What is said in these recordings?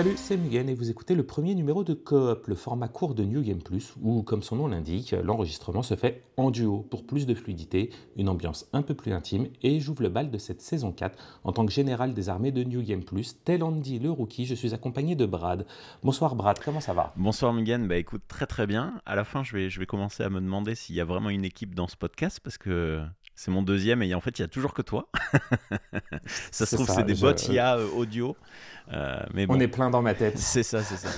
Salut, c'est Mugen et vous écoutez le premier numéro de Coop, le format court de New Game Plus, où, comme son nom l'indique, l'enregistrement se fait en duo pour plus de fluidité, une ambiance un peu plus intime, et j'ouvre le bal de cette saison 4 en tant que général des armées de New Game Plus. Tel Andy le rookie, je suis accompagné de Brad. Bonsoir Brad, comment ça va? Bonsoir Mugen, écoute, très très bien. À la fin, je vais commencer à me demander s'il y a vraiment une équipe dans ce podcast, parce que c'est mon deuxième et en fait, il y a toujours que toi. Ça se C'est trouve, ça, c'est des bots IA audio. Mais on bon, est plein dans ma tête. c'est ça, c'est ça.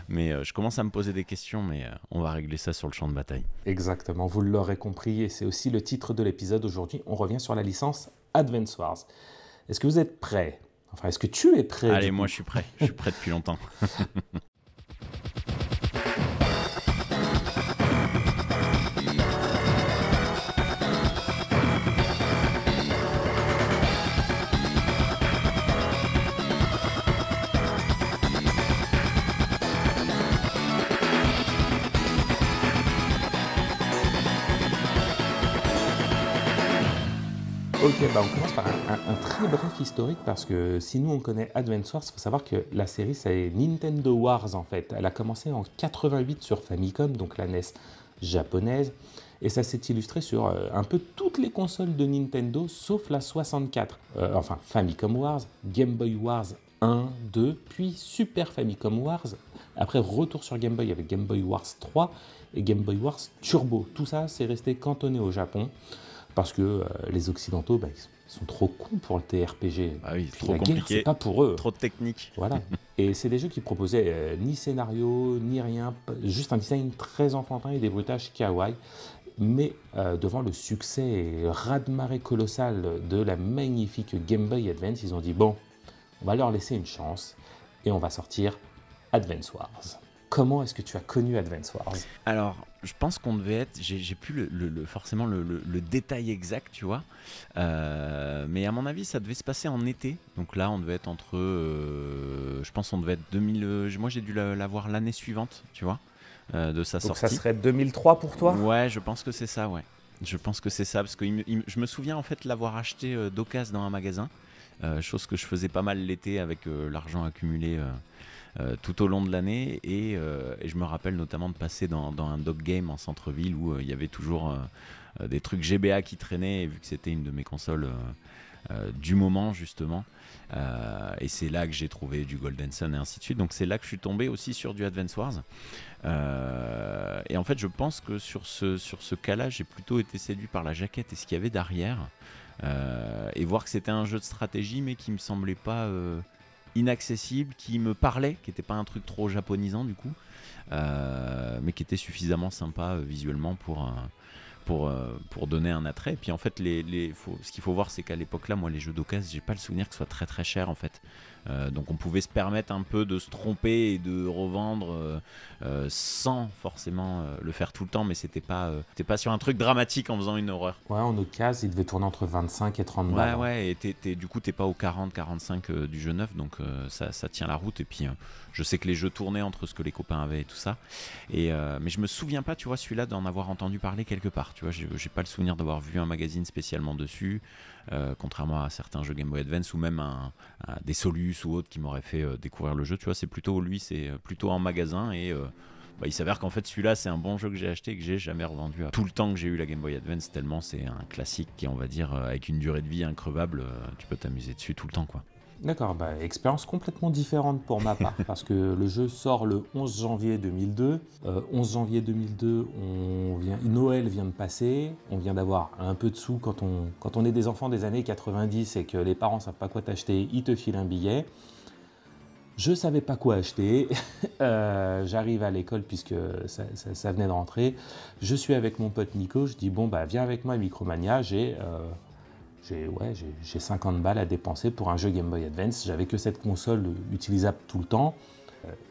Mais je commence à me poser des questions, mais on va régler ça sur le champ de bataille. Exactement, vous l'aurez compris, et c'est aussi le titre de l'épisode aujourd'hui. On revient sur la licence Advance Wars. Est-ce que vous êtes prêts? Enfin, est-ce que tu es prêt? Allez, moi je suis prêt depuis longtemps. Ok, on commence par un très bref historique parce que si nous on connaît Advance Wars, il faut savoir que la série c'est Nintendo Wars en fait. Elle a commencé en 88 sur Famicom, donc la NES japonaise, et ça s'est illustré sur un peu toutes les consoles de Nintendo sauf la 64. Enfin Famicom Wars, Game Boy Wars 1, 2, puis Super Famicom Wars. Après retour sur Game Boy avec Game Boy Wars 3 et Game Boy Wars Turbo. Tout ça c'est resté cantonné au Japon. Parce que les Occidentaux, ils sont trop cons pour le TRPG. Ah oui, Puis trop la compliqué. guerre, c'est pas pour eux. Trop de technique. Voilà. Et c'est des jeux qui proposaient ni scénario, ni rien, juste un design très enfantin et des bruitages kawaii. Mais devant le succès et raz-de-marée colossal de la magnifique Game Boy Advance, ils ont dit bon, on va leur laisser une chance et on va sortir Advance Wars. Comment est-ce que tu as connu Advance Wars? Alors, je pense qu'on devait être, j'ai plus forcément le détail exact, tu vois, mais à mon avis, ça devait se passer en été. Donc là, on devait être entre, je pense, on devait être 2000. Moi, j'ai dû l'avoir l'année suivante, tu vois, de sa Donc sortie. ça serait 2003 pour toi? Ouais, je pense que c'est ça, ouais. Je pense que c'est ça, parce que je me souviens en fait l'avoir acheté d'occasion dans un magasin, chose que je faisais pas mal l'été avec l'argent accumulé. Tout au long de l'année et je me rappelle notamment de passer dans un dog game en centre-ville où il y avait toujours des trucs GBA qui traînaient, et vu que c'était une de mes consoles du moment justement, et c'est là que j'ai trouvé du Golden Sun et ainsi de suite. Donc c'est là que je suis tombé aussi sur du Advance Wars, et en fait je pense que sur ce cas-là j'ai plutôt été séduit par la jaquette et ce qu'il y avait derrière, et voir que c'était un jeu de stratégie mais qui me semblait pas inaccessible, qui me parlait, qui n'était pas un truc trop japonisant du coup, mais qui était suffisamment sympa visuellement pour donner un attrait. Et puis en fait, ce qu'il faut voir, c'est qu'à l'époque là, moi les jeux d'occasion, j'ai pas le souvenir que ce soit très très cher en fait. Donc on pouvait se permettre un peu de se tromper et de revendre sans forcément le faire tout le temps, mais c'était pas sur un truc dramatique en faisant une horreur. Ouais, en occasion, il devait tourner entre 25 et 30 balles. Ouais, et du coup, t'es pas au 40-45 du jeu neuf, donc ça tient la route. Et puis, je sais que les jeux tournaient entre ce que les copains avaient et tout ça. Mais je me souviens pas, tu vois, celui-là, d'en avoir entendu parler quelque part. Tu vois, j'ai pas le souvenir d'avoir vu un magazine spécialement dessus, contrairement à certains jeux Game Boy Advance ou même à des Solus ou autres qui m'auraient fait découvrir le jeu. Tu vois, c'est plutôt en magasin et il s'avère qu'en fait celui-là c'est un bon jeu que j'ai acheté et que j'ai jamais revendu tout le temps que j'ai eu la Game Boy Advance, tellement c'est un classique qui, on va dire, avec une durée de vie increvable, tu peux t'amuser dessus tout le temps quoi. D'accord, expérience complètement différente pour ma part, parce que le jeu sort le 11 janvier 2002. 11 janvier 2002, Noël vient de passer, on vient d'avoir un peu de sous quand on est des enfants des années 90 et que les parents savent pas quoi t'acheter, ils te filent un billet. Je savais pas quoi acheter, j'arrive à l'école puisque ça venait de rentrer, je suis avec mon pote Nico, je dis bon viens avec moi à Micromania, j'ai 50 balles à dépenser pour un jeu Game Boy Advance, j'avais que cette console utilisable tout le temps,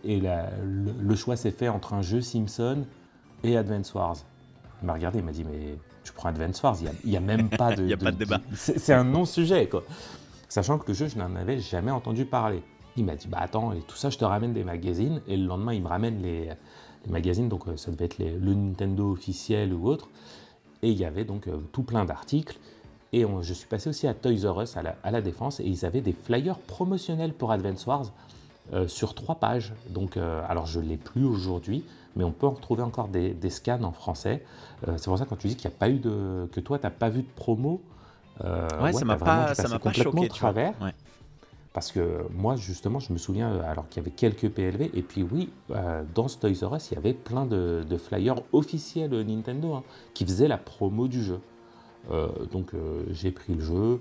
et le choix s'est fait entre un jeu Simpson et Advance Wars. Il m'a regardé, il m'a dit mais tu prends Advance Wars, il y a même pas de... Il y a pas de débat. C'est un non-sujet quoi. Sachant que le jeu, je n'en avais jamais entendu parler. Il m'a dit attends, et tout ça, je te ramène des magazines, et le lendemain, il me ramène les magazines, donc ça devait être le Nintendo officiel ou autre, et il y avait donc tout plein d'articles, et je suis passé aussi à Toys R Us, à la Défense, et ils avaient des flyers promotionnels pour Advance Wars, sur 3 pages. Donc, alors je ne l'ai plus aujourd'hui, mais on peut en retrouver encore des scans en français. C'est pour ça quand tu dis qu'il n'y a pas eu que toi, tu n'as pas vu de promo, Ouais, ouais, tu as vraiment dû ça passer m'a pas complètement au choqué, tu vois. travers. Ouais. Parce que moi, justement, je me souviens, alors qu'il y avait quelques PLV, et puis oui, dans ce Toys R Us, il y avait plein de flyers officiels Nintendo hein, qui faisaient la promo du jeu. Donc j'ai pris le jeu,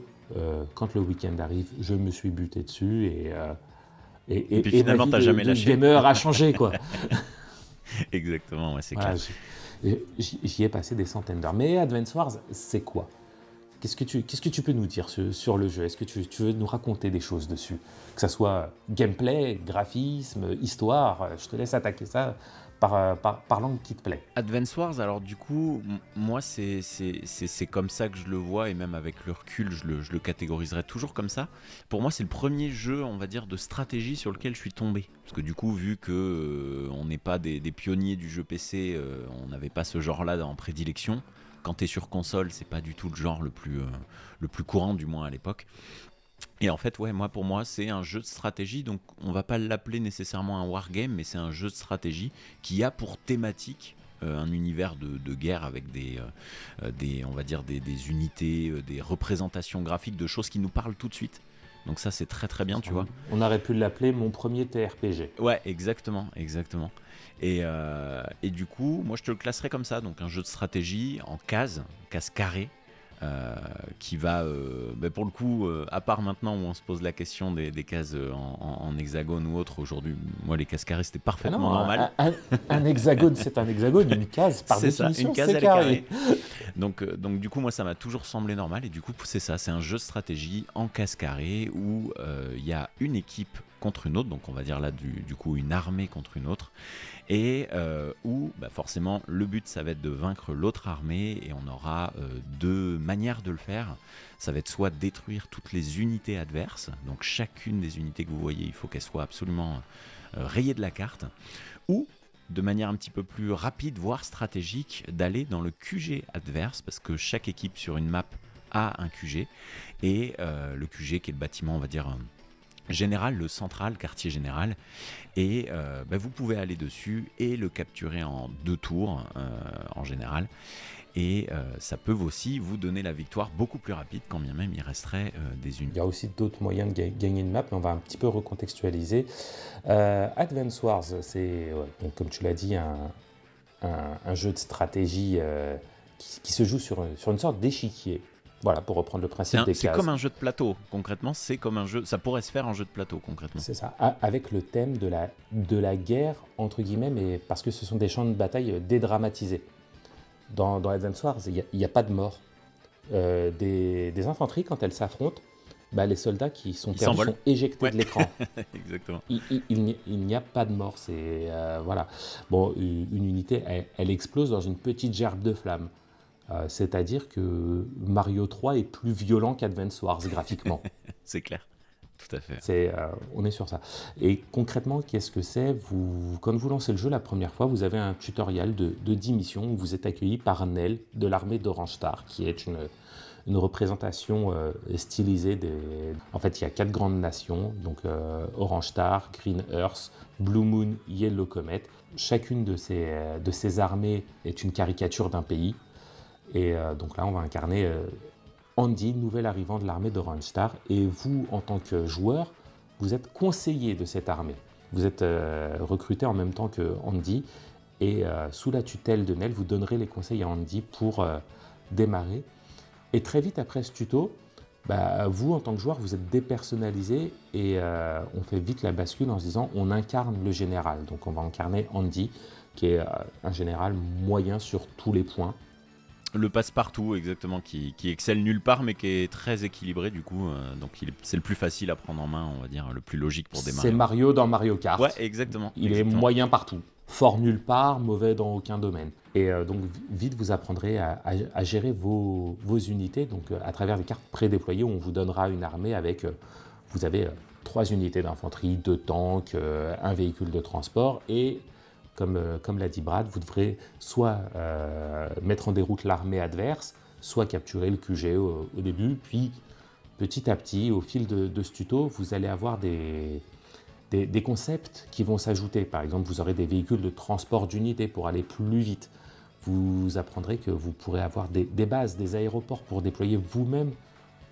quand le week-end arrive, je me suis buté dessus, Et puis et ma finalement, vie t'as jamais de lâché. gamer a changé, quoi. Exactement, ouais, c'est Voilà, clair. j'y ai passé des centaines d'heures. Mais Advance Wars, c'est quoi? Qu'est-ce que tu peux nous dire sur le jeu? Est-ce que tu veux nous raconter des choses dessus? Que ça soit gameplay, graphisme, histoire, je te laisse attaquer ça par l'angle qui te plaît. Advance Wars, alors du coup, moi c'est comme ça que je le vois, et même avec le recul, je le catégoriserai toujours comme ça. Pour moi, c'est le premier jeu, on va dire, de stratégie sur lequel je suis tombé. Parce que du coup, vu que on n'est pas des pionniers du jeu PC, on n'avait pas ce genre-là en prédilection. Quand tu es sur console, c'est pas du tout le genre le plus courant, du moins à l'époque. Et en fait, ouais, pour moi, c'est un jeu de stratégie, donc on va pas l'appeler nécessairement un wargame, mais c'est un jeu de stratégie qui a pour thématique un univers de guerre avec on va dire des unités, des représentations graphiques de choses qui nous parlent tout de suite. Donc ça, c'est très très bien, tu vois. On aurait pu l'appeler mon premier TRPG. Ouais, exactement, exactement. Et du coup, moi je te le classerais comme ça, donc un jeu de stratégie en cases carrées, qui va, pour le coup, à part maintenant où on se pose la question des cases en hexagone ou autre, aujourd'hui, moi les cases carrées c'était parfaitement normal. Un hexagone c'est un hexagone, une case par définition ça, une case c'est elle est carré. Donc du coup moi ça m'a toujours semblé normal, et du coup c'est ça, c'est un jeu de stratégie en case carrée où il y a une équipe contre une autre, donc on va dire là du coup une armée contre une autre, et où forcément le but ça va être de vaincre l'autre armée, et on aura deux manières de le faire. Ça va être soit détruire toutes les unités adverses, donc chacune des unités que vous voyez, il faut qu'elle soit absolument rayée de la carte, ou de manière un petit peu plus rapide, voire stratégique, d'aller dans le QG adverse, parce que chaque équipe sur une map a un QG, et le QG qui est le bâtiment, on va dire, général, le central, quartier général, et vous pouvez aller dessus et le capturer en 2 tours en général, et ça peut aussi vous donner la victoire beaucoup plus rapide, quand bien même il resterait des unités. Il y a aussi d'autres moyens de gagner une map, mais on va un petit peu recontextualiser. Advance Wars, c'est, donc, comme tu l'as dit, un jeu de stratégie qui se joue sur une sorte d'échiquier. Voilà, pour reprendre le principe des cases. C'est comme un jeu de plateau, concrètement, c'est comme un jeu, ça pourrait se faire en jeu de plateau, concrètement. C'est ça, avec le thème de la guerre, entre guillemets, mais parce que ce sont des champs de bataille dédramatisés. Dans Advance Wars, il n'y a pas de mort. Des infanteries, quand elles s'affrontent, les soldats qui sont perdus sont éjectés de l'écran. Exactement. Il n'y a pas de mort. Voilà. Bon, une unité, elle explose dans une petite gerbe de flammes. C'est-à-dire que Mario 3 est plus violent qu'Advance Wars graphiquement. C'est clair, tout à fait. On est sur ça. Et concrètement, qu'est-ce que c'est? Quand vous lancez le jeu la première fois, vous avez un tutoriel de 10 missions où vous êtes accueilli par Nell de l'armée d'Orange Star, qui est une représentation stylisée En fait, il y a 4 grandes nations, donc Orange Star, Green Earth, Blue Moon, Yellow Comet. Chacune de ces armées est une caricature d'un pays. Et donc là, on va incarner Andy, nouvel arrivant de l'armée d'Orange Star. Et vous, en tant que joueur, vous êtes conseiller de cette armée. Vous êtes recruté en même temps que Andy. Et sous la tutelle de Nell, vous donnerez les conseils à Andy pour démarrer. Et très vite après ce tuto, vous, en tant que joueur, vous êtes dépersonnalisé. Et on fait vite la bascule en se disant on incarne le général. Donc on va incarner Andy, qui est un général moyen sur tous les points. Le passe-partout, exactement, qui excelle nulle part, mais qui est très équilibré, du coup. Donc c'est le plus facile à prendre en main, on va dire, le plus logique pour démarrer. C'est Mario dans Mario Kart. Ouais, exactement. Il est moyen partout. Fort nulle part, mauvais dans aucun domaine. Et donc, vite, vous apprendrez à gérer vos unités, donc à travers des cartes prédéployées où on vous donnera une armée avec, vous avez 3 unités d'infanterie, 2 tanks, un véhicule de transport, et comme l'a dit Brad, vous devrez soit mettre en déroute l'armée adverse, soit capturer le QG au début, puis petit à petit, au fil de ce tuto, vous allez avoir des des concepts qui vont s'ajouter. Par exemple, vous aurez des véhicules de transport d'unités pour aller plus vite. Vous apprendrez que vous pourrez avoir des bases, des aéroports pour déployer vous-même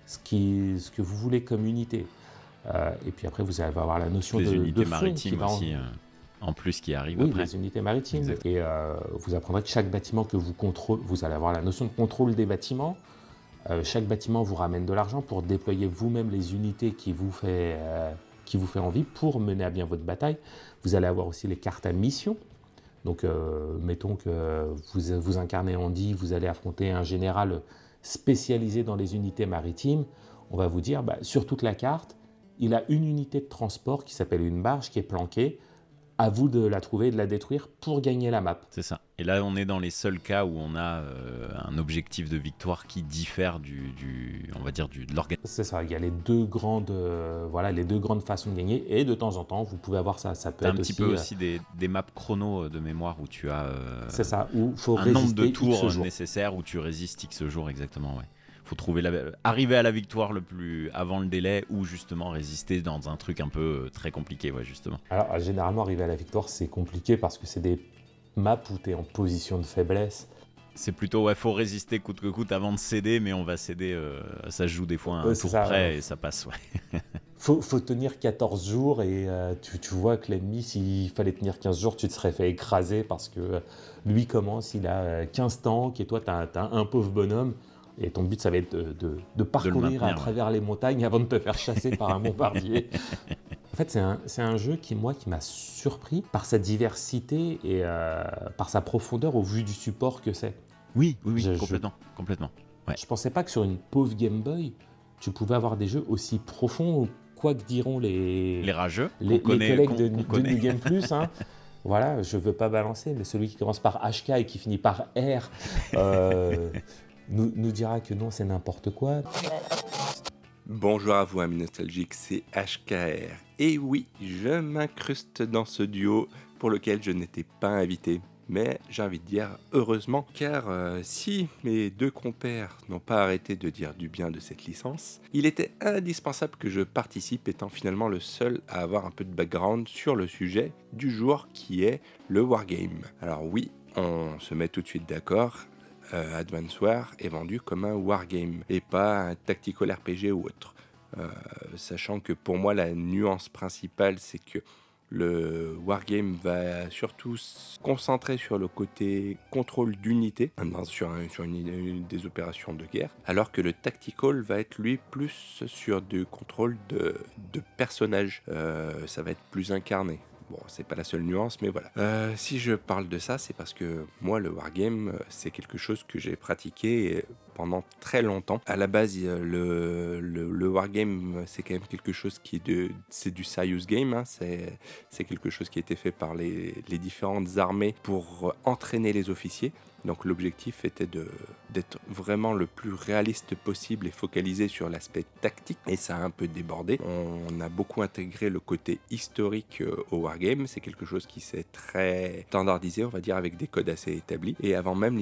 ce que vous voulez comme unité. Et puis après, vous allez avoir la notion Les unités de fond maritimes aussi, en plus, qui arrivent Oui, après. les unités maritimes. Exact. Et vous apprendrez que chaque bâtiment que vous contrôlez, vous allez avoir la notion de contrôle des bâtiments. Chaque bâtiment vous ramène de l'argent pour déployer vous-même les unités qui vous fait envie pour mener à bien votre bataille. Vous allez avoir aussi les cartes à mission. Donc, mettons que vous incarnez Andy, vous allez affronter un général spécialisé dans les unités maritimes. On va vous dire, sur toute la carte, il a une unité de transport qui s'appelle une barge qui est planquée. À vous de la trouver et de la détruire pour gagner la map. C'est ça. Et là, on est dans les seuls cas où on a un objectif de victoire qui diffère de l'organisation. C'est ça, il y a les deux grandes façons de gagner, et de temps en temps, vous pouvez avoir ça. Ça peut être un petit peu aussi des maps chrono de mémoire où tu as c'est ça, où faut un nombre de résister tours X jours. nécessaires où tu résistes X jours, exactement, ouais. Faut trouver arriver à la victoire le plus avant le délai, ou justement résister dans un truc un peu très compliqué, ouais, justement. Alors, généralement, arriver à la victoire, c'est compliqué parce que c'est des maps où tu es en position de faiblesse. C'est plutôt, faut résister coûte que coûte avant de céder, mais on va céder, ça se joue des fois un tour près et ça passe, ouais. Faut tenir 14 jours et tu vois que l'ennemi, s'il fallait tenir 15 jours, tu te serais fait écraser parce que lui commence, il a 15 tanks et toi, tu as un pauvre bonhomme. Et ton but, ça va être de parcourir à travers les montagnes avant de te faire chasser par un bombardier. En fait, c'est un jeu qui m'a surpris par sa diversité et par sa profondeur au vu du support que c'est. Oui, complètement. Ouais. Je pensais pas que sur une pauvre Game Boy, tu pouvais avoir des jeux aussi profonds, quoi que diront les rageux, les collègues de New Game Plus. Hein. Voilà, je veux pas balancer, mais celui qui commence par HK et qui finit par R nous dira que non, c'est n'importe quoi. Bonjour à vous, amis nostalgiques, c'est HKR. Et oui, je m'incruste dans ce duo pour lequel je n'étais pas invité. Mais j'ai envie de dire heureusement, car si mes deux compères n'ont pas arrêté de dire du bien de cette licence, il était indispensable que je participe, étant finalement le seul à avoir un peu de background sur le sujet du jour qui est le wargame. Alors oui, on se met tout de suite d'accord. Advance Wars est vendu comme un wargame et pas un tactical RPG ou autre. Sachant que pour moi la nuance principale c'est que le wargame va surtout se concentrer sur le côté contrôle d'unité, sur des opérations de guerre, alors que le tactical va être lui plus sur du contrôle de personnages. Ça va être plus incarné. Bon, c'est pas la seule nuance, mais voilà. Si je parle de ça, c'est parce que moi, le wargame, c'est quelque chose que j'ai pratiqué pendant très longtemps. À la base, le wargame, c'est quand même quelque chose c'est du serious game. Hein. C'est quelque chose qui a été fait par les différentes armées pour entraîner les officiers. Donc l'objectif était d'être vraiment le plus réaliste possible et focalisé sur l'aspect tactique. Et ça a un peu débordé. On a beaucoup intégré le côté historique au wargame. C'est quelque chose qui s'est très standardisé, on va dire, avec des codes assez établis. Et avant même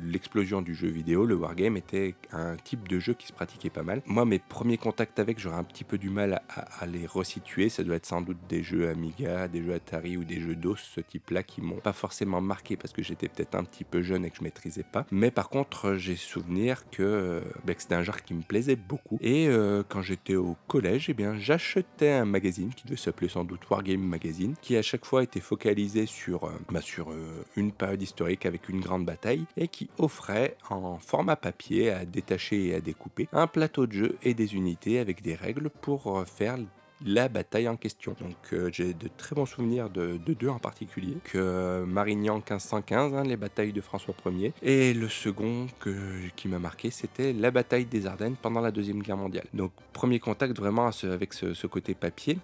l'explosion du jeu vidéo, le wargame était un type de jeu qui se pratiquait pas mal. Moi, mes premiers contacts avec, j'aurais un petit peu du mal à les resituer. Ça doit être sans doute des jeux Amiga, des jeux Atari ou des jeux DOS, ce type-là, qui m'ont pas forcément marqué parce que j'étais peut-être un petit peu jeune et que je maîtrisais pas. Mais par contre, j'ai souvenir que c'était un genre qui me plaisait beaucoup. Et quand j'étais au collège, j'achetais un magazine qui devait s'appeler sans doute Wargame Magazine, qui à chaque fois était focalisé sur une période historique avec une grande bataille et qui offrait en format papier à détacher et à découper un plateau de jeu et des unités avec des règles pour faire la bataille en question. Donc j'ai de très bons souvenirs de deux en particulier, que Marignan 1515, les batailles de François Ier, et le second qui m'a marqué, c'était la bataille des Ardennes pendant la Deuxième Guerre mondiale. Donc premier contact vraiment avec ce côté papier.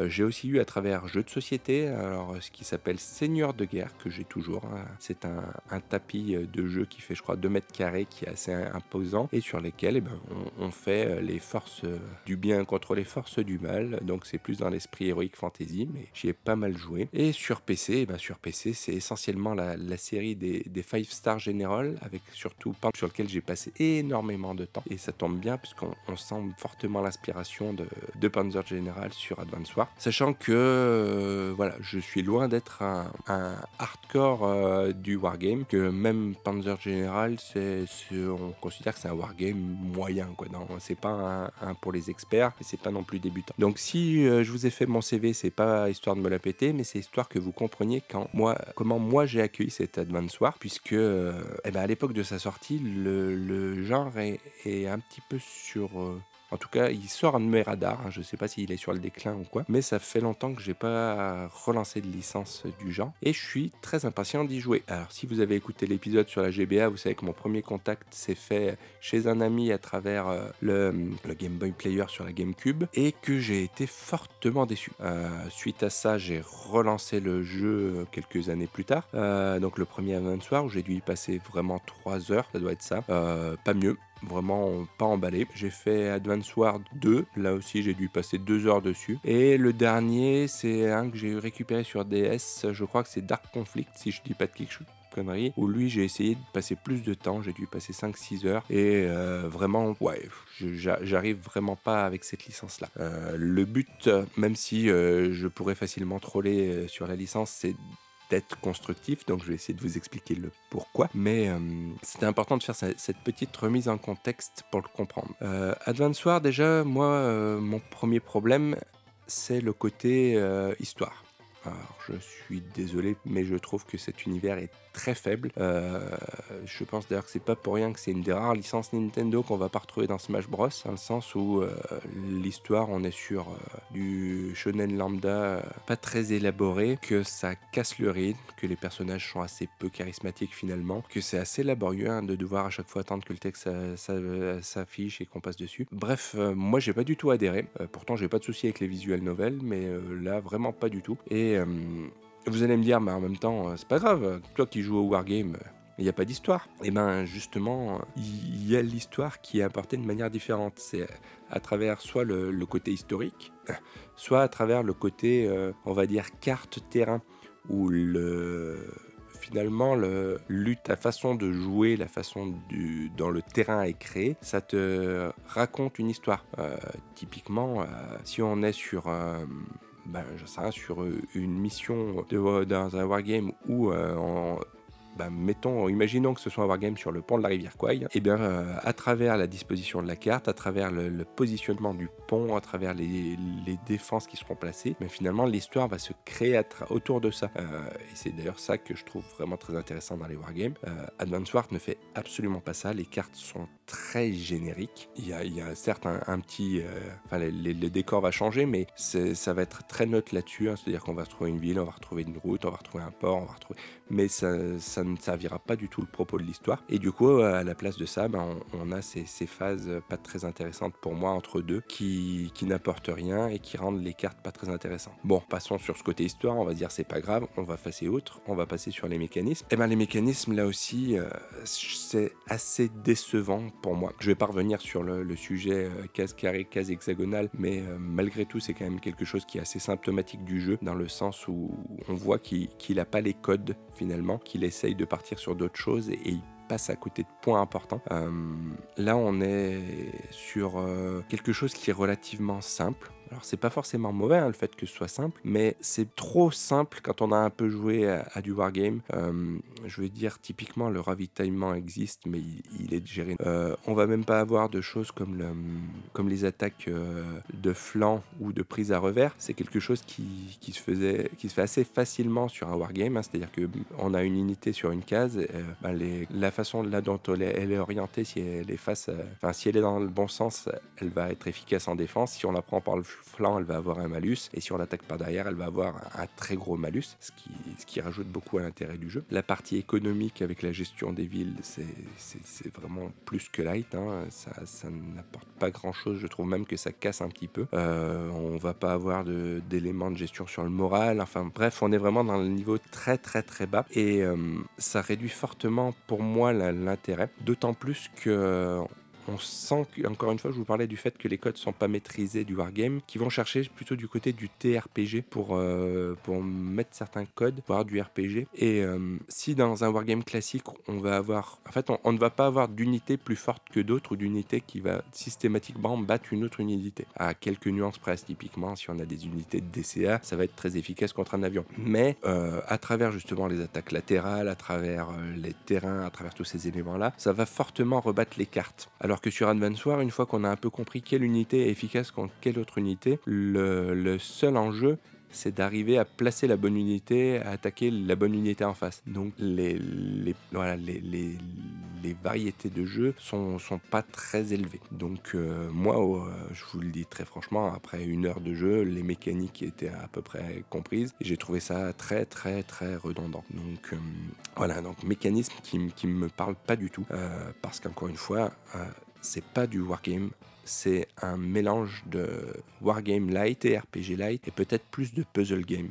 J'ai aussi eu à travers jeux de société, alors ce qui s'appelle Seigneur de guerre, que j'ai toujours. C'est un tapis de jeu qui fait je crois 2 mètres carrés, qui est assez imposant, et sur lesquels on fait les forces du bien contre les forces du mal, donc c'est plus dans l'esprit Heroic Fantasy, mais j'y ai pas mal joué. Et sur PC, c'est essentiellement la série des 5 Star General, avec surtout Pan sur lequel j'ai passé énormément de temps. Et ça tombe bien puisqu'on sent fortement l'inspiration de Panzer General sur Advance Wars. Sachant que voilà, je suis loin d'être un hardcore du wargame, que même Panzer General, on considère que c'est un wargame moyen, quoi. Non, c'est pas un pour les experts, et c'est pas non plus débutant. Donc si je vous ai fait mon CV, c'est pas histoire de me la péter, mais c'est histoire que vous compreniez comment moi j'ai accueilli cet Advance Wars, puisque à l'époque de sa sortie, le genre est un petit peu sur... En tout cas, il sort un de mes radars. Je ne sais pas s'il est sur le déclin ou quoi, mais ça fait longtemps que j'ai pas relancé de licence du genre et je suis très impatient d'y jouer. Alors, si vous avez écouté l'épisode sur la GBA, vous savez que mon premier contact s'est fait chez un ami à travers le Game Boy Player sur la GameCube et que j'ai été fortement déçu. Suite à ça, j'ai relancé le jeu quelques années plus tard. Donc, le premier Advance Wars où j'ai dû y passer vraiment 3 heures, ça doit être ça. Pas mieux. Vraiment pas emballé. J'ai fait Advance Wars 2, là aussi j'ai dû passer 2 heures dessus. Et le dernier, c'est un que j'ai récupéré sur DS, je crois que c'est Dark Conflict, si je dis pas de conneries, où lui j'ai essayé de passer plus de temps, j'ai dû passer 5-6 heures, et vraiment, ouais, j'arrive vraiment pas avec cette licence-là. Le but, même si je pourrais facilement troller sur la licence, c'est d'être constructif, donc je vais essayer de vous expliquer le pourquoi, mais c'était important de faire cette petite remise en contexte pour le comprendre. Advance Wars, déjà, moi, mon premier problème, c'est le côté histoire. Alors, je suis désolé, mais je trouve que cet univers est très faible. Je pense d'ailleurs que c'est pas pour rien que c'est une des rares licences Nintendo qu'on va pas retrouver dans Smash Bros, dans le sens où l'histoire, on est sur du shonen lambda pas très élaboré, que ça casse le rythme, que les personnages sont assez peu charismatiques finalement, que c'est assez laborieux de devoir à chaque fois attendre que le texte s'affiche et qu'on passe dessus. Bref, moi j'ai pas du tout adhéré. Pourtant j'ai pas de souci avec les visual novels, mais là vraiment pas du tout. Et vous allez me dire, mais en même temps, c'est pas grave, toi qui joues au wargame, il n'y a pas d'histoire. Et ben justement, il y a l'histoire qui est apportée de manière différente. C'est à travers soit le côté historique, soit à travers le côté, on va dire, carte-terrain, où finalement, ta façon de jouer, la façon dont le terrain est créé, ça te raconte une histoire. Typiquement, si on est sur... je sais rien, sur une mission dans un wargame où imaginons que ce soit un wargame sur le pont de la rivière Kwai, et bien à travers la disposition de la carte, à travers le positionnement du pont, à travers les défenses qui seront placées, mais finalement l'histoire va se créer autour de ça. Et c'est d'ailleurs ça que je trouve vraiment très intéressant dans les wargames. Advance Wars ne fait absolument pas ça, les cartes sont très génériques. Il y a certes un petit... le décor va changer, mais ça va être très neutre là-dessus, hein. C'est-à-dire qu'on va retrouver une ville, on va retrouver une route, on va retrouver un port, on va retrouver... Mais ça ne servira pas du tout le propos de l'histoire. Et du coup, à la place de ça, on a ces phases pas très intéressantes pour moi entre deux qui n'apportent rien et qui rendent les cartes pas très intéressantes. Bon, passons sur ce côté histoire, on va dire c'est pas grave, on va passer outre, on va passer sur les mécanismes. Et les mécanismes là aussi, c'est assez décevant pour moi. Je vais pas revenir sur le sujet case carrée, case hexagonale, mais malgré tout, c'est quand même quelque chose qui est assez symptomatique du jeu, dans le sens où on voit qu'il a pas les codes finalement, qu'il essaye de partir sur d'autres choses et il passe à côté de points importants. Là, on est sur quelque chose qui est relativement simple. Alors, c'est pas forcément mauvais, le fait que ce soit simple, mais c'est trop simple quand on a un peu joué à du wargame. Je veux dire, typiquement, le ravitaillement existe, mais il est géré. On va même pas avoir de choses comme les attaques de flanc ou de prise à revers. C'est quelque chose qui se fait assez facilement sur un wargame, hein. C'est-à-dire qu'on a une unité sur une case, la façon là dont elle est orientée, si elle est si elle est dans le bon sens, elle va être efficace en défense. Si on la prend par le flanc, elle va avoir un malus, et si on l'attaque par derrière, elle va avoir un très gros malus, ce qui rajoute beaucoup à l'intérêt du jeu. La partie économique avec la gestion des villes, c'est vraiment plus que light, hein. Ça n'apporte pas grand chose, je trouve même que ça casse un petit peu. On va pas avoir d'éléments de gestion sur le moral, enfin bref, on est vraiment dans le niveau très très très bas, et ça réduit fortement pour moi l'intérêt, d'autant plus que on sent qu'encore une fois, je vous parlais du fait que les codes sont pas maîtrisés du wargame, qui vont chercher plutôt du côté du TRPG pour mettre certains codes, voire du RPG. Et si dans un wargame classique, on va avoir... En fait, on ne va pas avoir d'unité plus forte que d'autres ou d'unité qui va systématiquement battre une autre unité. À quelques nuances près, typiquement, si on a des unités de DCA, ça va être très efficace contre un avion. Mais à travers justement les attaques latérales, à travers les terrains, à travers tous ces éléments-là, ça va fortement rebattre les cartes. Alors que sur Advance Wars, une fois qu'on a un peu compris quelle unité est efficace contre quelle autre unité, le seul enjeu, c'est d'arriver à placer la bonne unité, à attaquer la bonne unité en face. Donc les variétés de jeux sont pas très élevées. Donc moi, je vous le dis très franchement, après 1 heure de jeu, les mécaniques étaient à peu près comprises. Et j'ai trouvé ça très très très redondant. Donc voilà, donc mécanisme qui me parle pas du tout. Parce qu'encore une fois, c'est pas du wargame. C'est un mélange de wargame light et RPG light et peut-être plus de puzzle game,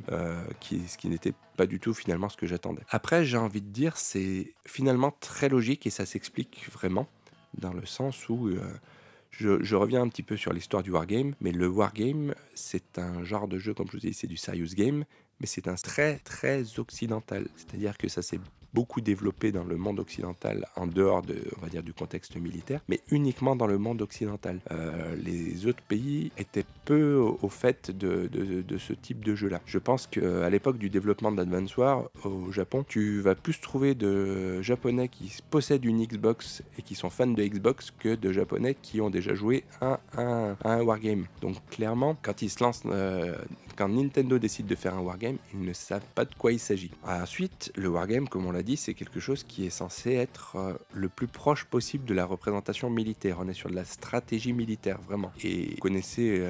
ce qui n'était pas du tout finalement ce que j'attendais. Après, j'ai envie de dire, c'est finalement très logique et ça s'explique vraiment dans le sens où je reviens un petit peu sur l'histoire du wargame, mais le wargame, c'est un genre de jeu, comme je vous dis, c'est du serious game, mais c'est un très très occidental. C'est-à-dire que ça s'est beaucoup développé dans le monde occidental, en dehors on va dire, du contexte militaire, mais uniquement dans le monde occidental. Les autres pays étaient peu au fait de ce type de jeu-là. Je pense qu'à l'époque du développement d'Advance Wars au Japon, tu vas plus trouver de Japonais qui possèdent une Xbox et qui sont fans de Xbox que de Japonais qui ont déjà joué à un wargame. Donc clairement, quand ils se lancent... quand Nintendo décide de faire un wargame, ils ne savent pas de quoi il s'agit. Ensuite, le wargame, comme on l'a dit, c'est quelque chose qui est censé être le plus proche possible de la représentation militaire. On est sur de la stratégie militaire, vraiment. Et vous connaissez,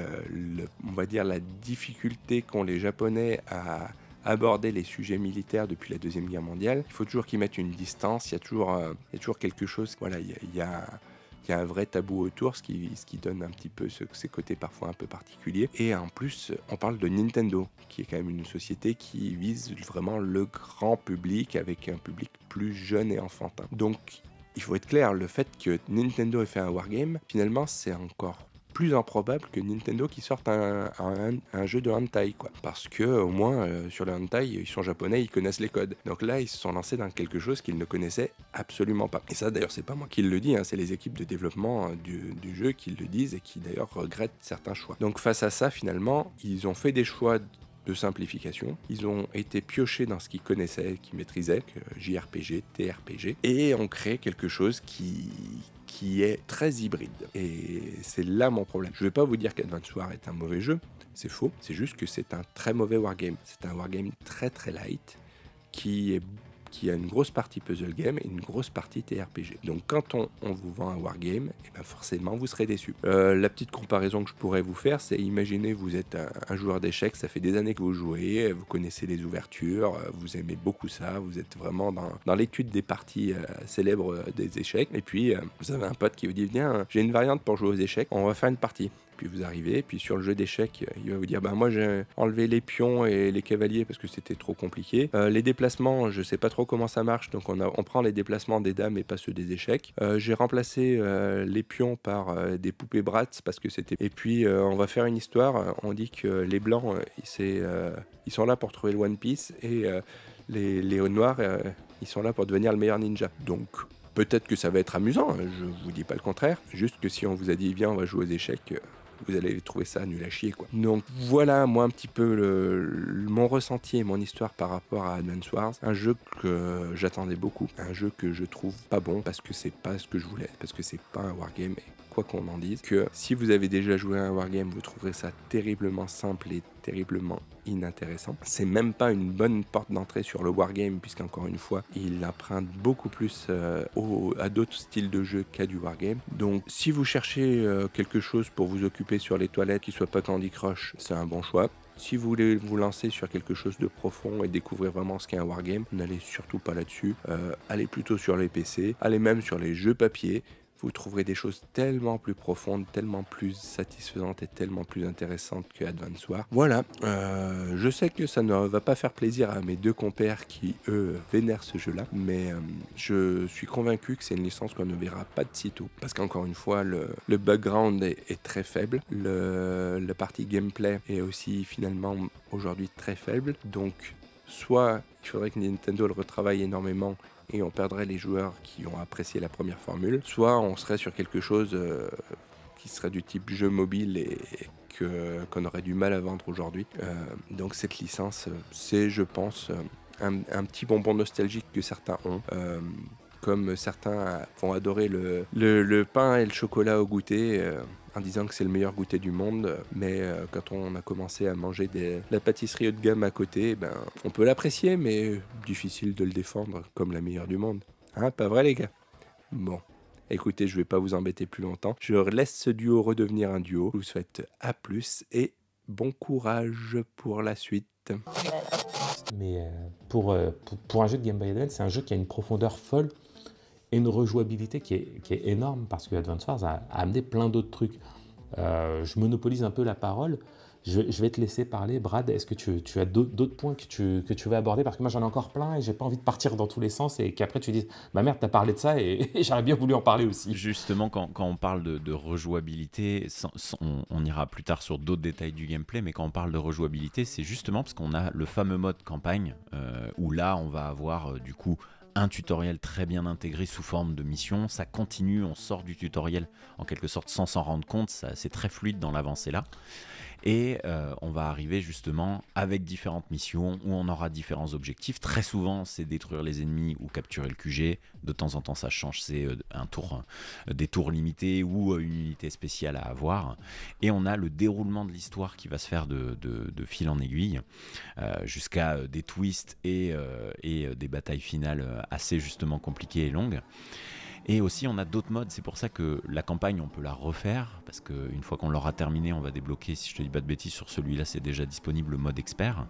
on va dire, la difficulté qu'ont les Japonais à aborder les sujets militaires depuis la Deuxième Guerre mondiale. Il faut toujours qu'ils mettent une distance, il y a toujours quelque chose... Voilà, il y a un vrai tabou autour, ce qui donne un petit peu ces côtés parfois un peu particuliers. Et en plus, on parle de Nintendo, qui est quand même une société qui vise vraiment le grand public, avec un public plus jeune et enfantin. Donc, il faut être clair, le fait que Nintendo ait fait un wargame, finalement, c'est encore plus improbable que Nintendo qui sorte un jeu de hentai, quoi. Parce que au moins sur le hentai, ils sont japonais, ils connaissent les codes. Donc là, ils se sont lancés dans quelque chose qu'ils ne connaissaient absolument pas. Et ça, d'ailleurs, c'est pas moi qui le dis, hein, c'est les équipes de développement du jeu qui le disent et qui d'ailleurs regrettent certains choix. Donc face à ça, finalement, ils ont fait des choix de simplification. Ils ont été piochés dans ce qu'ils connaissaient, qu'ils maîtrisaient, JRPG, TRPG, et ont créé quelque chose qui est très hybride. Et c'est là mon problème. Je ne vais pas vous dire qu'Advance Wars est un mauvais jeu, c'est faux. C'est juste que c'est un très mauvais wargame. C'est un wargame très très light qui a une grosse partie puzzle game et une grosse partie TRPG. Donc quand on vous vend un wargame, et ben forcément vous serez déçu. La petite comparaison que je pourrais vous faire, c'est imaginez vous êtes un joueur d'échecs, ça fait des années que vous jouez, vous connaissez les ouvertures, vous aimez beaucoup ça, vous êtes vraiment dans l'étude des parties célèbres des échecs, et puis vous avez un pote qui vous dit viens, j'ai une variante pour jouer aux échecs, on va faire une partie. Puis vous arrivez, puis sur le jeu d'échecs, il va vous dire moi j'ai enlevé les pions et les cavaliers parce que c'était trop compliqué. Les déplacements, je sais pas trop comment ça marche, donc on prend les déplacements des dames et pas ceux des échecs. J'ai remplacé les pions par des poupées Bratz parce que c'était... Et puis on va faire une histoire, on dit que les blancs, ils sont là pour trouver le One Piece et les noirs, ils sont là pour devenir le meilleur ninja. Donc... peut-être que ça va être amusant, je vous dis pas le contraire, juste que si on vous a dit viens on va jouer aux échecs, vous allez trouver ça nul à chier, quoi. Donc voilà moi un petit peu mon ressenti et mon histoire par rapport à Advance Wars, un jeu que j'attendais beaucoup, un jeu que je trouve pas bon parce que c'est pas ce que je voulais, parce que c'est pas un wargame, et quoi qu'on en dise, que si vous avez déjà joué à un wargame, vous trouverez ça terriblement simple et terriblement inintéressant. C'est même pas une bonne porte d'entrée sur le wargame, puisqu'encore une fois, il emprunte beaucoup plus à d'autres styles de jeu qu'à du wargame. Donc, si vous cherchez quelque chose pour vous occuper sur les toilettes qui soit pas Candy Crush, c'est un bon choix. Si vous voulez vous lancer sur quelque chose de profond et découvrir vraiment ce qu'est un wargame, n'allez surtout pas là-dessus. Allez plutôt sur les PC, allez même sur les jeux papier. vous trouverez des choses tellement plus profondes, tellement plus satisfaisantes et tellement plus intéressantes que Advance Wars. Voilà, je sais que ça ne va pas faire plaisir à mes deux compères qui, eux, vénèrent ce jeu-là, mais je suis convaincu que c'est une licence qu'on ne verra pas de sitôt. Parce qu'encore une fois, le background est très faible, la partie gameplay est aussi finalement aujourd'hui très faible, donc soit il faudrait que Nintendo le retravaille énormément et on perdrait les joueurs qui ont apprécié la première formule, soit on serait sur quelque chose qui serait du type jeu mobile et qu'on aurait du mal à vendre aujourd'hui. Donc cette licence, c'est, je pense, un petit bonbon nostalgique que certains ont. Comme certains vont adorer le pain et le chocolat au goûter, en disant que c'est le meilleur goûter du monde, mais quand on a commencé à manger la pâtisserie haut de gamme à côté, ben, on peut l'apprécier, mais difficile de le défendre comme la meilleure du monde. Hein, pas vrai les gars? Bon, écoutez, je vais pas vous embêter plus longtemps. Je laisse ce duo redevenir un duo. Je vous souhaite à plus et bon courage pour la suite. Mais pour un jeu de Game Boy Advance, c'est un jeu qui a une profondeur folle et une rejouabilité qui est énorme parce que Advance Wars a amené plein d'autres trucs. Je monopolise un peu la parole. Je vais te laisser parler. Brad, est-ce que tu as d'autres points que tu veux aborder? Parce que moi, j'en ai encore plein et j'ai pas envie de partir dans tous les sens et qu'après tu dises « Ma merde, t'as parlé de ça et j'aurais bien voulu en parler aussi. » Justement, quand on parle de rejouabilité, on ira plus tard sur d'autres détails du gameplay, mais quand on parle de rejouabilité, c'est justement parce qu'on a le fameux mode campagne, où là, on va avoir du coup un tutoriel très bien intégré sous forme de mission. Ça continue, on sort du tutoriel en quelque sorte sans s'en rendre compte, c'est très fluide dans l'avancée là. Et on va arriver justement avec différentes missions où on aura différents objectifs. Très souvent, c'est détruire les ennemis ou capturer le QG. De temps en temps, ça change, c'est des tours limités ou une unité spéciale à avoir. Et on a le déroulement de l'histoire qui va se faire de fil en aiguille jusqu'à des twists et des batailles finales assez justement compliquées et longues. Et aussi, on a d'autres modes. C'est pour ça que la campagne, on peut la refaire. Parce qu'une fois qu'on l'aura terminée, on va débloquer, si je te dis pas de bêtises, sur celui-là, c'est déjà disponible le mode expert.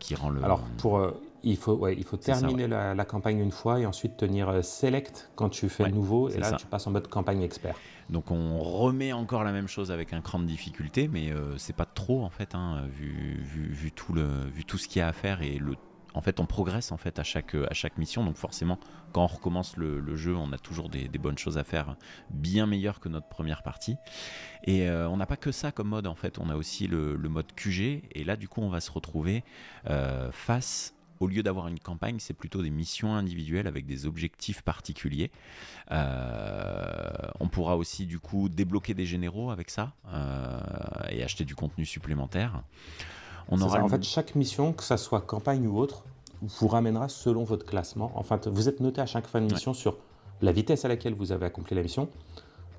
Qui rend le... Alors, il faut terminer la campagne une fois et ensuite tenir Select quand tu fais le nouveau. Et là, tu passes en mode campagne expert. Donc, on remet encore la même chose avec un cran de difficulté. Mais c'est pas trop, en fait, hein, vu tout ce qu'il y a à faire et en fait, on progresse en fait à chaque mission, donc forcément, quand on recommence le jeu, on a toujours des bonnes choses à faire, bien meilleures que notre première partie. Et on n'a pas que ça comme mode en fait, on a aussi le mode QG, et là du coup, on va se retrouver face. Au lieu d'avoir une campagne, c'est plutôt des missions individuelles avec des objectifs particuliers. On pourra aussi du coup débloquer des généraux avec ça et acheter du contenu supplémentaire. En fait, chaque mission, que ça soit campagne ou autre, vous ramènera selon votre classement. Enfin, vous êtes noté à chaque fin de mission sur la vitesse à laquelle vous avez accompli la mission,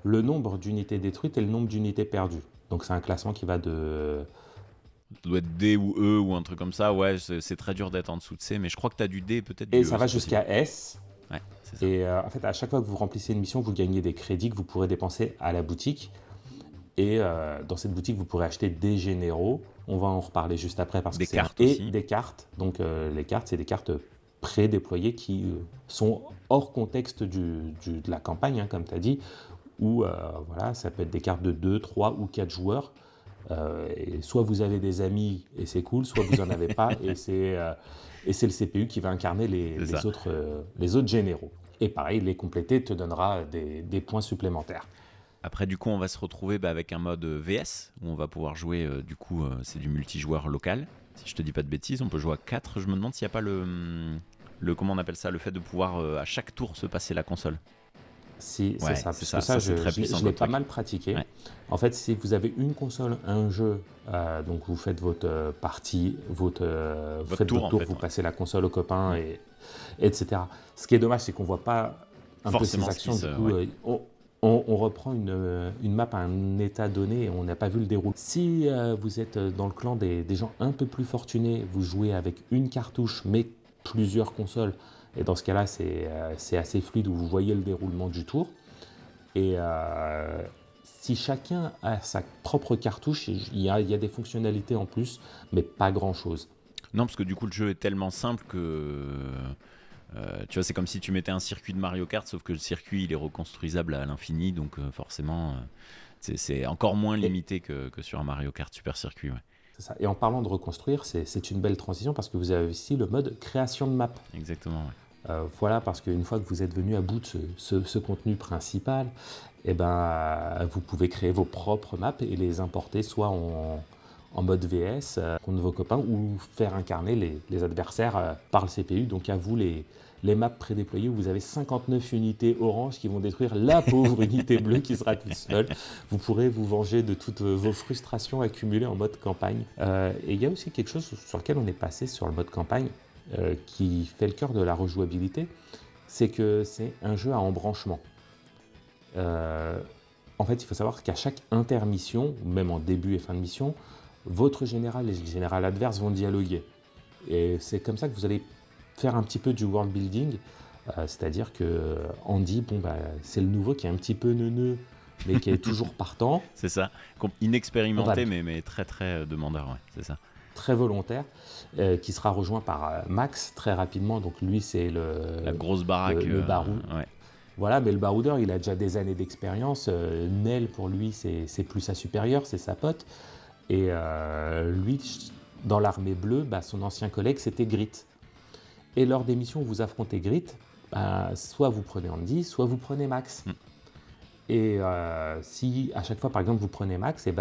le nombre d'unités détruites et le nombre d'unités perdues. Donc c'est un classement qui va de... Ça doit être D ou E ou un truc comme ça. Ouais, c'est très dur d'être en dessous de C, mais je crois que tu as du D peut-être. Et ça va jusqu'à S. Ouais, c'est ça. Et en fait, à chaque fois que vous remplissez une mission, vous gagnez des crédits que vous pourrez dépenser à la boutique. Et dans cette boutique, vous pourrez acheter des généraux. On va en reparler juste après parce que c'est cartes aussi. Des cartes. Donc les cartes, c'est des cartes pré-déployées qui sont hors contexte de la campagne, hein, comme tu as dit, où voilà, ça peut être des cartes de 2, 3 ou 4 joueurs. Et soit vous avez des amis et c'est cool, soit vous n'en avez pas et c'est le CPU qui va incarner les autres généraux. Et pareil, les compléter te donnera des points supplémentaires. Après, du coup, on va se retrouver avec un mode VS, où on va pouvoir jouer, du coup, c'est du multijoueur local. Si je te dis pas de bêtises, on peut jouer à 4. Je me demande s'il n'y a pas le comment on appelle ça, le fait de pouvoir à chaque tour se passer la console. Si, ouais, c'est ça. C'est parce ça. que C'est très puissant. Je l'ai pas mal pratiqué. Ouais. En fait, si vous avez une console, un jeu, donc vous faites votre partie, vous faites votre tour, vous passez la console aux copains, etc. Ce qui est dommage, c'est qu'on voit pas un peu ces actions. Du coup, on reprend une map à un état donné et on n'a pas vu le déroulé. Si vous êtes dans le clan des gens un peu plus fortunés, vous jouez avec une cartouche mais plusieurs consoles. Et dans ce cas-là, c'est assez fluide où vous voyez le déroulement du tour. Et si chacun a sa propre cartouche, il y a des fonctionnalités en plus, mais pas grand-chose. Non, parce que du coup, le jeu est tellement simple que Tu vois, c'est comme si tu mettais un circuit de Mario Kart, sauf que le circuit il est reconstruisable à l'infini, donc forcément c'est encore moins limité que sur un Mario Kart Super Circuit. Ouais. C'est ça. Et en parlant de reconstruire, c'est une belle transition parce que vous avez aussi le mode création de map. Exactement. Ouais. Voilà, parce qu'une fois que vous êtes venu à bout de ce contenu principal, eh ben, vous pouvez créer vos propres maps et les importer soit en mode VS contre vos copains ou faire incarner les adversaires par le CPU. Donc à vous les maps prédéployées où vous avez 59 unités oranges qui vont détruire la pauvre unité bleue qui sera toute seule. Vous pourrez vous venger de toutes vos frustrations accumulées en mode campagne. Et il y a aussi quelque chose sur lequel on est passé sur le mode campagne qui fait le cœur de la rejouabilité, c'est que c'est un jeu à embranchement. En fait, il faut savoir qu'à chaque intermission, même en début et fin de mission, votre général et le général adverse vont dialoguer. Et c'est comme ça que vous allez faire un petit peu du world building, c'est-à-dire que Andy, c'est le nouveau qui est un petit peu neuneux, mais qui est toujours partant. C'est ça, inexpérimenté, mais très très demandeur, ouais, c'est ça. Très volontaire, qui sera rejoint par Max très rapidement. Donc lui, c'est la grosse baraque, le barou. Ouais. Voilà, mais le baroudeur, il a déjà des années d'expérience. Nell, pour lui, c'est plus sa supérieure, c'est sa pote. Et lui, dans l'armée bleue, son ancien collègue, c'était Grit. Et lors des missions où vous affrontez Grit, soit vous prenez Andy, soit vous prenez Max. Et si à chaque fois, par exemple, vous prenez Max, et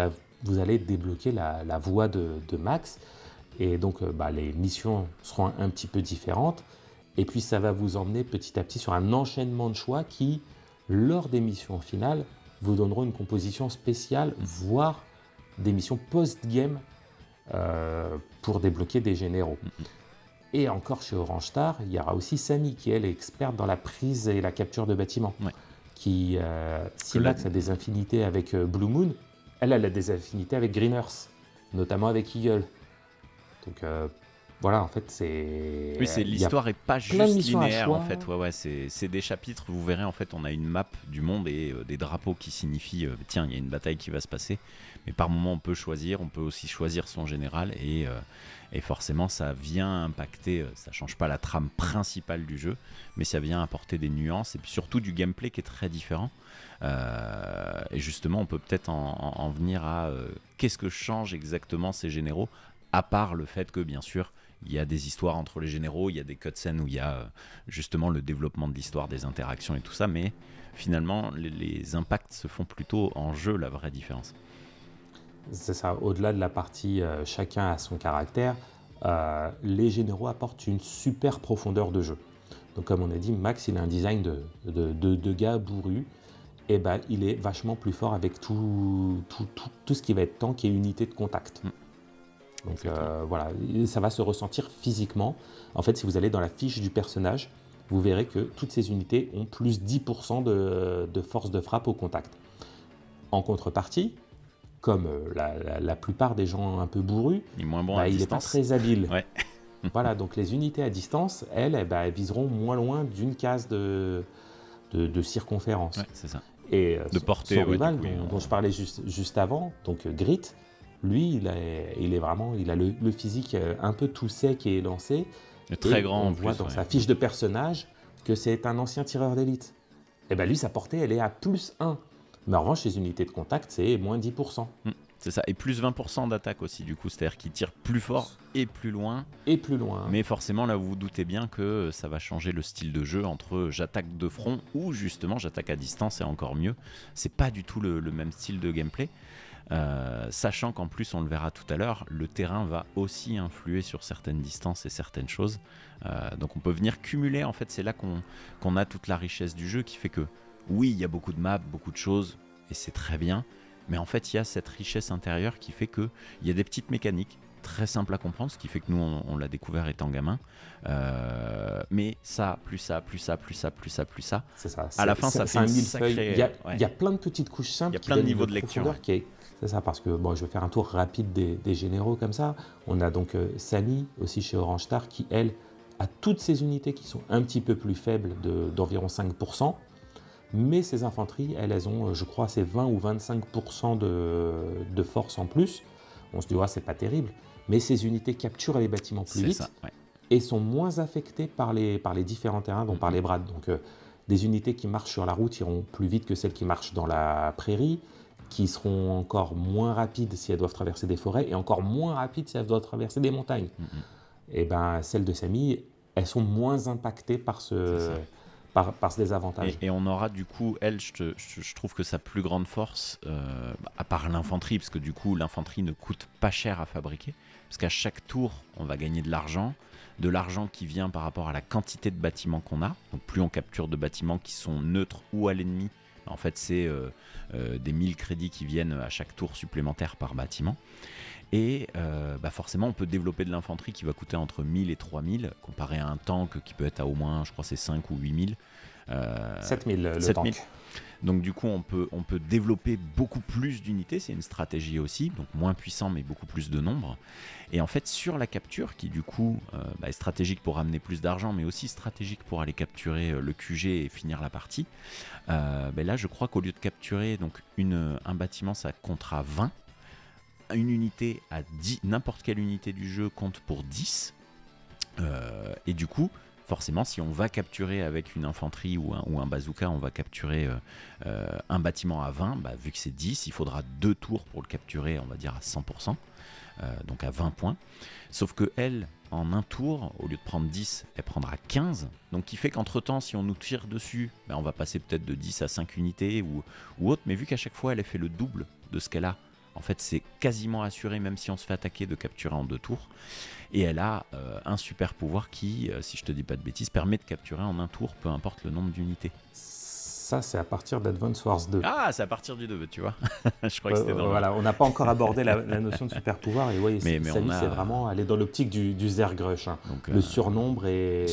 vous allez débloquer la voie de Max. Et donc, les missions seront un petit peu différentes. Et puis, ça va vous emmener petit à petit sur un enchaînement de choix qui, lors des missions finales, vous donneront une composition spéciale, voire des missions post-game pour débloquer des généraux. Et encore chez Orange Star, il y aura aussi Samy qui, elle, est experte dans la prise et la capture de bâtiments. Ouais. Qui, si Max a des affinités avec Blue Moon, elle a des affinités avec Green Earth, notamment avec Eagle. Donc voilà, en fait, c'est... Oui, l'histoire n'est pas juste linéaire, en fait. Ouais, c'est des chapitres, vous verrez, en fait, on a une map du monde et des drapeaux qui signifient, tiens, il y a une bataille qui va se passer. Mais par moment, on peut choisir, on peut aussi choisir son général et forcément, ça vient impacter, ça ne change pas la trame principale du jeu, mais ça vient apporter des nuances et puis surtout du gameplay qui est très différent. Et justement, on peut peut-être en venir à qu'est-ce que changent exactement ces généraux, à part le fait que, bien sûr, il y a des histoires entre les généraux, il y a des cutscenes où il y a justement le développement de l'histoire, des interactions et tout ça, mais finalement, les impacts se font plutôt en jeu, la vraie différence. C'est ça, au-delà de la partie chacun a son caractère, les généraux apportent une super profondeur de jeu. Donc comme on a dit, Max, il a un design de gars bourru, et il est vachement plus fort avec tout ce qui va être tank et unité de contact. Donc voilà, ça va se ressentir physiquement. En fait, si vous allez dans la fiche du personnage, vous verrez que toutes ces unités ont plus 10% de force de frappe au contact. En contrepartie, comme la plupart des gens un peu bourrus, il n'est pas très habile. Ouais. Voilà, donc les unités à distance, elles viseront moins loin d'une case de circonférence. Ouais, c'est ça. Et de portée, son rival, dont je parlais juste avant, donc Grit, lui, il a le physique un peu tout sec et élancé. Très grand. On voit dans sa fiche de personnage que c'est un ancien tireur d'élite. Et lui, sa portée, elle est à plus 1. Mais en revanche, les unités de contact, c'est moins 10%. C'est ça, et plus 20% d'attaque aussi, du coup, c'est-à-dire qu'il tire plus fort et plus loin. Et plus loin. Mais forcément, là, vous vous doutez bien que ça va changer le style de jeu entre j'attaque de front ou justement j'attaque à distance et encore mieux. C'est pas du tout le même style de gameplay. Sachant qu'en plus, on le verra tout à l'heure, le terrain va aussi influer sur certaines distances et certaines choses. Donc on peut venir cumuler, en fait, c'est là qu'on a toute la richesse du jeu qui fait que, oui, il y a beaucoup de maps, beaucoup de choses, et c'est très bien, mais en fait, il y a cette richesse intérieure qui fait qu'il y a des petites mécaniques très simples à comprendre, ce qui fait que nous, on l'a découvert étant gamin, mais ça, plus ça, plus ça, plus ça, plus ça, plus ça, c'est ça. À la fin, ça fait une sacrée... Il y a plein de petites couches simples, il y a plein de niveaux de lecture. C'est ça, parce que je vais faire un tour rapide des généraux comme ça. On a donc Samy, aussi chez Orange Star, qui, elle, a toutes ces unités qui sont un petit peu plus faibles d'environ 5%. Mais ces infanteries, elles ont, je crois, c'est 20 ou 25% de force en plus. On se dit, c'est pas terrible. Mais ces unités capturent les bâtiments plus vite. Ça, ouais. et sont moins affectés par les différents terrains, donc par les brades. Donc des unités qui marchent sur la route iront plus vite que celles qui marchent dans la prairie, qui seront encore moins rapides si elles doivent traverser des forêts, et encore moins rapides si elles doivent traverser des montagnes. Et ben celles de Samy, elles sont moins impactées par ce désavantage. Et on aura du coup, elle, je trouve que sa plus grande force, à part l'infanterie, parce que du coup l'infanterie ne coûte pas cher à fabriquer, parce qu'à chaque tour on va gagner de l'argent qui vient par rapport à la quantité de bâtiments qu'on a. Donc plus on capture de bâtiments qui sont neutres ou à l'ennemi, en fait c'est des 1000 crédits qui viennent à chaque tour supplémentaire par bâtiment. Et forcément on peut développer de l'infanterie qui va coûter entre 1000 et 3000 comparé à un tank qui peut être à au moins, je crois c'est 5 ou 8000. 7000 le 7000. tank. Donc du coup on peut développer beaucoup plus d'unités, c'est une stratégie aussi, donc moins puissant mais beaucoup plus de nombre. Et en fait sur la capture qui du coup est stratégique pour ramener plus d'argent mais aussi stratégique pour aller capturer le QG et finir la partie, là je crois qu'au lieu de capturer donc un bâtiment ça comptera 20, une unité à 10, n'importe quelle unité du jeu compte pour 10, et du coup forcément si on va capturer avec une infanterie ou un bazooka, on va capturer un bâtiment à 20, vu que c'est 10, il faudra 2 tours pour le capturer, on va dire à 100%, donc à 20 points, sauf que elle, en un tour, au lieu de prendre 10, elle prendra 15, donc qui fait qu'entre temps si on nous tire dessus, on va passer peut-être de 10 à 5 unités ou autre, mais vu qu'à chaque fois elle fait le double de ce qu'elle a, en fait c'est quasiment assuré même si on se fait attaquer de capturer en 2 tours. Et elle a un super pouvoir qui, si je te dis pas de bêtises, permet de capturer en un tour peu importe le nombre d'unités. Ça c'est à partir d'Advance Wars 2. Ah, c'est à partir du 2, tu vois. Je crois que c'était dans voilà, on n'a pas encore abordé la notion de super pouvoir, et Samy c'est vraiment aller dans l'optique du Zergrush, hein. Donc, le surnombre et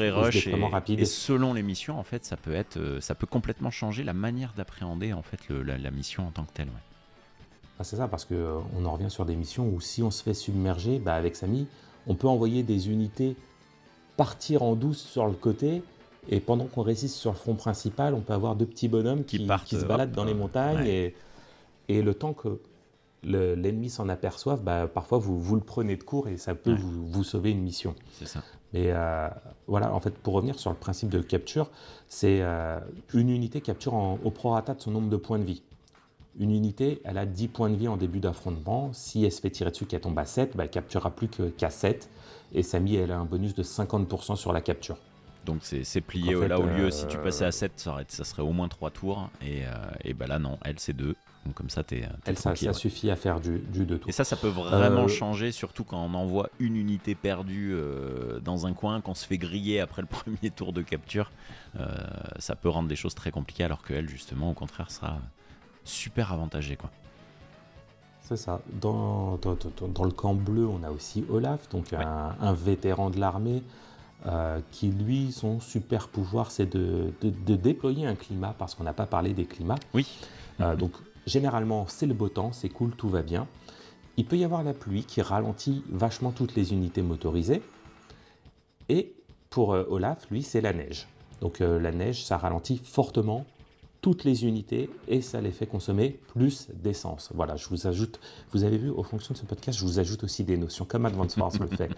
rush rapide. Et selon les missions en fait ça peut complètement changer la manière d'appréhender en fait la mission en tant que telle. Ouais. C'est ça, parce qu'on en revient sur des missions où si on se fait submerger, avec Samy, on peut envoyer des unités partir en douce sur le côté, et pendant qu'on résiste sur le front principal, on peut avoir 2 petits bonhommes qui se baladent dans les montagnes, ouais. et le temps que l'ennemi s'en aperçoive, parfois vous le prenez de court et ça peut vous sauver une mission. C'est ça. Mais voilà, en fait, pour revenir sur le principe de capture, c'est une unité capture au prorata de son nombre de points de vie. Une unité, elle a 10 points de vie en début d'affrontement. Si elle se fait tirer dessus, qu'elle tombe à 7, elle ne capturera plus qu'à 7. Et Samy, elle a un bonus de 50% sur la capture. Donc c'est plié. En fait, là, au lieu, si tu passais à 7, ça serait au moins 3 tours. Et là, non, elle, c'est 2. Donc comme ça, t'es tranquille. Ça suffit à faire du 2 tours. Et ça peut vraiment changer, surtout quand on envoie une unité perdue dans un coin, qu'on se fait griller après le premier tour de capture. Ça peut rendre des choses très compliquées, alors qu'elle, justement, au contraire, sera super avantagé, quoi. C'est ça. Dans le camp bleu, on a aussi Olaf, donc un vétéran de l'armée, qui lui, son super pouvoir, c'est de déployer un climat, parce qu'on n'a pas parlé des climats. Oui. Donc généralement, c'est le beau temps, c'est cool, tout va bien. Il peut y avoir la pluie qui ralentit vachement toutes les unités motorisées. Et pour Olaf, lui, c'est la neige. Donc la neige, ça ralentit fortement toutes les unités et ça les fait consommer plus d'essence. Voilà, je vous ajoute, vous avez vu, aux fonctions de ce podcast, je vous ajoute aussi des notions, comme Advance Wars le fait.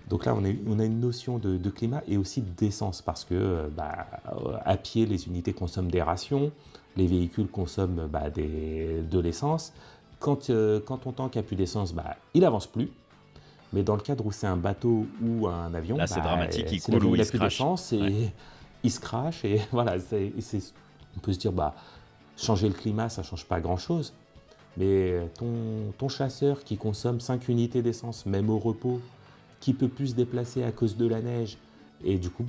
Donc là, on a une notion de climat et aussi d'essence, parce que à pied, les unités consomment des rations, les véhicules consomment de l'essence. Quand ton tank n'a plus d'essence, il n'avance plus. Mais dans le cadre où c'est un bateau ou un avion, là, c'est dramatique, il coule ou il se crache. Et il se crache, et voilà, on peut se dire, changer le climat, ça ne change pas grand-chose. Mais ton chasseur qui consomme 5 unités d'essence, même au repos, qui peut plus se déplacer à cause de la neige, et du coup,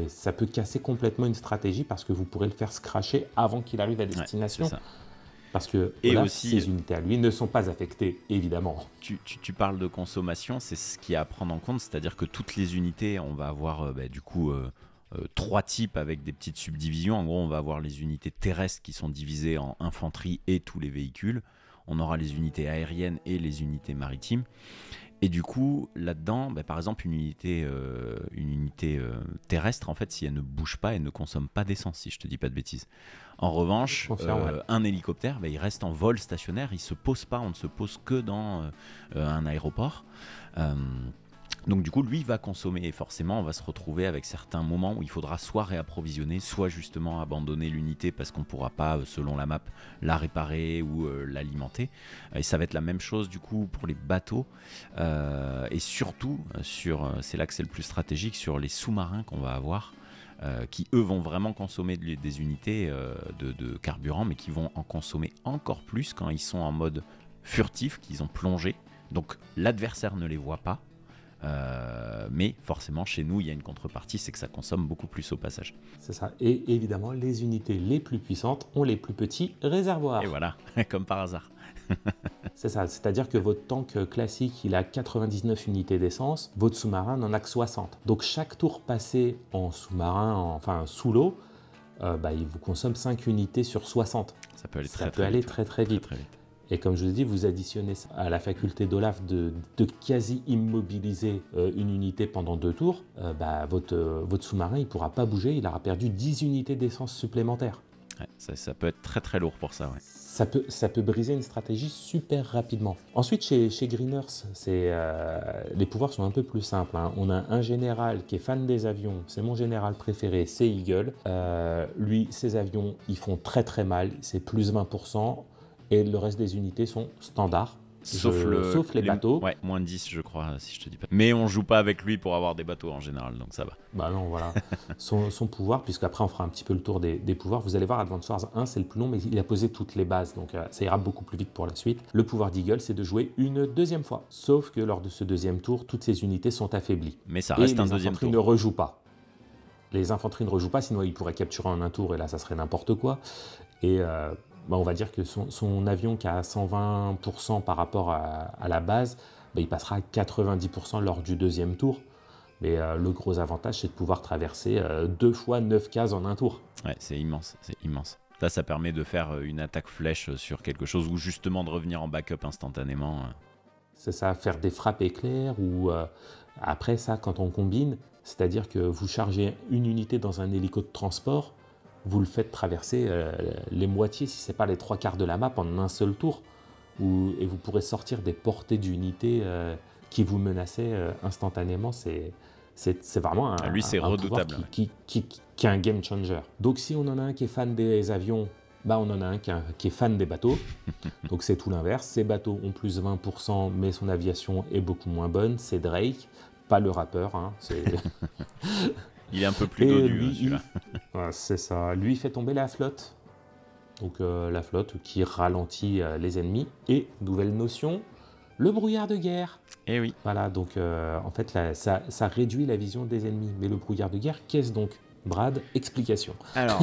ça peut casser complètement une stratégie, parce que vous pourrez le faire se crasher avant qu'il arrive à destination. Ouais, c'est ça. Parce que ces unités à lui ne sont pas affectées, évidemment. Tu parles de consommation, c'est ce qu'il y a à prendre en compte, c'est-à-dire que toutes les unités, on va avoir du coup 3 types avec des petites subdivisions. En gros, on va avoir les unités terrestres qui sont divisées en infanterie et tous les véhicules. On aura les unités aériennes et les unités maritimes. Et du coup, là-dedans, par exemple, une unité terrestre, en fait, si elle ne bouge pas, elle ne consomme pas d'essence, si je te dis pas de bêtises. En revanche, un hélicoptère, il reste en vol stationnaire, il se pose pas, on ne se pose que dans un aéroport. Donc du coup, lui, il va consommer et forcément, on va se retrouver avec certains moments où il faudra soit réapprovisionner, soit justement abandonner l'unité parce qu'on ne pourra pas, selon la map, la réparer ou l'alimenter. Et ça va être la même chose du coup pour les bateaux et surtout, c'est là que c'est le plus stratégique, sur les sous-marins qu'on va avoir. Qui eux vont vraiment consommer des unités de carburant, mais qui vont en consommer encore plus quand ils sont en mode furtif, qu'ils ont plongé. Donc l'adversaire ne les voit pas. Mais forcément chez nous il y a une contrepartie, c'est que ça consomme beaucoup plus au passage. C'est ça. Et évidemment, les unités les plus puissantes ont les plus petits réservoirs. Et voilà, comme par hasard. C'est ça, c'est-à-dire que votre tank classique, il a 99 unités d'essence, votre sous-marin n'en a que 60. Donc chaque tour passé en sous-marin, enfin sous l'eau, il vous consomme 5 unités sur 60. Ça peut aller très vite. Et comme je vous ai dit, vous additionnez à la faculté d'Olaf de quasi immobiliser une unité pendant 2 tours, votre sous-marin il ne pourra pas bouger, il aura perdu 10 unités d'essence supplémentaires. Ouais, ça peut être très très lourd pour ça. Ouais. Ça peut briser une stratégie super rapidement. Ensuite, chez Greeners, les pouvoirs sont un peu plus simples. Hein. On a un général qui est fan des avions, c'est mon général préféré, c'est Eagle. Lui, ses avions, ils font très très mal, c'est plus 20%. Et le reste des unités sont standards. Sauf les bateaux. Ouais, moins 10 je crois, si je te dis pas. Mais on joue pas avec lui pour avoir des bateaux en général, donc ça va. Bah non, voilà. son pouvoir, puisqu'après on fera un petit peu le tour des pouvoirs. Vous allez voir, Advance Wars 1, c'est le plus long, mais il a posé toutes les bases, donc ça ira beaucoup plus vite pour la suite. Le pouvoir d'Eagle, c'est de jouer une deuxième fois. Sauf que lors de ce deuxième tour, toutes ces unités sont affaiblies. Mais ça reste un deuxième tour. Les infanteries ne rejouent pas. Les infanteries ne rejouent pas, sinon ils pourraient capturer en un tour, et là ça serait n'importe quoi. Et on va dire que son avion qui a 120% par rapport à la base, il passera à 90% lors du deuxième tour. Mais le gros avantage, c'est de pouvoir traverser 2 fois 9 cases en un tour. Ouais, c'est immense. Là, ça permet de faire une attaque flèche sur quelque chose ou justement de revenir en backup instantanément. C'est ça, faire des frappes éclairs ou après ça, quand on combine, c'est-à-dire que vous chargez une unité dans un hélico de transport, vous le faites traverser les moitiés, si ce n'est pas les 3/4 de la map en un seul tour. Et vous pourrez sortir des portées d'unités qui vous menaçaient instantanément. C'est vraiment Lui, c'est redoutable. Qui est un game changer. Donc si on en a un qui est fan des avions, on en a un qui est fan des bateaux. Donc c'est tout l'inverse. Ces bateaux ont plus 20%, mais son aviation est beaucoup moins bonne. C'est Drake, pas le rappeur. Hein, il est un peu plus dodu, celui-là. C'est ça. Lui, il fait tomber la flotte. Donc la flotte qui ralentit les ennemis. Et, nouvelle notion, le brouillard de guerre. Eh oui. Voilà, donc en fait, ça réduit la vision des ennemis. Mais le brouillard de guerre, qu'est-ce donc? Brad, explication. Alors,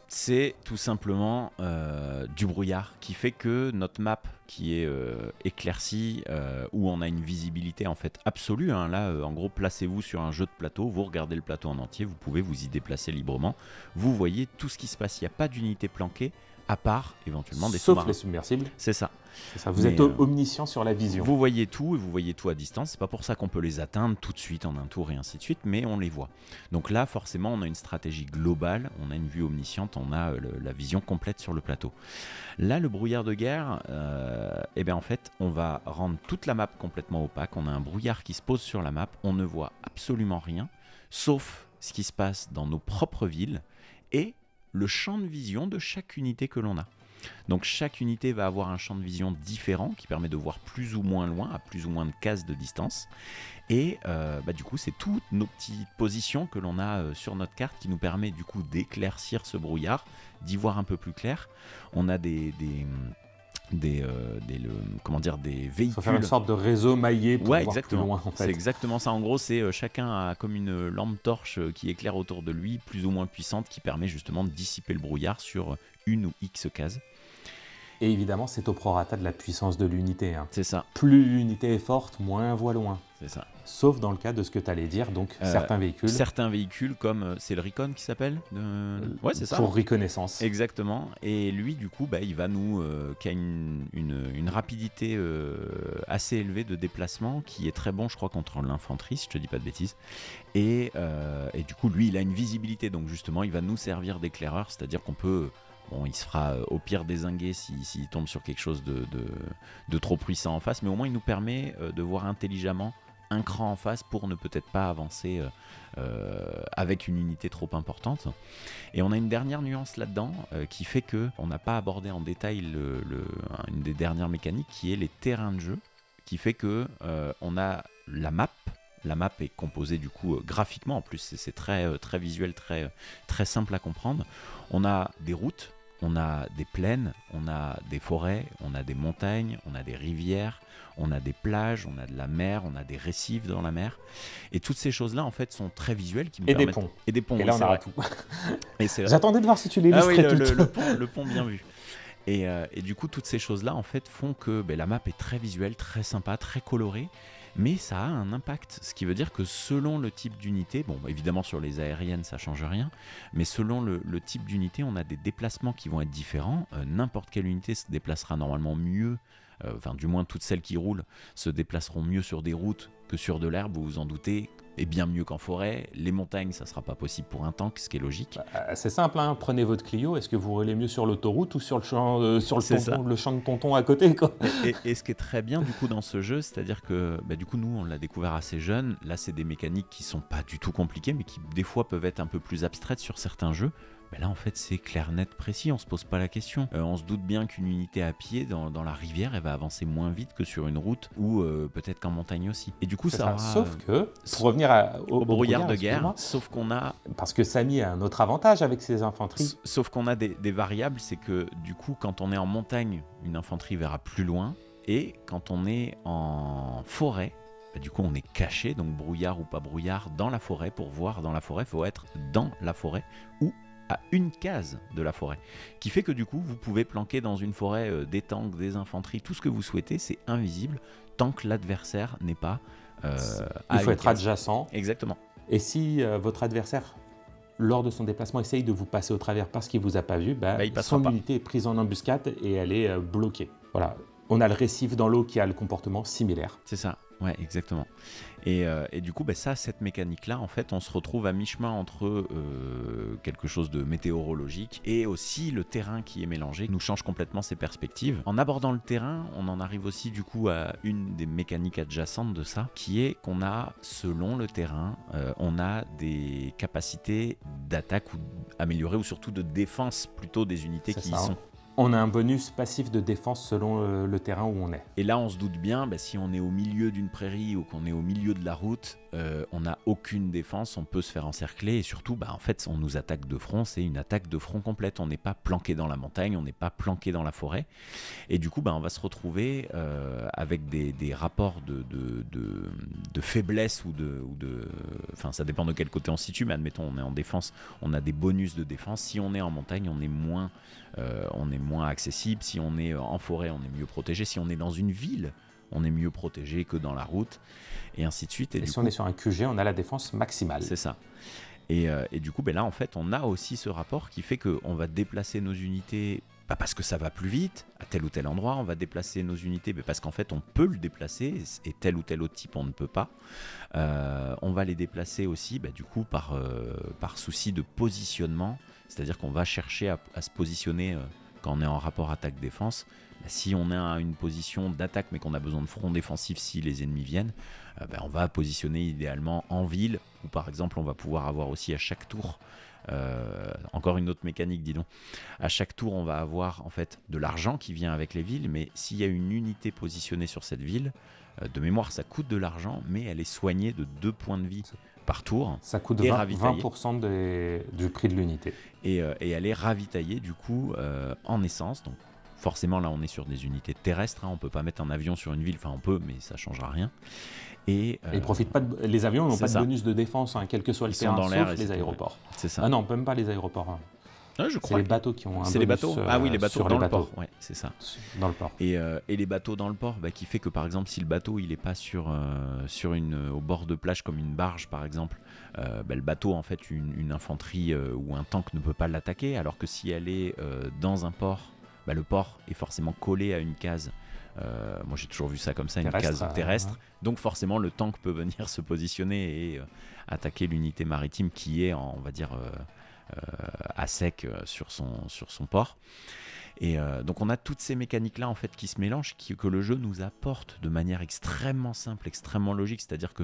c'est tout simplement du brouillard qui fait que notre map qui est éclaircie, où on a une visibilité en fait absolue, hein, là en gros placez-vous sur un jeu de plateau, vous regardez le plateau en entier, vous pouvez vous y déplacer librement, vous voyez tout ce qui se passe, il n'y a pas d'unité planquée à part éventuellement des sous-marins. Sauf les submersibles. C'est ça. Vous êtes omniscient sur la vision. Vous voyez tout et vous voyez tout à distance. C'est pas pour ça qu'on peut les atteindre tout de suite en un tour et ainsi de suite, mais on les voit. Donc là, forcément, on a une stratégie globale, on a une vue omnisciente, on a la vision complète sur le plateau. Là, le brouillard de guerre, en fait, on va rendre toute la map complètement opaque. On a un brouillard qui se pose sur la map, on ne voit absolument rien, sauf ce qui se passe dans nos propres villes et le champ de vision de chaque unité que l'on a. Donc chaque unité va avoir un champ de vision différent qui permet de voir plus ou moins loin, à plus ou moins de cases de distance. Et du coup, c'est toutes nos petites positions que l'on a sur notre carte qui nous permet du coup d'éclaircir ce brouillard, d'y voir un peu plus clair. On a des véhicules. Il faut faire une sorte de réseau maillé pour voir exactement. plus loin. En fait. C'est exactement ça. En gros, c'est chacun a comme une lampe torche qui éclaire autour de lui, plus ou moins puissante, qui permet justement de dissiper le brouillard sur une ou X cases. Et évidemment, c'est au prorata de la puissance de l'unité. Hein. C'est ça. Plus l'unité est forte, moins elle voit loin. C'est ça. Sauf dans le cas de ce que tu allais dire, donc certains véhicules. Certains véhicules, comme c'est le Recon qui s'appelle Ouais, c'est ça. Pour reconnaissance. Exactement. Et lui, du coup, il va nous. Qui a une rapidité assez élevée de déplacement, qui est très bon, je crois, contre l'infanterie, si je te dis pas de bêtises. Et du coup, lui, il a une visibilité, donc justement, il va nous servir d'éclaireur, c'est-à-dire qu'on peut. Bon, il se fera au pire dézinguer s'il tombe sur quelque chose de trop puissant en face, mais au moins il nous permet de voir intelligemment un cran en face pour ne peut-être pas avancer avec une unité trop importante. Et on a une dernière nuance là-dedans qui fait qu'on n'a pas abordé en détail une des dernières mécaniques qui est les terrains de jeu, qui fait que on a la map. La map est composée du coup graphiquement, en plus c'est très, très visuel, très, très simple à comprendre. On a des routes, on a des plaines, on a des forêts, on a des montagnes, on a des rivières, on a des plages, on a de la mer, on a des récifs dans la mer. Et toutes ces choses-là en fait sont très visuelles. Qui me permettent... des ponts. Et des ponts. Et là on aura tout. J'attendais de voir si tu l'illustrais toutes. Le pont bien vu. Et du coup toutes ces choses-là en fait font que la map est très visuelle, très sympa, très colorée. Mais ça a un impact, ce qui veut dire que selon le type d'unité, bon évidemment sur les aériennes ça change rien, mais selon le type d'unité on a des déplacements qui vont être différents. N'importe quelle unité se déplacera normalement mieux, enfin du moins toutes celles qui roulent se déplaceront mieux sur des routes que sur de l'herbe, vous vous en doutez, et bien mieux qu'en forêt. Les montagnes ça sera pas possible pour un tank, ce qui est logique. C'est simple, hein. Prenez votre Clio, est-ce que vous roulez mieux sur l'autoroute ou sur le champ, le champ de tonton à côté quoi. Et ce qui est très bien du coup dans ce jeu, c'est-à-dire que du coup nous on l'a découvert assez jeune, là c'est des mécaniques qui sont pas du tout compliquées mais qui des fois peuvent être un peu plus abstraites sur certains jeux. Là en fait c'est clair, net, précis, on se pose pas la question. On se doute bien qu'une unité à pied dans la rivière elle va avancer moins vite que sur une route ou peut-être qu'en montagne aussi. Et du coup ça aura... Sauf que, pour revenir au brouillard de guerre, sauf qu'on a... Parce que Samy a un autre avantage avec ses infanteries. Sauf qu'on a des variables, c'est que du coup quand on est en montagne, une infanterie verra plus loin, et quand on est en forêt, du coup on est caché, donc brouillard ou pas brouillard, dans la forêt. Pour voir dans la forêt, il faut être dans la forêt ou à une case de la forêt, qui fait que du coup vous pouvez planquer dans une forêt des tanks, des infanteries, tout ce que vous souhaitez, c'est invisible tant que l'adversaire n'est pas il faut être adjacent. Exactement. Et si votre adversaire lors de son déplacement essaye de vous passer au travers parce qu'il ne vous a pas vu, son unité est prise en embuscade et elle est bloquée. Voilà. On a le récif dans l'eau qui a le comportement similaire. C'est ça, ouais, exactement. Et du coup, cette mécanique-là, en fait, on se retrouve à mi-chemin entre quelque chose de météorologique et aussi le terrain qui est mélangé, nous change complètement ses perspectives. En abordant le terrain, on en arrive aussi du coup à une des mécaniques adjacentes de ça, qui est qu'on a, selon le terrain, on a des capacités d'attaque ou améliorées ou surtout de défense plutôt des unités qui y sont. On a un bonus passif de défense selon le terrain où on est. Et là, on se doute bien, si on est au milieu d'une prairie ou qu'on est au milieu de la route, on n'a aucune défense, on peut se faire encercler et surtout, en fait, on nous attaque de front, c'est une attaque de front complète. On n'est pas planqué dans la montagne, on n'est pas planqué dans la forêt. Et du coup, on va se retrouver avec des rapports de faiblesse ou de... Enfin, ça dépend de quel côté on se situe, mais admettons, on est en défense, on a des bonus de défense. Si on est en montagne, on est moins accessible. Si on est en forêt, on est mieux protégé. Si on est dans une ville, on est mieux protégé que dans la route, et ainsi de suite. Et si on est sur un QG, on a la défense maximale. C'est ça. Et du coup, là, en fait, on a aussi ce rapport qui fait qu'on va déplacer nos unités, pas parce que ça va plus vite, à tel ou tel endroit, on va déplacer nos unités, mais parce qu'en fait, on peut le déplacer, et tel ou tel autre type, on ne peut pas. On va les déplacer aussi, du coup, par souci de positionnement, c'est-à-dire qu'on va chercher à se positionner quand on est en rapport attaque-défense. Si on est à une position d'attaque mais qu'on a besoin de front défensif si les ennemis viennent, on va positionner idéalement en ville, ou par exemple on va pouvoir avoir aussi à chaque tour, encore une autre mécanique dis donc, à chaque tour on va avoir en fait de l'argent qui vient avec les villes, mais s'il y a une unité positionnée sur cette ville, de mémoire ça coûte de l'argent, mais elle est soignée de 2 points de vie par tour. Ça coûte 20% du prix de l'unité. Et elle est ravitaillée du coup en essence, donc forcément là on est sur des unités terrestres, on peut pas mettre un avion sur une ville, enfin on peut mais ça changera rien. Et ils profitent pas les avions n'ont pas de bonus de défense, quel que soit le terrain, sauf les aéroports. C'est ça. Ah non, même pas les aéroports. Je crois. C'est les bateaux qui ont un bonus. C'est les bateaux. Oui, les bateaux dans le port. Ouais, c'est ça. Dans le port. Et les bateaux dans le port, qui fait que par exemple si le bateau il est pas au bord de plage comme une barge par exemple, le bateau en fait une infanterie ou un tank ne peut pas l'attaquer, alors que si elle est dans un port, le port est forcément collé à une case. Moi j'ai toujours vu ça comme ça, une case terrestre. Donc forcément le tank peut venir se positionner et attaquer l'unité maritime qui est on va dire à sec sur son port. Et donc on a toutes ces mécaniques-là en fait qui se mélangent, que le jeu nous apporte de manière extrêmement simple, extrêmement logique, c'est-à-dire que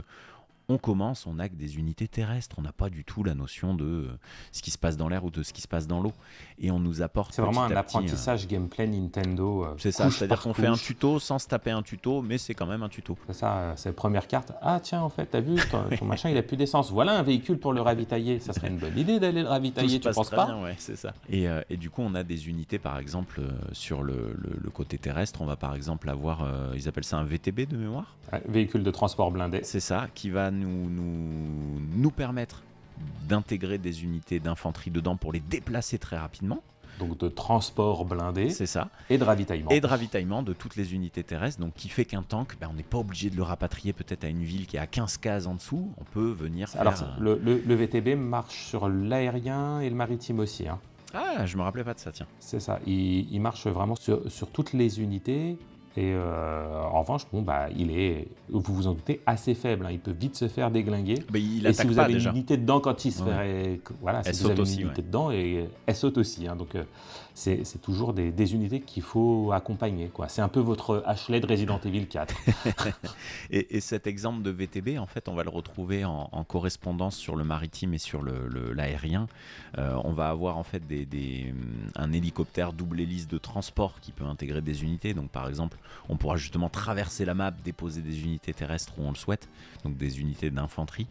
on commence, on a que des unités terrestres, on n'a pas du tout la notion de ce qui se passe dans l'air ou de ce qui se passe dans l'eau. Et on nous apporte C'est vraiment un petit apprentissage gameplay Nintendo. c'est ça, c'est-à-dire qu'on fait un tuto sans se taper un tuto, mais c'est quand même un tuto. C'est ça, c'est la première carte. Ah tiens, en fait, t'as vu, ton machin, il a plus d'essence. Voilà un véhicule pour le ravitailler. Ça serait une bonne idée d'aller le ravitailler, tu penses pas? Bien, ouais, c'est ça. Et du coup, on a des unités, par exemple, sur le côté terrestre. On va par exemple avoir, ils appellent ça un VTB de mémoire. Véhicule de transport blindé. C'est ça, qui va nous permettre d'intégrer des unités d'infanterie dedans pour les déplacer très rapidement. Donc de transport blindé. C'est ça. Et de ravitaillement. Et de ravitaillement de toutes les unités terrestres. Donc qui fait qu'un tank, on n'est pas obligé de le rapatrier peut-être à une ville qui est à 15 cases en dessous. On peut venir faire... Alors le VTB marche sur l'aérien et le maritime aussi. Hein. Ah, je me rappelais pas de ça, tiens. C'est ça, il marche vraiment sur toutes les unités. Et en revanche, il est, vous vous en doutez, assez faible. Hein. Il peut vite se faire déglinguer. Il et si vous avez déjà. une unité dedans, quand il se ferait... Voilà, si vous avez une unité dedans, et elle saute aussi. Hein. Donc c'est toujours des unités qu'il faut accompagner. C'est un peu votre Ashley de Resident Evil 4. et cet exemple de VTB, en fait, on va le retrouver en correspondance sur le maritime et sur l'aérien. On va avoir en fait un hélicoptère double hélice de transport qui peut intégrer des unités. Donc par exemple, on pourra justement traverser la map, déposer des unités terrestres où on le souhaite, donc des unités d'infanterie.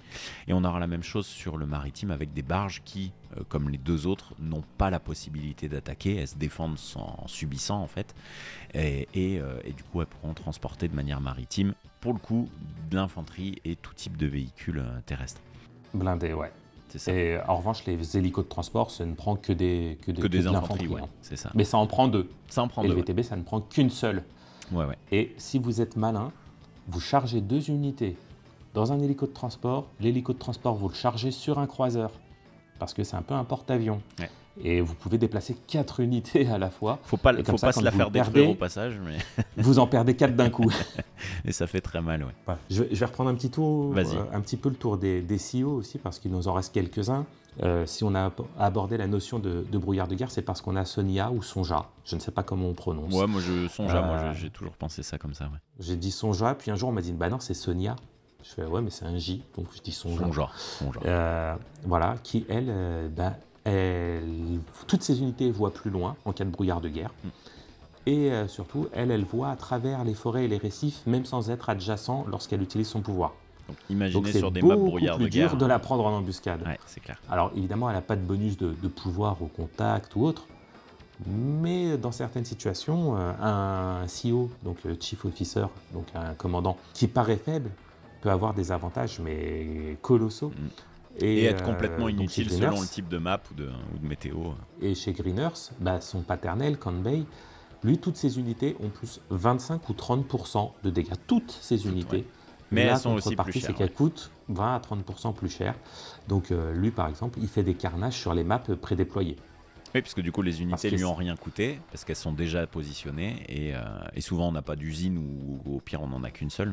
Et on aura la même chose sur le maritime avec des barges qui, comme les deux autres, n'ont pas la possibilité d'attaquer. Elles se défendent en subissant en fait. Et du coup, elles pourront transporter de manière maritime, pour le coup, de l'infanterie et tout type de véhicules terrestres. Blindés, ouais. C'est ça. Et en revanche, les hélicos de transport, ça ne prend que des infanteries, ouais, hein. c'est ça. Mais ça en prend deux. Ça en prend et deux. Le VTB, ça ne prend qu'une seule. Ouais. Et si vous êtes malin, vous chargez 2 unités dans un hélico de transport. L'hélico de transport, vous le chargez sur un croiseur, parce que c'est un peu un porte-avions. Ouais. Et vous pouvez déplacer 4 unités à la fois. Faut pas se la faire détruire au passage, mais vous en perdez 4 d'un coup. Et ça fait très mal, ouais. Voilà. Je vais reprendre un petit tour, un petit peu le tour des CEO aussi, parce qu'il nous en reste quelques-uns. Si on a abordé la notion de brouillard de guerre, c'est parce qu'on a Sonia ou Sonja. Je ne sais pas comment on prononce. Ouais, moi j'ai toujours pensé ça comme ça. Ouais. J'ai dit Sonja, puis un jour on m'a dit bah non, c'est Sonia. Je fais ouais, mais c'est un J, donc je dis Sonja. Voilà, qui toutes ces unités voient plus loin en cas de brouillard de guerre. Et surtout, elle voit à travers les forêts et les récifs, même sans être adjacent lorsqu'elle utilise son pouvoir. Donc imaginez sur des maps brouillard de guerre. C'est dur de la prendre en embuscade. Ouais, c'est clair. Alors évidemment, elle n'a pas de bonus de pouvoir au contact ou autre, mais dans certaines situations, un CEO, donc Chief Officer, donc un commandant, qui paraît faible, peut avoir des avantages mais colossaux. Et être complètement inutile selon le type de map ou de météo. Et chez Greeners, son paternel, Kanbei, lui, toutes ses unités ont plus 25 ou 30% de dégâts. Toutes ces unités. Ouais. Mais elles sont aussi plus chères. C'est qu'elles coûtent 20 à 30% plus cher. Donc lui, par exemple, il fait des carnages sur les maps prédéployées. Oui, parce que du coup, les unités lui ont rien coûté, parce qu'elles sont déjà positionnées, et souvent, on n'a pas d'usine, ou au pire, on n'en a qu'une seule,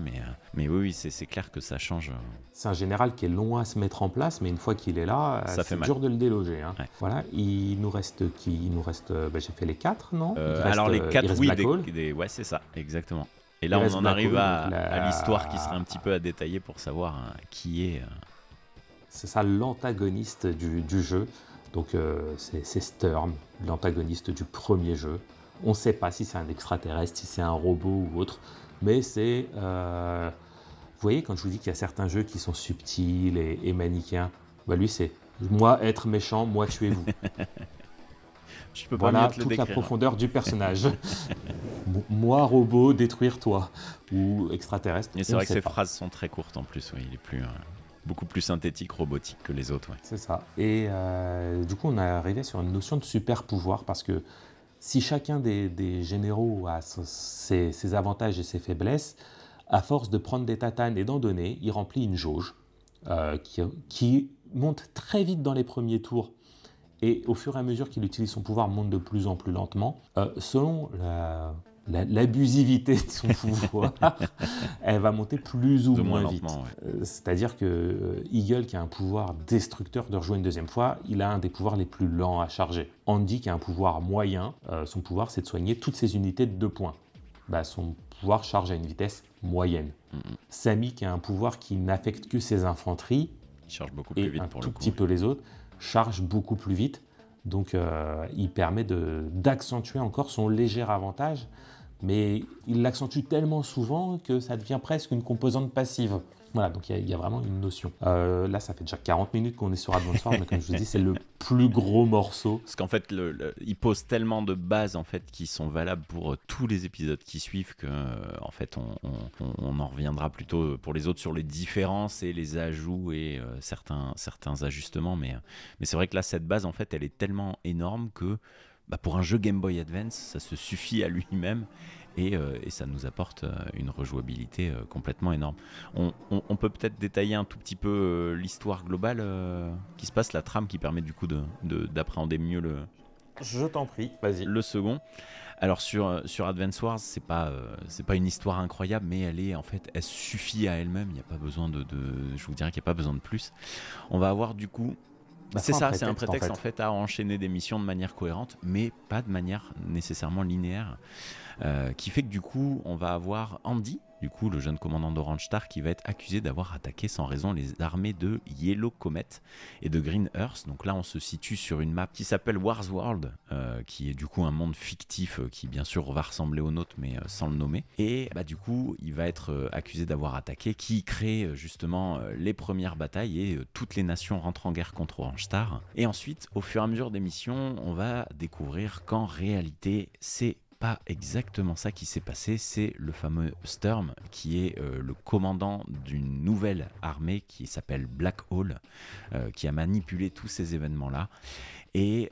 mais oui, c'est clair que ça change. C'est un général qui est long à se mettre en place, mais une fois qu'il est là, c'est dur de le déloger. Hein. Ouais. Voilà, il nous reste qui? Il nous reste, j'ai fait les 4, non? Alors les 4, oui, ouais, c'est ça, exactement. Et là, on en arrive à l'histoire qui serait un petit peu à détailler pour savoir qui est... C'est ça, l'antagoniste du jeu. Donc c'est Sturm, l'antagoniste du premier jeu. On ne sait pas si c'est un extraterrestre, si c'est un robot ou autre, mais c'est... vous voyez, quand je vous dis qu'il y a certains jeux qui sont subtils et manichéens, lui c'est moi être méchant, moi tuez-vous. Je peux pas mieux te le décrire. Toute la profondeur du personnage. Moi robot, détruire toi. Ou extraterrestre. Et c'est vrai que ces phrases sont très courtes en plus, oui, il est plus... beaucoup plus synthétique, robotique que les autres. Ouais. C'est ça. Et du coup, on est arrivé sur une notion de super pouvoir, parce que si chacun des généraux a ses avantages et ses faiblesses, à force de prendre des tatanes et d'en donner, il remplit une jauge qui monte très vite dans les premiers tours, et au fur et à mesure qu'il utilise son pouvoir, monte de plus en plus lentement. Selon l'abusivité de son pouvoir, elle va monter plus ou De moins moins vite. lentement, ouais. C'est-à-dire que Eagle, qui a un pouvoir destructeur de rejouer une deuxième fois, il a un des pouvoirs les plus lents à charger. Andy, qui a un pouvoir moyen, son pouvoir c'est de soigner toutes ses unités de 2 points. Bah, son pouvoir charge à une vitesse moyenne. Sammy, qui a un pouvoir qui n'affecte que ses infanteries, Il charge beaucoup plus et vite un pour tout le coup. petit peu les autres, charge beaucoup plus vite. Donc il permet d'accentuer encore son léger avantage, mais il l'accentue tellement souvent que ça devient presque une composante passive. Voilà, donc il y a vraiment une notion. Là, ça fait déjà 40 minutes qu'on est sur Advance Wars, mais comme je vous dis, c'est le plus gros morceau. Parce qu'en fait, il pose tellement de bases en fait, qui sont valables pour tous les épisodes qui suivent que en fait, on en reviendra plutôt pour les autres sur les différences et les ajouts et certains ajustements. Mais c'est vrai que là, cette base, en fait, elle est tellement énorme que pour un jeu Game Boy Advance, ça se suffit à lui-même. Et ça nous apporte une rejouabilité complètement énorme. On peut peut-être détailler un tout petit peu l'histoire globale qui se passe, la trame qui permet du coup d'appréhender mieux Je t'en prie, vas-y. le second. Alors sur Advance Wars, c'est pas une histoire incroyable, mais elle suffit à elle-même. Il n'y a pas besoin je vous dirais qu'il n'y a pas besoin de plus. On va avoir du coup. C'est un prétexte en fait à enchaîner des missions de manière cohérente, mais pas de manière nécessairement linéaire. Qui fait que du coup, on va avoir Andy, du coup, le jeune commandant d'Orange Star, qui va être accusé d'avoir attaqué sans raison les armées de Yellow Comet et de Green Earth. Donc là, on se situe sur une map qui s'appelle Wars World, qui est du coup un monde fictif qui, bien sûr, va ressembler au nôtre, mais sans le nommer. Et du coup, il va être accusé d'avoir attaqué, qui crée justement les premières batailles et toutes les nations rentrent en guerre contre Orange Star. Et ensuite, au fur et à mesure des missions, on va découvrir qu'en réalité, c'est pas exactement ça qui s'est passé, c'est le fameux Sturm qui est le commandant d'une nouvelle armée qui s'appelle Black Hole, qui a manipulé tous ces événements-là. Et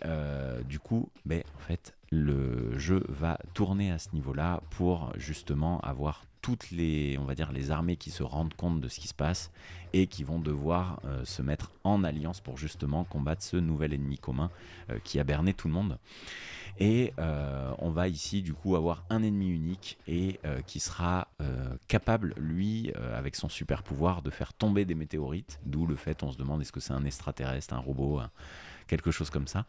du coup, en fait, le jeu va tourner à ce niveau-là pour justement avoir toutes les, on va dire, les armées qui se rendent compte de ce qui se passe et qui vont devoir se mettre en alliance pour justement combattre ce nouvel ennemi commun qui a berné tout le monde. Et on va ici du coup avoir un ennemi unique et qui sera capable, lui, avec son super pouvoir, de faire tomber des météorites. D'où le fait, on se demande, est-ce que c'est un extraterrestre, un robot, quelque chose comme ça.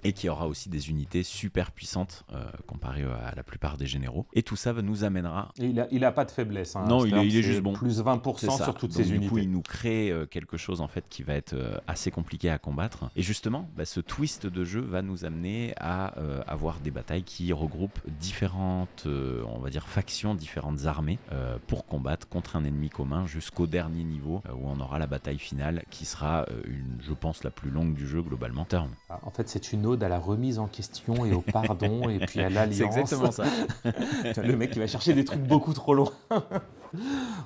Et qui aura aussi des unités super puissantes comparées à la plupart des généraux. Et tout ça nous amènera... Il a pas de faiblesse. Hein, non, il est juste bon. Plus 20% sur toutes ses unités. Du coup, il nous crée quelque chose en fait qui va être assez compliqué à combattre. Et justement, ce twist de jeu va nous amener à avoir des batailles qui regroupent différentes, on va dire, factions, différentes armées pour combattre contre un ennemi commun jusqu'au dernier niveau où on aura la bataille finale qui sera, je pense, la plus longue du jeu globalement. En fait, c'est une ode à la remise en question et au pardon et puis à l'alliance. C'est exactement ça. Le mec qui va chercher des trucs beaucoup trop loin.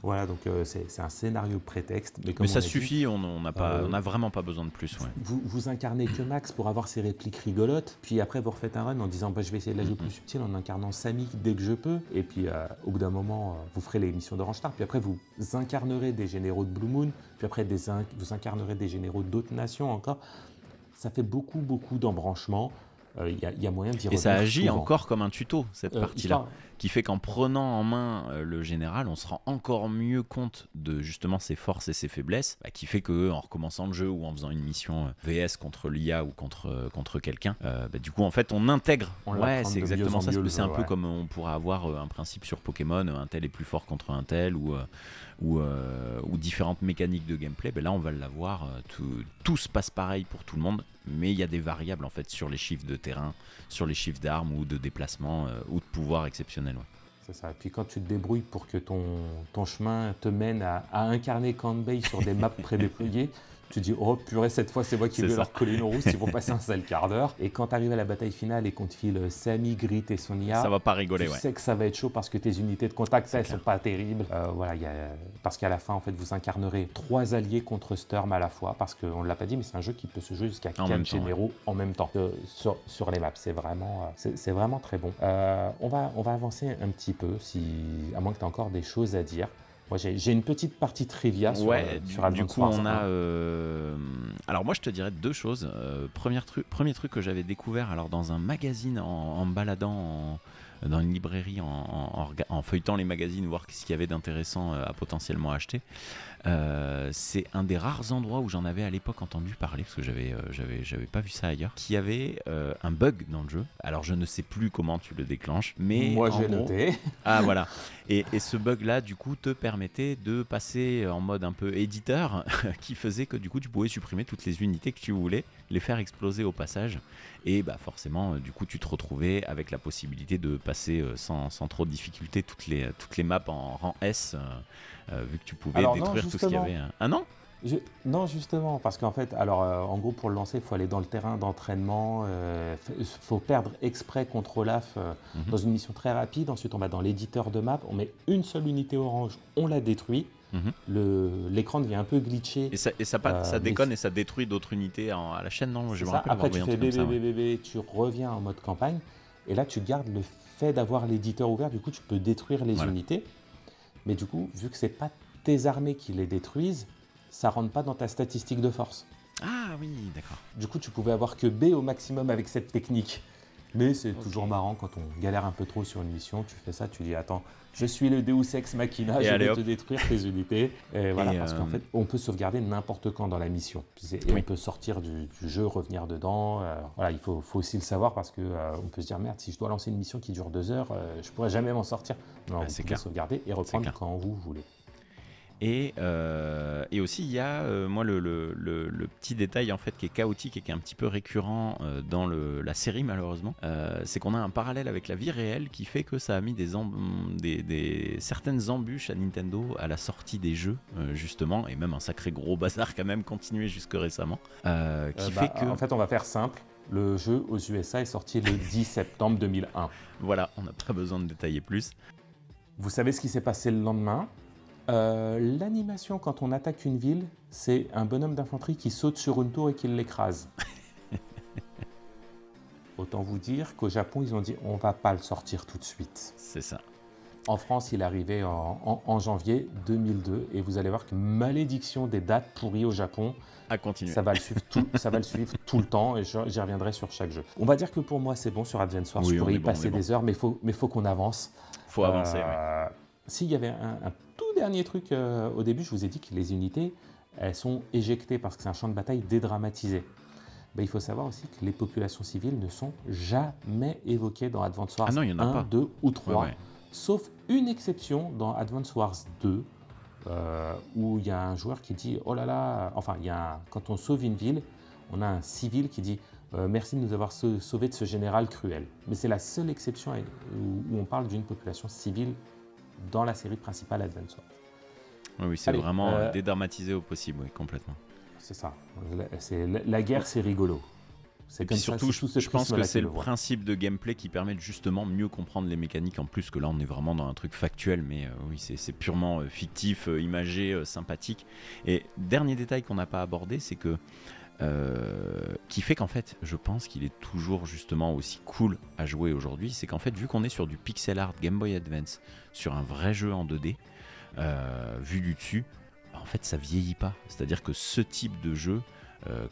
Voilà, donc c'est un scénario prétexte. Mais ça suffit, on n'a vraiment pas besoin de plus. Ouais. Vous incarnez que Max pour avoir ses répliques rigolotes, puis après vous refaites un run en disant je vais essayer de la jouer plus subtil en incarnant Sammy dès que je peux, et puis au bout d'un moment vous ferez les missions d'Orange Star, puis après vous incarnerez des généraux de Blue Moon, puis après vous incarnerez des généraux d'autres nations encore. Ça fait beaucoup d'embranchements. Il y a moyen d'y revenir. Et ça agit souvent. encore comme un tuto, cette partie-là. Qui fait qu'en prenant en main le général, on se rend encore mieux compte de justement ses forces et ses faiblesses, qui fait qu'en recommençant le jeu ou en faisant une mission VS contre l'IA ou contre quelqu'un, du coup en fait on intègre. C'est exactement ça. C'est un peu comme on pourrait avoir un principe sur Pokémon, un tel est plus fort contre un tel ou différentes mécaniques de gameplay. Là on va l'avoir, tout se passe pareil pour tout le monde, mais il y a des variables en fait sur les chiffres de terrain, sur les chiffres d'armes ou de déplacement ou de pouvoir exceptionnel. Ouais. C'est ça. Et puis quand tu te débrouilles pour que ton chemin te mène à incarner Kanbei sur des maps prédéployées, tu dis oh purée, cette fois c'est moi qui vais leur coller une rousse, ils vont passer un sale quart d'heure. Et quand tu arrives à la bataille finale et qu'on te file Sammy, Grit et Sonia, ça va pas rigoler. Tu sais que ça va être chaud parce que tes unités de contact elles sont pas terribles. Parce qu'à la fin en fait vous incarnerez 3 alliés contre Sturm à la fois, parce qu'on ne l'a pas dit mais c'est un jeu qui peut se jouer jusqu'à 4 généraux en même temps sur les maps. C'est vraiment très bon. On va avancer un petit peu, à moins que tu aies encore des choses à dire. Moi, j'ai une petite partie trivia sur Advance du coup, Wars. on a. Alors, moi, je te dirais 2 choses. Premier truc que j'avais découvert alors dans un magazine en me baladant dans une librairie en feuilletant les magazines, voir ce qu'il y avait d'intéressant à potentiellement acheter. C'est un des rares endroits où j'en avais à l'époque entendu parler, parce que j'avais pas vu ça ailleurs, qui avait un bug dans le jeu. Alors je ne sais plus comment tu le déclenches, mais Moi, en j'ai gros, noté. ah voilà. Et ce bug-là, du coup, te permettait de passer en mode un peu éditeur, qui faisait que du coup, tu pouvais supprimer toutes les unités que tu voulais, les faire exploser au passage. Et bah forcément, du coup, tu te retrouvais avec la possibilité de passer sans trop de difficulté toutes les maps en rang S, vu que tu pouvais Alors non, détruire tout ce qu'il y justement. avait. Ah non? Non, justement, parce qu'en fait, alors en gros, pour le lancer, il faut aller dans le terrain d'entraînement. Il faut perdre exprès contre Olaf dans une mission très rapide. Ensuite, on va dans l'éditeur de map, on met une seule unité orange, on la détruit. L'écran devient un peu glitché. Et ça déconne et ça détruit d'autres unités à la chaîne, non? Je me ça. rappelle Après, avoir tu vu un fais truc comme ça, ouais. bébé, tu reviens en mode campagne. Et là, tu gardes le fait d'avoir l'éditeur ouvert. Du coup, tu peux détruire les Voilà. unités. Mais du coup, vu que c'est pas tes armées qui les détruisent, ça rentre pas dans ta statistique de force. Ah oui, d'accord. Du coup, tu pouvais avoir que B au maximum avec cette technique. Mais c'est Ok. toujours marrant quand on galère un peu trop sur une mission. Tu fais ça, tu dis attends, je suis le Deus Ex Machina, Et je allez, vais hop. te détruire tes unités. Et voilà, parce qu'en fait, on peut sauvegarder n'importe quand dans la mission. Et Oui. on peut sortir du jeu, revenir dedans. Voilà, il faut aussi le savoir parce que on peut se dire merde, si je dois lancer une mission qui dure 2 heures, je pourrais jamais m'en sortir. Non, vous c'est pouvez clair. sauvegarder et reprendre quand vous voulez. Et aussi, il y a moi le petit détail en fait qui est chaotique et qui est un petit peu récurrent dans la série malheureusement, c'est qu'on a un parallèle avec la vie réelle qui fait que ça a mis certaines embûches à Nintendo à la sortie des jeux justement, et même un sacré gros bazar quand même continué jusque récemment, qui fait que En fait, on va faire simple. Le jeu aux USA est sorti le 10 septembre 2001. voilà, on n'a pas besoin de détailler plus. Vous savez ce qui s'est passé le lendemain? L'animation quand on attaque une ville, c'est un bonhomme d'infanterie qui saute sur une tour et qui l'écrase. Autant vous dire qu'au Japon, ils ont dit on va pas le sortir tout de suite. C'est ça. En France, il est arrivé en janvier 2002 et vous allez voir que malédiction des dates pourries au Japon, À continuer. ça va le suivre tout le temps et j'y reviendrai sur chaque jeu. On va dire que pour moi c'est bon sur Advance Wars, Oui, je pourrais y passer on est bon. des heures, mais faut qu'on avance. Faut avancer. Ouais. S'il y avait un tout dernier truc au début, je vous ai dit que les unités, elles sont éjectées parce que c'est un champ de bataille dédramatisé. Ben, il faut savoir aussi que les populations civiles ne sont jamais évoquées dans Advance Wars Ah non, il y en a 1, pas. 2 ou 3, Ouais. sauf une exception dans Advance Wars 2, où il y a un joueur qui dit « Oh là là !» Enfin, quand on sauve une ville, on a un civil qui dit merci de nous avoir sauvé de ce général cruel ». Mais c'est la seule exception où on parle d'une population civile dans la série principale Advance Wars. Oui, c'est Allez, vraiment dédramatisé au possible, oui, complètement. C'est ça. La guerre, c'est rigolo. C'est Et comme puis ça, surtout, c'est sous ce je pense que prisme-là c'est qu'il le le voit. principe de gameplay qui permet de justement mieux comprendre les mécaniques, en plus que là on est vraiment dans un truc factuel, mais oui, c'est purement fictif, imagé, sympathique. Et dernier détail qu'on n'a pas abordé, c'est que qui fait qu'en fait, je pense qu'il est toujours justement aussi cool à jouer aujourd'hui, c'est qu'en fait, vu qu'on est sur du pixel art Game Boy Advance, sur un vrai jeu en 2D, vu du dessus, en fait, ça vieillit pas. C'est-à-dire que ce type de jeu,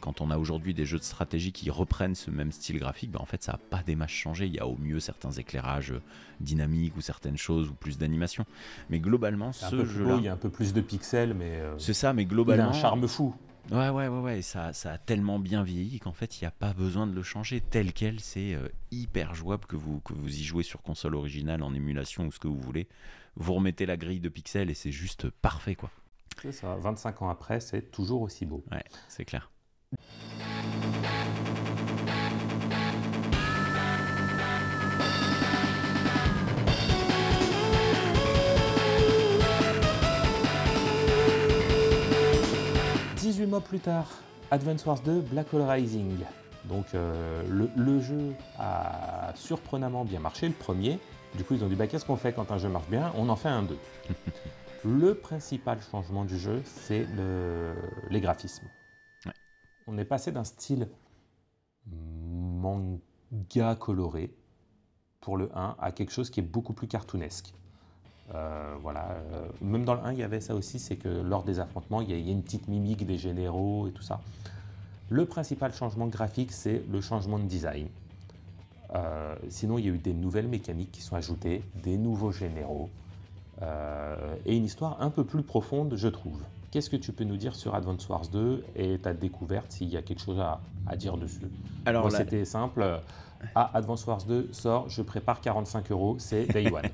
quand on a aujourd'hui des jeux de stratégie qui reprennent ce même style graphique, en fait, ça n'a pas des masses changé. Il y a au mieux certains éclairages dynamiques ou certaines choses ou plus d'animation. Mais globalement, ce jeu-là, Il y a un peu plus de pixels, mais c'est ça, mais il a globalement, un charme fou. Ouais, ça a tellement bien vieilli qu'en fait, il n'y a pas besoin de le changer tel quel. C'est hyper jouable que vous y jouez sur console originale, en émulation ou ce que vous voulez. Vous remettez la grille de pixels et c'est juste parfait, quoi. C'est ça, 25 ans après, c'est toujours aussi beau. Ouais, c'est clair. « 18 mois plus tard, Advance Wars 2, Black Hole Rising. Donc le jeu a surprenamment bien marché, le premier. Du coup, ils ont dit bah, qu'est-ce qu'on fait quand un jeu marche bien? On en fait un 2. Le principal changement du jeu, c'est les graphismes. Ouais. On est passé d'un style manga coloré pour le 1 à quelque chose qui est beaucoup plus cartoonesque. Même dans le 1, il y avait ça aussi, c'est que lors des affrontements, il y a une petite mimique des généraux et tout ça. Le principal changement graphique, c'est le changement de design. Sinon, il y a eu des nouvelles mécaniques qui sont ajoutées, des nouveaux généraux, et une histoire un peu plus profonde, je trouve. Qu'est-ce que tu peux nous dire sur Advance Wars 2 et ta découverte, s'il y a quelque chose à dire dessus? Alors Moi, là, c'était simple. Advance Wars 2 sort, je prépare 45 €, c'est Day One.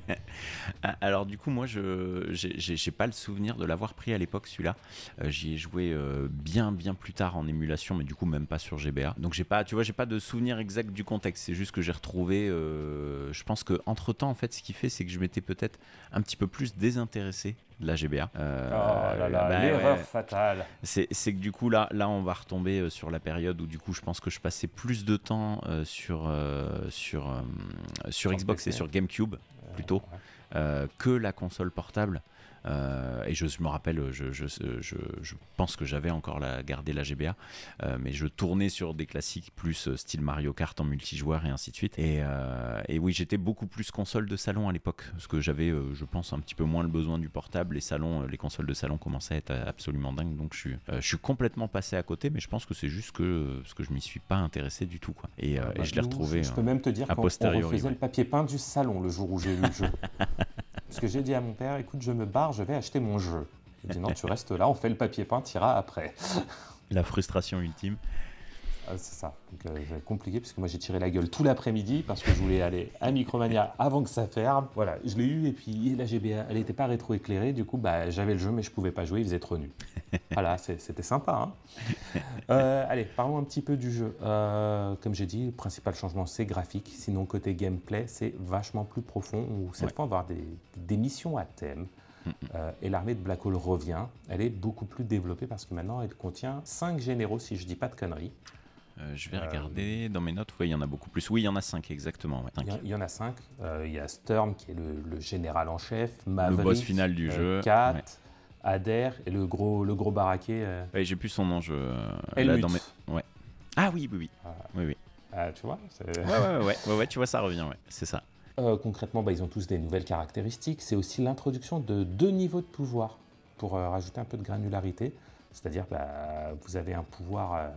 alors du coup, moi, j'ai pas le souvenir de l'avoir pris à l'époque, celui-là. J'y ai joué bien plus tard en émulation, mais du coup même pas sur GBA. Donc j'ai pas de souvenir exact du contexte. C'est juste que j'ai retrouvé. Je pense que entre temps, en fait, ce qui fait, c'est que je m'étais peut-être un petit peu plus désintéressé de la GBA. Oh là là, l'erreur fatale. C'est que du coup là on va retomber sur la période où du coup je pense que je passais plus de temps sur Xbox PC. et sur GameCube plutôt que la console portable. Et je me rappelle, je pense que j'avais encore gardé la GBA, mais je tournais sur des classiques plus style Mario Kart en multijoueur et ainsi de suite. Et oui, j'étais beaucoup plus console de salon à l'époque, parce que j'avais, je pense, un petit peu moins le besoin du portable. Les consoles de salon commençaient à être absolument dingues, donc je suis complètement passé à côté, mais je pense que c'est juste parce que je m'y suis pas intéressé du tout, quoi. Et je l'ai retrouvé. Je peux même te dire qu'on refaisait le papier peint du salon le jour où j'ai eu le jeu. Parce que j'ai dit à mon père, écoute, je me barre, je vais acheter mon jeu. Il dit non, tu restes là, on fait le papier peint, t'iras après. La frustration ultime. C'est ça. Donc c'est compliqué parce que moi j'ai tiré la gueule tout l'après-midi parce que je voulais aller à Micromania avant que ça ferme. Voilà, je l'ai eu et puis la GBA, elle n'était pas rétro-éclairée. Du coup, j'avais le jeu mais je pouvais pas jouer, il faisait trop nu. Voilà, c'était sympa. Allez, parlons un petit peu du jeu. Comme j'ai dit, le principal changement c'est graphique. Sinon, côté gameplay, c'est vachement plus profond. Où cette fois, on va avoir des missions à thème. Et l'armée de Black Hole revient. Elle est beaucoup plus développée parce que maintenant, elle contient 5 généraux, si je dis pas de conneries. Je vais regarder dans mes notes. Oui, il y en a beaucoup plus. Oui, il y en a 5 exactement. Ouais. Il y en a 5. Il y a Sturm qui est le général en chef, Maverick, le boss final du jeu, Kat, Adair et le gros baraquet. Ouais, j'ai plus son nom. Ouais. Ah oui. Oui. Tu vois Ouais, tu vois, ça revient. Ouais, c'est ça. Concrètement, ils ont tous des nouvelles caractéristiques. C'est aussi l'introduction de 2 niveaux de pouvoir pour rajouter un peu de granularité. C'est-à-dire, vous avez un pouvoir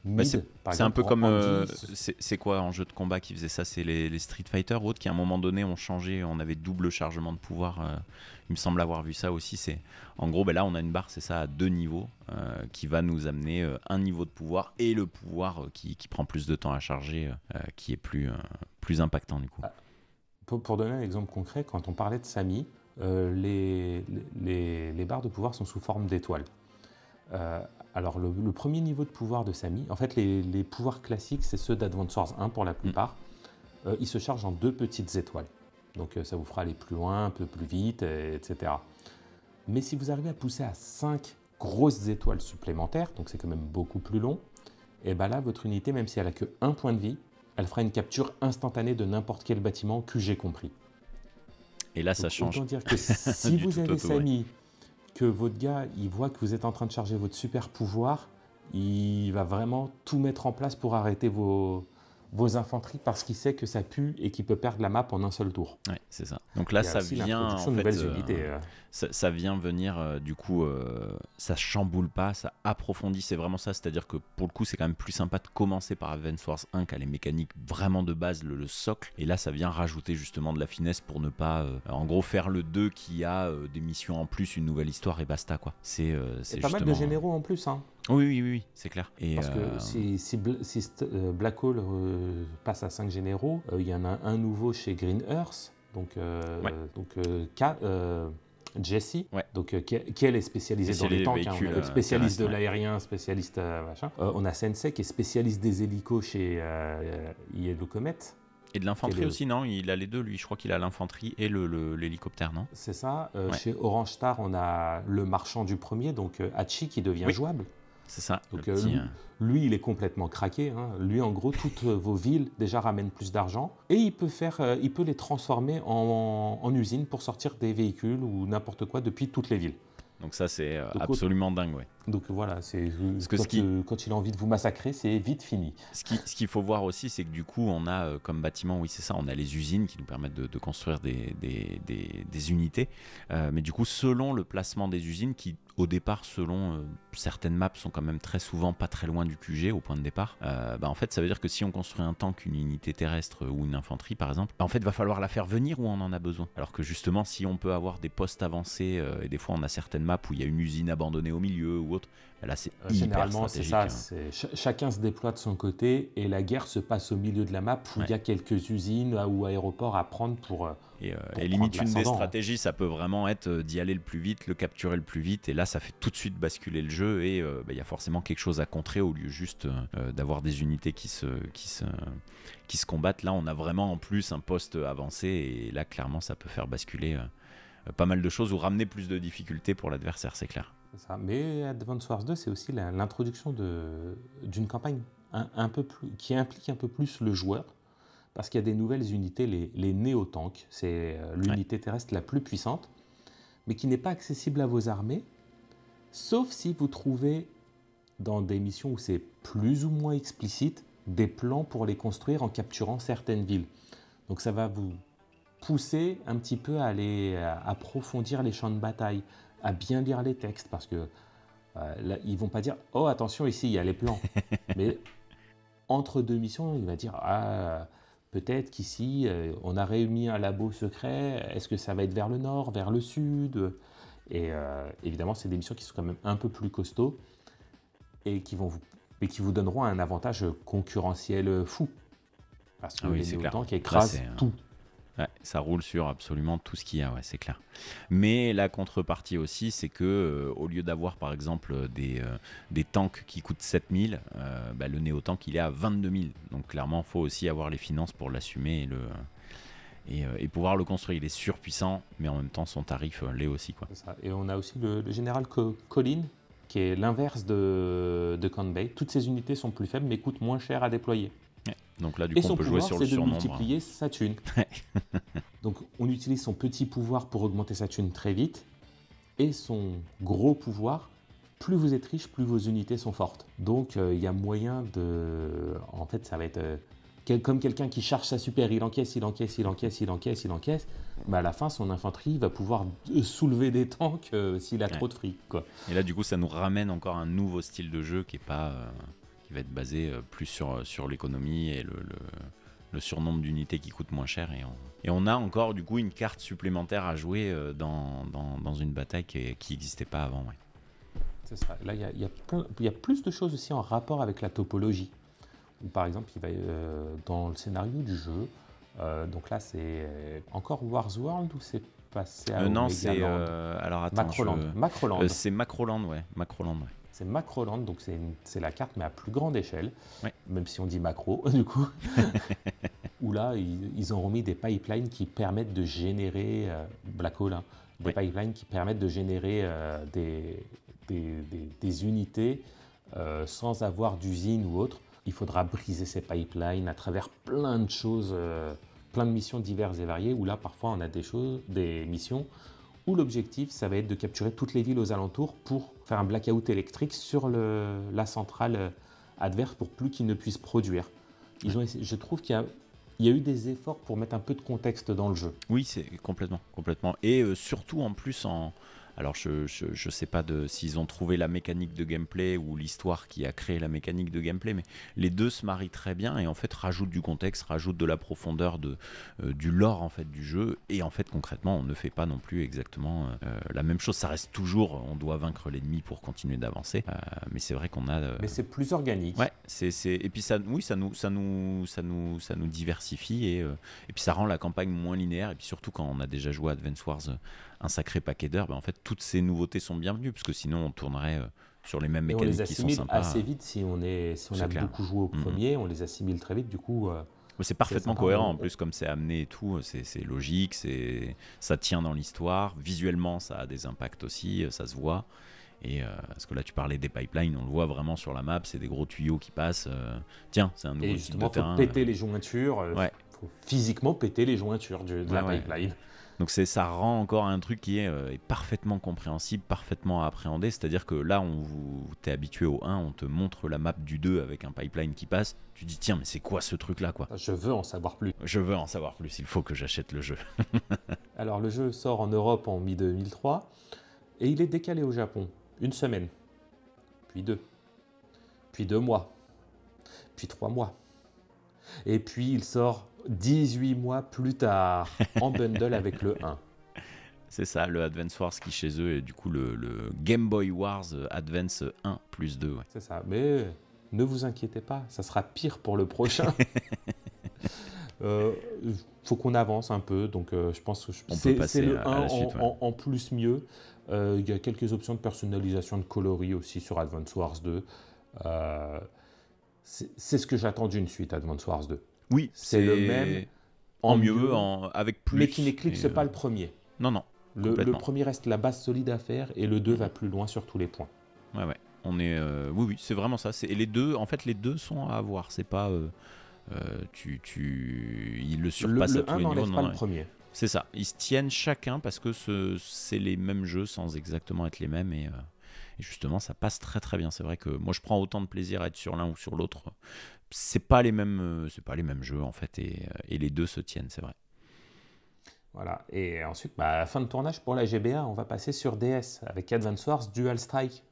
mid, c'est un peu comme... c'est quoi en jeu de combat qui faisait ça? C'est les Street Fighter ou autres qui à un moment donné ont changé, on avait double chargement de pouvoir. Il me semble avoir vu ça aussi. En gros, là on a une barre, c'est ça, à 2 niveaux qui va nous amener un niveau de pouvoir et le pouvoir qui prend plus de temps à charger, qui est plus impactant du coup. Pour donner un exemple concret, quand on parlait de Samy, les barres de pouvoir sont sous forme d'étoiles. Alors le premier niveau de pouvoir de Samy, en fait les pouvoirs classiques, c'est ceux d'Advance Wars 1 pour la plupart. Ils se chargent en 2 petites étoiles. Donc ça vous fera aller plus loin, un peu plus vite, etc. Mais si vous arrivez à pousser à 5 grosses étoiles supplémentaires, donc c'est quand même beaucoup plus long, et là votre unité, même si elle a que 1 point de vie, elle fera une capture instantanée de n'importe quel bâtiment, QG compris. Et là, ça change. Autant dire que si vous avez Samy, que votre gars, il voit que vous êtes en train de charger votre super pouvoir, il va vraiment tout mettre en place pour arrêter vos infanteries parce qu'il sait que ça pue et qu'il peut perdre la map en un seul tour. Ouais, c'est ça. Donc là, ça vient en fait, ça vient venir du coup, ça chamboule pas, ça approfondit, c'est vraiment ça. C'est-à-dire que pour le coup, c'est quand même plus sympa de commencer par Advance Wars 1 qui a les mécaniques vraiment de base, le socle. Et là, ça vient rajouter justement de la finesse pour ne pas, en gros, faire le 2 qui a des missions en plus, une nouvelle histoire et basta quoi. C'est pas mal de généraux en plus, hein. Oui, c'est clair. Parce que si Black Hole passe à 5 généraux, il y en a un nouveau chez Green Earth, donc Jessie, qui elle est spécialisée dans les tanks, véhicules, spécialiste de l'aérien, spécialiste machin. On a Sensei qui est spécialiste des hélicos chez Yellow Comet. Et de l'infanterie aussi, non? Il a les deux, lui. Je crois qu'il a l'infanterie et l'hélicoptère, non? C'est ça. Chez Orange Star, on a le marchand du premier, donc Hachi, qui devient jouable. C'est ça. Donc, lui, il est complètement craqué. Hein. Lui, en gros, toutes vos villes déjà ramènent plus d'argent et il peut les transformer en usines pour sortir des véhicules ou n'importe quoi depuis toutes les villes. Donc ça, c'est absolument dingue, ouais. Donc voilà, quand il a envie de vous massacrer, c'est vite fini. Ce qu'il faut voir aussi, c'est que du coup, on a comme bâtiment, oui, c'est ça, on a les usines qui nous permettent de construire des unités. Mais du coup, selon le placement des usines, qui au départ, selon certaines maps, sont quand même très souvent pas très loin du QG au point de départ. En fait, ça veut dire que si on construit un tank, une unité terrestre ou une infanterie, par exemple, en fait, va falloir la faire venir où on en a besoin. Alors que justement, si on peut avoir des postes avancés, et des fois on a certaines maps où il y a une usine abandonnée au milieu ou autre, là c'est hyper Généralement, c'est stratégique. ça. Chacun se déploie de son côté et la guerre se passe au milieu de la map où il y a quelques usines ou aéroports à prendre pour et limite, une des stratégies, ça peut vraiment être d'y aller le plus vite, le capturer le plus vite, et là ça fait tout de suite basculer le jeu, et il y a forcément quelque chose à contrer au lieu juste d'avoir des unités qui se combattent. Là on a vraiment en plus un poste avancé, et là clairement ça peut faire basculer pas mal de choses ou ramener plus de difficultés pour l'adversaire, c'est clair. C'est ça. Mais Advance Wars 2, c'est aussi l'introduction d'une campagne un peu plus, qui implique un peu plus le joueur, parce qu'il y a des nouvelles unités, les néo-tanks. C'est l'unité terrestre la plus puissante, mais qui n'est pas accessible à vos armées, sauf si vous trouvez, dans des missions où c'est plus ou moins explicite, des plans pour les construire en capturant certaines villes. Donc ça va vous pousser un petit peu à aller approfondir les champs de bataille, à bien lire les textes, parce que là, ils vont pas dire « Oh, attention, ici, il y a les plans ». Mais entre deux missions, il va dire « Ah, peut-être qu'ici, on a réuni un labo secret, est-ce que ça va être vers le nord, vers le sud ?» Et évidemment, c'est des missions qui sont quand même un peu plus costauds et qui vous donneront un avantage concurrentiel fou. Parce que les néo-tanks écrasent tout. Ouais, ça roule sur absolument tout ce qu'il y a, ouais, c'est clair. Mais la contrepartie aussi, c'est que au lieu d'avoir par exemple des tanks qui coûtent 7000, le néo-tank il est à 22 000. Donc clairement, il faut aussi avoir les finances pour l'assumer et pouvoir le construire. Il est surpuissant, mais en même temps, son tarif l'est aussi, quoi. C'est ça. Et on a aussi le général Colin, qui est l'inverse de Conbay. Toutes ces unités sont plus faibles, mais coûtent moins cher à déployer. Donc là, du coup, on peut jouer sur le surnombre. Et son pouvoir, c'est de multiplier sa thune. Donc, on utilise son petit pouvoir pour augmenter sa thune très vite. Et son gros pouvoir, plus vous êtes riche, plus vos unités sont fortes. Donc, il y a moyen de... En fait, ça va être comme quelqu'un qui charge sa super, il encaisse. Mais à la fin, son infanterie va pouvoir soulever des tanks s'il a trop de fric, quoi. Et là, du coup, ça nous ramène encore un nouveau style de jeu qui est pas... qui va être basé plus sur l'économie et le surnombre d'unités qui coûtent moins cher. Et on a encore du coup une carte supplémentaire à jouer dans une bataille qui n'existait pas avant. Ouais. C'est ça. Là, il y a plus de choses aussi en rapport avec la topologie. Ou par exemple, il va dans le scénario du jeu. Donc là, c'est encore Wars World ou c'est passé à non, c'est alors attends, Macroland. C'est Macroland, ouais. Macroland, ouais. C'est Macroland, donc c'est la carte mais à plus grande échelle, ouais. Même si on dit macro du coup, où là ils ont remis des pipelines qui permettent de générer, Black Hole, des pipelines qui permettent de générer des unités sans avoir d'usine ou autre. Il faudra briser ces pipelines à travers plein de choses, plein de missions diverses et variées, où là parfois on a des missions où l'objectif, ça va être de capturer toutes les villes aux alentours pour faire un blackout électrique sur la centrale adverse pour plus qu'ils ne puissent produire. Je trouve qu'il y a eu des efforts pour mettre un peu de contexte dans le jeu. Oui, c'est complètement. Et surtout en plus Alors je sais pas s'ils ont trouvé la mécanique de gameplay ou l'histoire qui a créé la mécanique de gameplay, mais les deux se marient très bien et en fait rajoutent du contexte, rajoutent de la profondeur du lore en fait du jeu, et en fait concrètement on ne fait pas non plus exactement la même chose. Ça reste toujours, on doit vaincre l'ennemi pour continuer d'avancer, mais c'est vrai qu'on a. Mais c'est plus organique. Ouais, et puis ça nous diversifie et puis ça rend la campagne moins linéaire, et puis surtout quand on a déjà joué à Advance Wars un sacré paquet d'heures, en fait toutes ces nouveautés sont bienvenues, parce que sinon on tournerait sur les mêmes mécaniques qui sont sympas. On les assimile assez vite si on a clair. Beaucoup joué au premier, on les assimile très vite, du coup... c'est parfaitement cohérent en plus, comme c'est amené et tout, c'est logique, ça tient dans l'histoire, visuellement ça a des impacts aussi, ça se voit. Et parce que là tu parlais des pipelines, on le voit vraiment sur la map, c'est des gros tuyaux qui passent. Tiens, c'est un nouveau type de terrain. Il faut péter les jointures, faut physiquement péter les jointures de la pipeline. Donc ça rend encore un truc qui est parfaitement compréhensible, parfaitement appréhendé. C'est-à-dire que là, t'es habitué au 1, on te montre la map du 2 avec un pipeline qui passe. Tu dis tiens, mais c'est quoi ce truc-là, quoi ? Je veux en savoir plus. Il faut que j'achète le jeu. Alors le jeu sort en Europe en mi-2003 et il est décalé au Japon. une semaine, puis 2, puis 2 mois, puis 3 mois. Et puis il sort 18 mois plus tard, en bundle avec le 1. C'est ça, le Advance Wars qui chez eux est du coup le Game Boy Wars Advance 1 plus 2. Ouais. C'est ça, mais ne vous inquiétez pas, ça sera pire pour le prochain. Faut qu'on avance un peu, donc je pense que c'est le 1 la suite, en plus mieux. Il y a quelques options de personnalisation de coloris aussi sur Advance Wars 2. C'est ce que j'attends d'une suite Advance Wars 2. Oui, c'est le même en mieux, avec plus. Mais qui n'éclipse pas le premier. Non. Le premier reste la base solide à faire et le 2 va plus loin sur tous les points. Ouais. On est, oui, c'est vraiment ça. Et les deux sont à avoir. C'est pas, ils le surpassent à tous les niveaux. Le 1 n'enlève pas le premier. C'est ça. Ils se tiennent chacun parce que c'est les mêmes jeux sans exactement être les mêmes et justement ça passe très très bien. C'est vrai que moi je prends autant de plaisir à être sur l'un ou sur l'autre. C'est pas les mêmes jeux en fait et les deux se tiennent, c'est vrai. Voilà, et ensuite, fin de tournage pour la GBA, on va passer sur DS avec Advance Wars Dual Strike.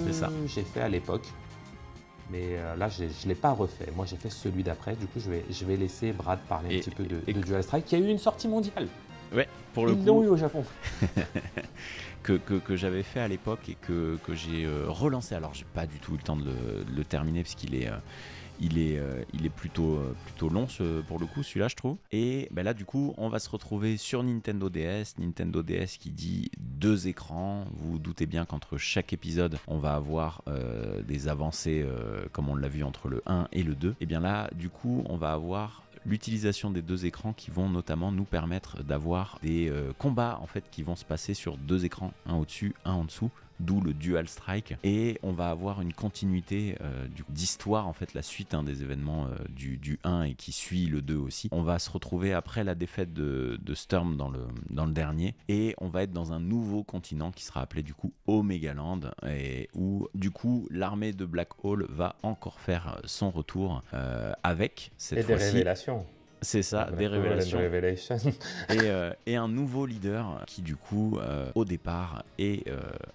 C'est ça. J'ai fait à l'époque, mais là je ne l'ai pas refait. Moi j'ai fait celui d'après, du coup je vais laisser Brad parler un petit peu de Dual Strike, qui a eu une sortie mondiale. Ouais, pour le coup. Ils l'ont eu au Japon. que j'avais fait à l'époque et que j'ai relancé. Alors j'ai pas du tout eu le temps de le terminer parce qu'il est plutôt long pour le coup celui-là je trouve. Et là du coup on va se retrouver sur Nintendo DS qui dit 2 écrans. Vous vous doutez bien qu'entre chaque épisode on va avoir des avancées comme on l'a vu entre le 1 et le 2. Et bien là du coup on va avoir l'utilisation des 2 écrans qui vont notamment nous permettre d'avoir des combats en fait qui vont se passer sur 2 écrans, un au-dessus, un en dessous, d'où le Dual Strike, et on va avoir une continuité d'histoire en fait, la suite des événements du 1 et qui suit le 2 aussi. On va se retrouver après la défaite de Sturm dans le dernier et on va être dans un nouveau continent qui sera appelé du coup Omega Land et où du coup l'armée de Black Hole va encore faire son retour avec cette fois-ci des révélations. C'est ça, des révélations. Et un nouveau leader qui du coup au départ est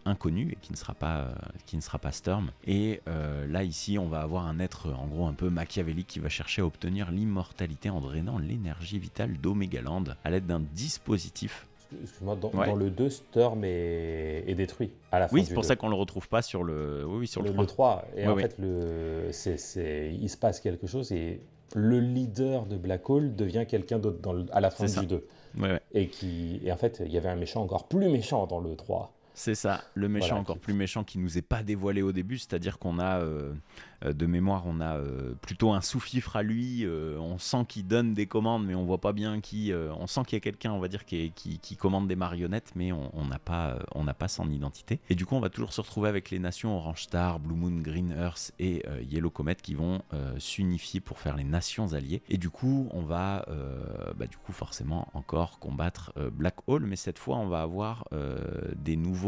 inconnu et qui ne sera pas Sturm. Et là ici on va avoir un être en gros un peu machiavélique qui va chercher à obtenir l'immortalité en drainant l'énergie vitale d'Omegaland à l'aide d'un dispositif. Excuse-moi, dans le 2, Sturm est détruit à la fin. Oui, c'est pour ça qu'on le retrouve pas sur le 3. Le 3. Et en fait, il se passe quelque chose et le leader de Black Hole devient quelqu'un d'autre à la fin du 2. Ouais. Et en fait, il y avait un méchant encore plus méchant dans le 3. C'est ça, le méchant encore plus méchant qui nous est pas dévoilé au début, c'est-à-dire qu'on a, de mémoire, on a plutôt un sous-fifre à lui, on sent qu'il donne des commandes, mais on voit pas bien qui, on sent qu'il y a quelqu'un, on va dire, qui commande des marionnettes, mais on n'a pas son identité. Et du coup, on va toujours se retrouver avec les nations Orange Star, Blue Moon, Green Earth et Yellow Comet qui vont s'unifier pour faire les nations alliées. Et du coup, on va, forcément encore combattre Black Hole, mais cette fois, on va avoir des nouveaux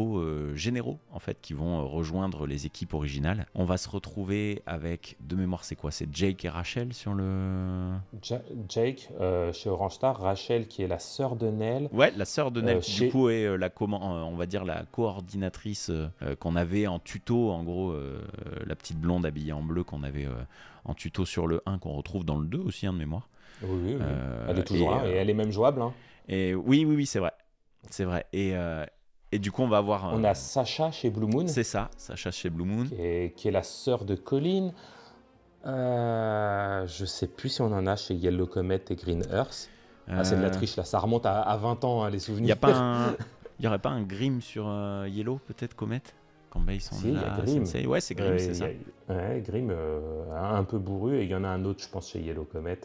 généraux en fait qui vont rejoindre les équipes originales. On va se retrouver avec, de mémoire c'est quoi, c'est Jake et Rachel sur le... Jake chez Orange Star, Rachel qui est la sœur de Nell. Ouais, la sœur de Nell qui du coup est on va dire la coordinatrice qu'on avait en tuto, en gros la petite blonde habillée en bleu qu'on avait en tuto sur le 1 qu'on retrouve dans le 2 aussi de mémoire. Oui. Elle est toujours là et elle est même jouable. Et oui, c'est vrai. Et du coup, on va avoir... On a Sacha chez Blue Moon. C'est ça, Sacha chez Blue Moon. Qui est la sœur de Colin. Je sais plus si on en a chez Yellow Comet et Green Earth. C'est de la triche, là. Ça remonte à 20 ans, les souvenirs. Il n'y aurait pas un Grim sur Yellow, peut-être, Comet quand ils sont si, là, Grim. Ouais, c'est Grim, c'est ça. Ouais, Grim, un peu bourru. Et il y en a un autre, je pense, chez Yellow Comet.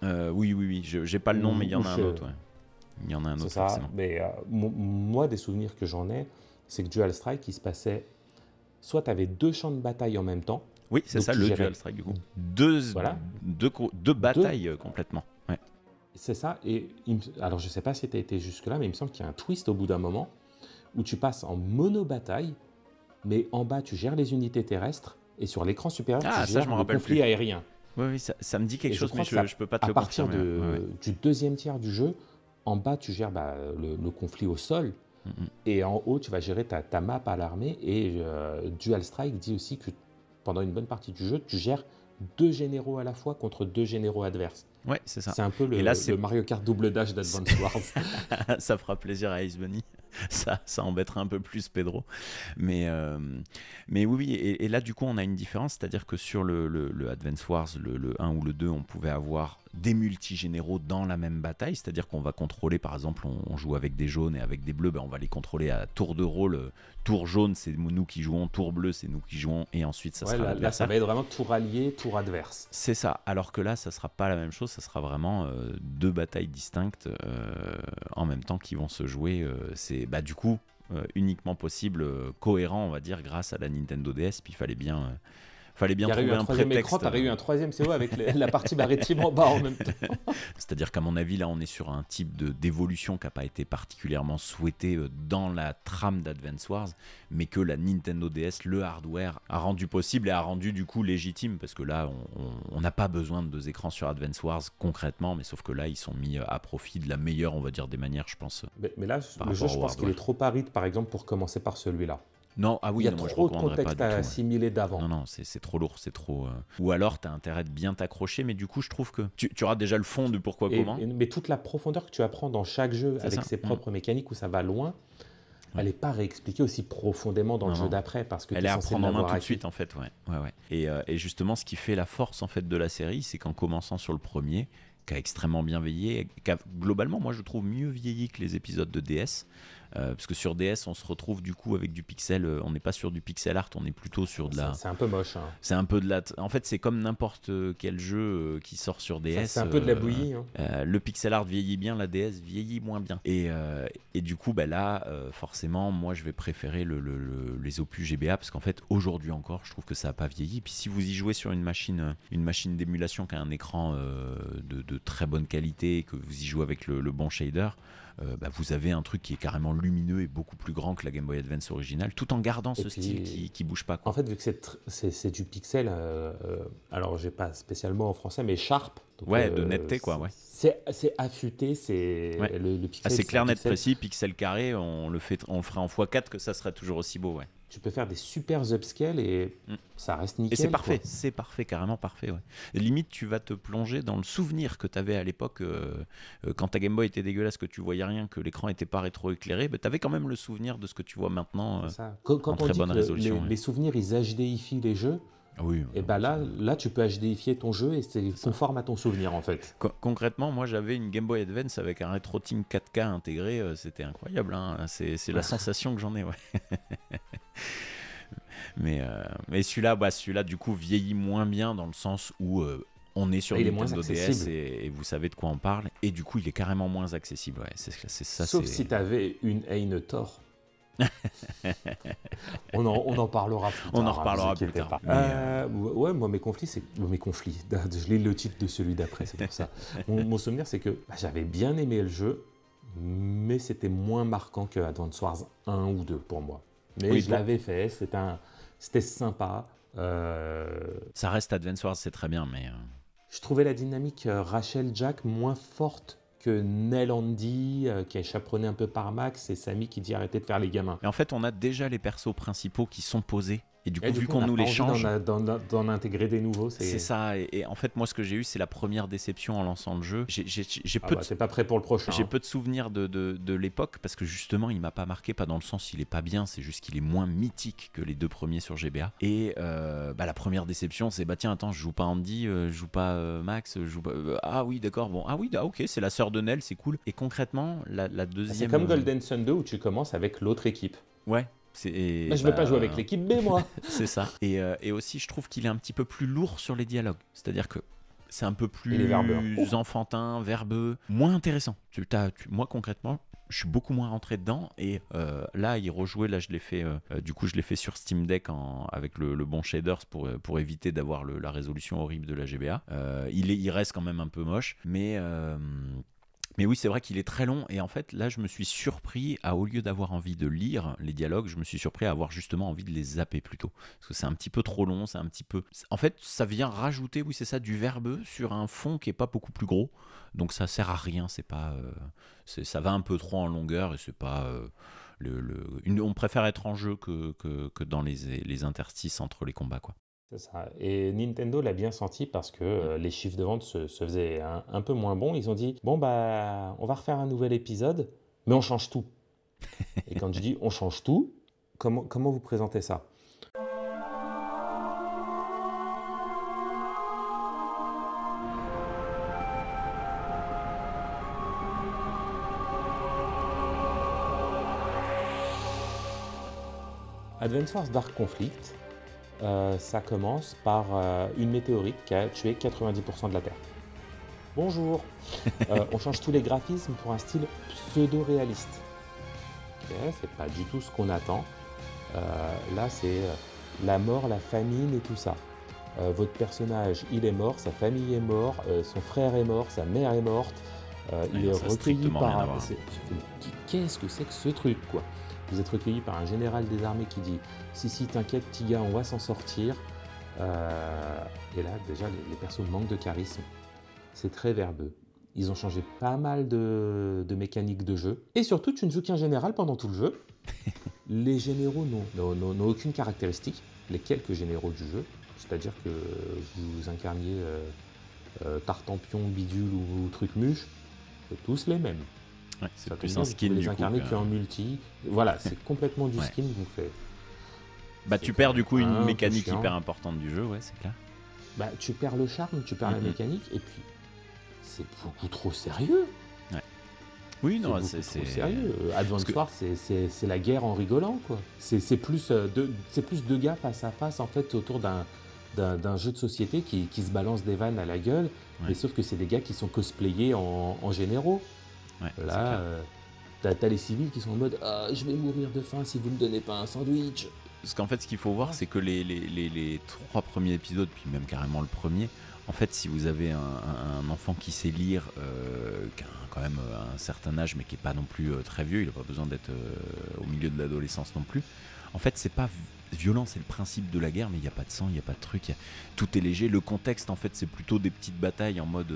Oui. J'ai pas le nom, mais il y en a un autre, ouais. Il y en a un autre, c'est ça, mais moi, des souvenirs que j'en ai, c'est que Dual Strike, il se passait... Soit tu avais 2 champs de bataille en même temps. Oui, c'est ça, le Dual Strike, du coup. Deux batailles complètement. Ouais. C'est ça, et alors je sais pas si tu as été jusque-là, mais il me semble qu'il y a un twist au bout d'un moment, où tu passes en mono-bataille, mais en bas, tu gères les unités terrestres, et sur l'écran supérieur, Ah, tu ça, gères je m'en le rappelle conflit plus. aérien. Oui, ça me dit quelque Et je chose, crois mais que ça- je peux pas te À le partir confirmer. Ouais. du deuxième tiers du jeu, en bas, tu gères le conflit au sol, Mhm. et en haut, tu vas gérer ta map à l'armée, et Dual Strike dit aussi que pendant une bonne partie du jeu, tu gères 2 généraux à la fois contre 2 généraux adverses. Ouais, c'est ça. C'est un peu Et là, c'est- le Mario Kart double dash d'Advance Wars. Ça fera plaisir à Ace Bunny. Ça embêtera un peu plus Pedro. Mais oui, et là, du coup, on a une différence, c'est-à-dire que sur le Advance Wars, le 1 ou le 2, on pouvait avoir des multigénéraux dans la même bataille, c'est-à-dire qu'on va contrôler, par exemple, on joue avec des jaunes et avec des bleus, ben on va les contrôler à tour de rôle. Tour jaune, c'est nous qui jouons, tour bleu, c'est nous qui jouons, et ensuite, ça Ouais, sera là, ça l'adversaire. va être vraiment tour allié, tour adverse. C'est ça, alors que là, ça sera pas la même chose, ça sera vraiment deux batailles distinctes en même temps qui vont se jouer. C'est du coup uniquement possible, cohérent, on va dire, grâce à la Nintendo DS. Puis il fallait bien Il y aurait eu trouver un un troisième prétexte. écran, t'aurais eu un troisième CO avec la partie maritime en bas en même temps. C'est-à-dire qu'à mon avis, là, on est sur un type d'évolution qui n'a pas été particulièrement souhaité dans la trame d'Advance Wars, mais que la Nintendo DS, le hardware, a rendu possible et a rendu du coup légitime, parce que là, on n'a pas besoin de 2 écrans sur Advance Wars concrètement, mais sauf que là, ils sont mis à profit de la meilleure, on va dire, des manières, je pense. Mais là, Par le jeu, rapport je au pense qu'il hardware. est trop aride, par exemple, pour commencer par celui-là. Non, ah oui, Il y a non, moi, je trop de recommanderais pas contexte du à tout, ouais. assimiler d'avant. Non, c'est trop lourd, c'est trop. Ou alors, tu as intérêt de bien t'accrocher, mais du coup, je trouve que tu auras déjà le fond de pourquoi, comment. Mais toute la profondeur que tu apprends dans chaque jeu C'est avec ça. ses propres mécaniques où ça va loin, elle n'est pas réexpliquée aussi profondément dans le Non, jeu non. d'après parce que Elle tu est es à censé prendre en main l'avoir tout de acquis. suite, en fait, ouais. Et justement, ce qui fait la force, en fait, de la série, c'est qu'en commençant sur le premier, qui a extrêmement bien vieilli, qui a globalement, moi, je trouve mieux vieilli que les épisodes de DS. Parce que sur DS, on se retrouve du coup avec du pixel. On n'est pas sur du pixel art, on est plutôt sur de la. C'est un peu moche. Hein. C'est un peu de la. En fait, c'est comme n'importe quel jeu qui sort sur DS. C'est un peu de la bouillie. Hein. Le pixel art vieillit bien, la DS vieillit moins bien. Et du coup, là, forcément, moi, je vais préférer les opus GBA parce qu'en fait, aujourd'hui encore, je trouve que ça n'a pas vieilli. Puis si vous y jouez sur une machine d'émulation qui a un écran de très bonne qualité et que vous y jouez avec le bon shader, vous avez un truc qui est carrément lumineux et beaucoup plus grand que la Game Boy Advance originale, tout en gardant ce style qui bouge pas, quoi. En fait, vu que c'est du pixel, alors j'ai pas spécialement en français, mais sharp. Donc, de netteté, quoi, ouais. C'est affûté, Ouais. le pixel. C'est clair, un net, pixel. précis, pixel carré, on le ferait en x4 que ça serait toujours aussi beau, ouais. Tu peux faire des super upscale et ça reste nickel. Et c'est parfait, quoi. c'est parfait, carrément parfait. Ouais. Et limite, tu vas te plonger dans le souvenir que tu avais à l'époque, quand ta Game Boy était dégueulasse, que tu voyais rien, que l'écran était pas rétroéclairé, tu avais quand même le souvenir de ce que tu vois maintenant. Ça. Quand en on très dit bonne que résolution, ouais. les souvenirs, ils HDifient les jeux, Oui. et là, tu peux HDifier ton jeu et c'est conforme à ton souvenir en fait. Concrètement, moi j'avais une Game Boy Advance avec un Retro Team 4K intégré, c'était incroyable. Hein. C'est la sensation que j'en ai, ouais. Mais celui-là, du coup, vieillit moins bien dans le sens où on est sur Il est moins Nintendo DS accessible. et vous savez de quoi on parle. Et du coup, il est carrément moins accessible. Ouais, c'est ça. Sauf si tu avais une Eine Thor. on en parlera plus tard. On en reparlera vous plus tard. pas. Mais, Ouais, moi mes conflits, je lis le titre de celui d'après, c'est pour ça. Mon souvenir, c'est que j'avais bien aimé le jeu, mais c'était moins marquant que Advance Wars 1 ou 2 pour moi. Mais Oui, je l'avais fait, c'était sympa. Ça reste Advance Wars, c'est très bien, mais. Je trouvais la dynamique Rachel Jack moins forte que Nell Andy, qui est chaperonnée un peu par Max, et Sammy qui dit arrêtez de faire les gamins. Et en fait, on a déjà les persos principaux qui sont posés. Et du coup, vu on qu'on n'a nous pas les envie change. d'en intégrer des nouveaux. C'est ça. Et en fait, moi, ce que j'ai eu, c'est la première déception en lançant le jeu. J'ai peu de t'es pas prêt pour le prochain. J'ai peu de souvenirs de l'époque parce que justement il m'a pas marqué, pas dans le sens il est pas bien, c'est juste qu'il est moins mythique que les 2 premiers sur GBA. Et la première déception c'est tiens attends, je joue pas Andy, je joue pas Max, je joue pas ah oui d'accord, bon ok, c'est la sœur de Nell, c'est cool. Et concrètement la deuxième, c'est comme Golden Sun 2 où tu commences avec l'autre équipe. Ouais. Je vais pas jouer avec l'équipe B moi. C'est ça. Et aussi je trouve qu'il est un petit peu plus lourd sur les dialogues, c'est-à-dire que c'est un peu plus enfantin, verbeux, moins intéressant. Moi concrètement, je suis beaucoup moins rentré dedans et là il rejouait, là je l'ai fait du coup je l'ai fait sur Steam Deck avec le bon shaders pour éviter d'avoir la résolution horrible de la GBA. Il reste quand même un peu moche, mais Mais oui, c'est vrai qu'il est très long et en fait là je me suis surpris au lieu d'avoir envie de lire les dialogues, je me suis surpris à avoir justement envie de les zapper plutôt. Parce que c'est un petit peu trop long, c'est un petit peu... En fait ça vient rajouter, oui c'est ça, du verbeux sur un fond qui est pas beaucoup plus gros. Donc ça sert à rien, c'est pas... ça va un peu trop en longueur et c'est pas... on préfère être en jeu que dans les interstices entre les combats quoi. C'est ça. Et Nintendo l'a bien senti parce que les chiffres de vente se faisaient un peu moins bons. Ils ont dit, bon, bah, on va refaire un nouvel épisode, mais on change tout. Et quand je dis on change tout, comment vous présentez ça? Advance Wars Dark Conflict, ça commence par une météorite qui a tué 90% de la Terre. Bonjour. On change tous les graphismes pour un style pseudo-réaliste. Ok, c'est pas du tout ce qu'on attend. Là, c'est la mort, la famine et tout ça. Votre personnage, il est mort, sa famille est morte, son frère est mort, sa mère est morte. Il est recueilli par... Qu'est-ce que c'est que ce truc, quoi? Vous êtes recueilli par un général des armées qui dit « Si, t'inquiète, petit gars, on va s'en sortir. » Et là, déjà, les persos manquent de charisme. C'est très verbeux. Ils ont changé pas mal de mécaniques de jeu. Et surtout, tu ne joues qu'un général pendant tout le jeu. Les généraux n'ont aucune caractéristique. Les quelques généraux du jeu. C'est-à-dire que vous incarniez Tartampion, Bidule ou Trucmuche, c'est tous les mêmes. Ouais, c'est plus un skin les du incarner coup. qu'en multi. Voilà, c'est complètement du skin. Donc bah tu perds du coup une mécanique chiant. hyper importante du jeu, ouais, c'est clair. Bah tu perds le charme, tu perds la mécanique, et puis c'est beaucoup trop sérieux. Ouais. Oui, non, c'est trop sérieux. Advance Wars, c'est la guerre en rigolant, quoi. C'est plus deux gars face à face en fait autour d'un jeu de société qui se balance des vannes à la gueule, mais sauf que c'est des gars qui sont cosplayés en généraux. Ouais, là, t'as les civils qui sont en mode « Ah, je vais mourir de faim si vous me donnez pas un sandwich !» Parce qu'en fait, ce qu'il faut voir, c'est que les 3 premiers épisodes, puis même carrément le premier, en fait, si vous avez un enfant qui sait lire, qui a quand même un certain âge, mais qui n'est pas non plus très vieux, il n'a pas besoin d'être au milieu de l'adolescence non plus, en fait, c'est pas violent, c'est le principe de la guerre, mais il n'y a pas de sang, il n'y a pas de truc, tout est léger. Le contexte, en fait, c'est plutôt des petites batailles en mode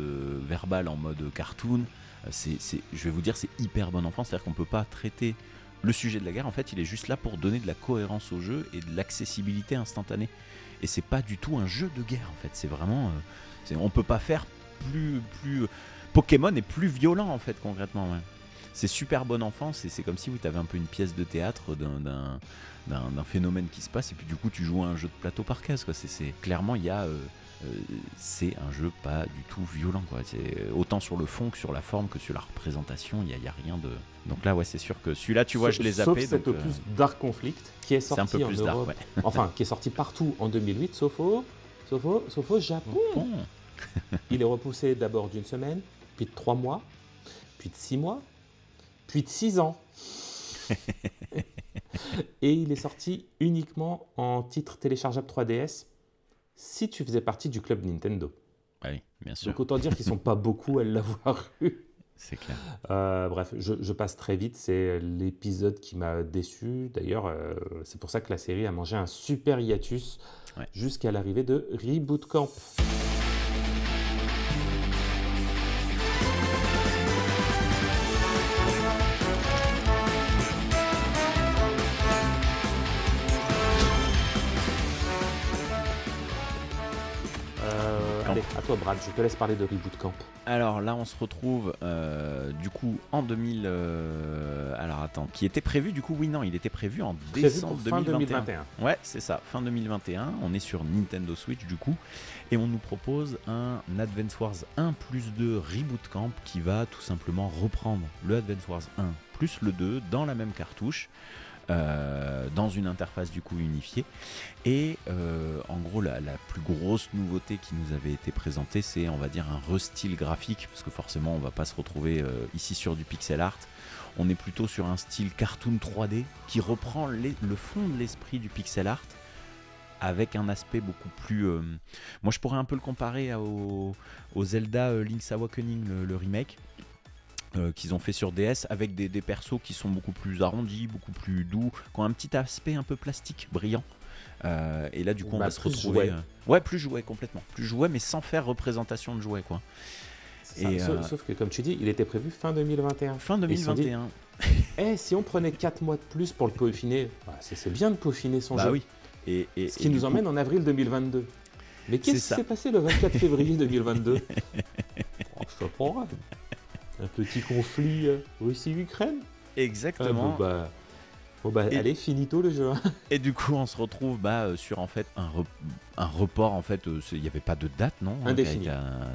verbal, en mode cartoon. Je vais vous dire, c'est hyper bon enfant, c'est-à-dire qu'on peut pas traiter le sujet de la guerre, en fait, il est juste là pour donner de la cohérence au jeu et de l'accessibilité instantanée. Et c'est pas du tout un jeu de guerre, en fait, c'est vraiment... on peut pas faire plus... Pokémon est plus violent, en fait, concrètement, ouais. C'est super bon enfant, c'est comme si tu avais un peu une pièce de théâtre d'un phénomène qui se passe, et puis du coup, tu joues à un jeu de plateau par case, quoi. Clairement, il y a... c'est un jeu pas du tout violent, quoi. C'est autant sur le fond que sur la forme que sur la représentation, il y a rien de... Donc là, ouais, c'est sûr que celui-là, tu vois, je l'ai zappé. Sauf cet opus Dark Conflict qui est sorti un peu plus en dark, Europe, ouais. enfin qui est sorti partout en 2008, sauf au Japon. Bon. Il est repoussé d'abord d'1 semaine, puis de 3 mois, puis de 6 mois, puis de 6 ans. Et il est sorti uniquement en titre téléchargeable 3DS si tu faisais partie du club Nintendo. Oui, bien sûr. Donc autant dire qu'ils ne sont pas beaucoup à l'avoir eu. C'est clair. Bref, je passe très vite, c'est l'épisode qui m'a déçu. D'ailleurs, c'est pour ça que la série a mangé un super hiatus jusqu'à l'arrivée de Reboot Camp. Allez, à toi Brad, je te laisse parler de Reboot Camp. Alors là, on se retrouve du coup en 2000. Alors attends, qui était prévu du coup? Oui, non, il était prévu en décembre fin 2021. Ouais, c'est ça, fin 2021. On est sur Nintendo Switch du coup, et on nous propose un Advance Wars 1+2 Reboot Camp qui va tout simplement reprendre le Advance Wars 1 plus le 2 dans la même cartouche. Dans une interface du coup unifiée, et en gros la plus grosse nouveauté qui nous avait été présentée, c'est on va dire un restyle graphique, parce que forcément on va pas se retrouver ici sur du pixel art, on est plutôt sur un style cartoon 3D qui reprend le fond de l'esprit du pixel art avec un aspect beaucoup plus... moi je pourrais un peu le comparer au Zelda Link's Awakening, le remake, qu'ils ont fait sur DS avec des persos qui sont beaucoup plus arrondis, beaucoup plus doux, qui ont un petit aspect un peu plastique, brillant. Et là du coup on va se retrouver plus jouet complètement, plus jouet mais sans faire représentation de jouet quoi. Et sauf que comme tu dis, il était prévu fin 2021. Fin 2021. Si on prenait 4 mois de plus pour le peaufiner, c'est bien de peaufiner son jeu. Oui. Ce qui nous emmène en avril 2022. Mais qu'est-ce qui s'est passé le 24 février 2022? Je comprends. Un petit conflit Russie-Ukraine. Exactement. Allez, finito le jeu. Et du coup, on se retrouve sur en fait un report. En fait, il n'y avait pas de date, non? Indéfini.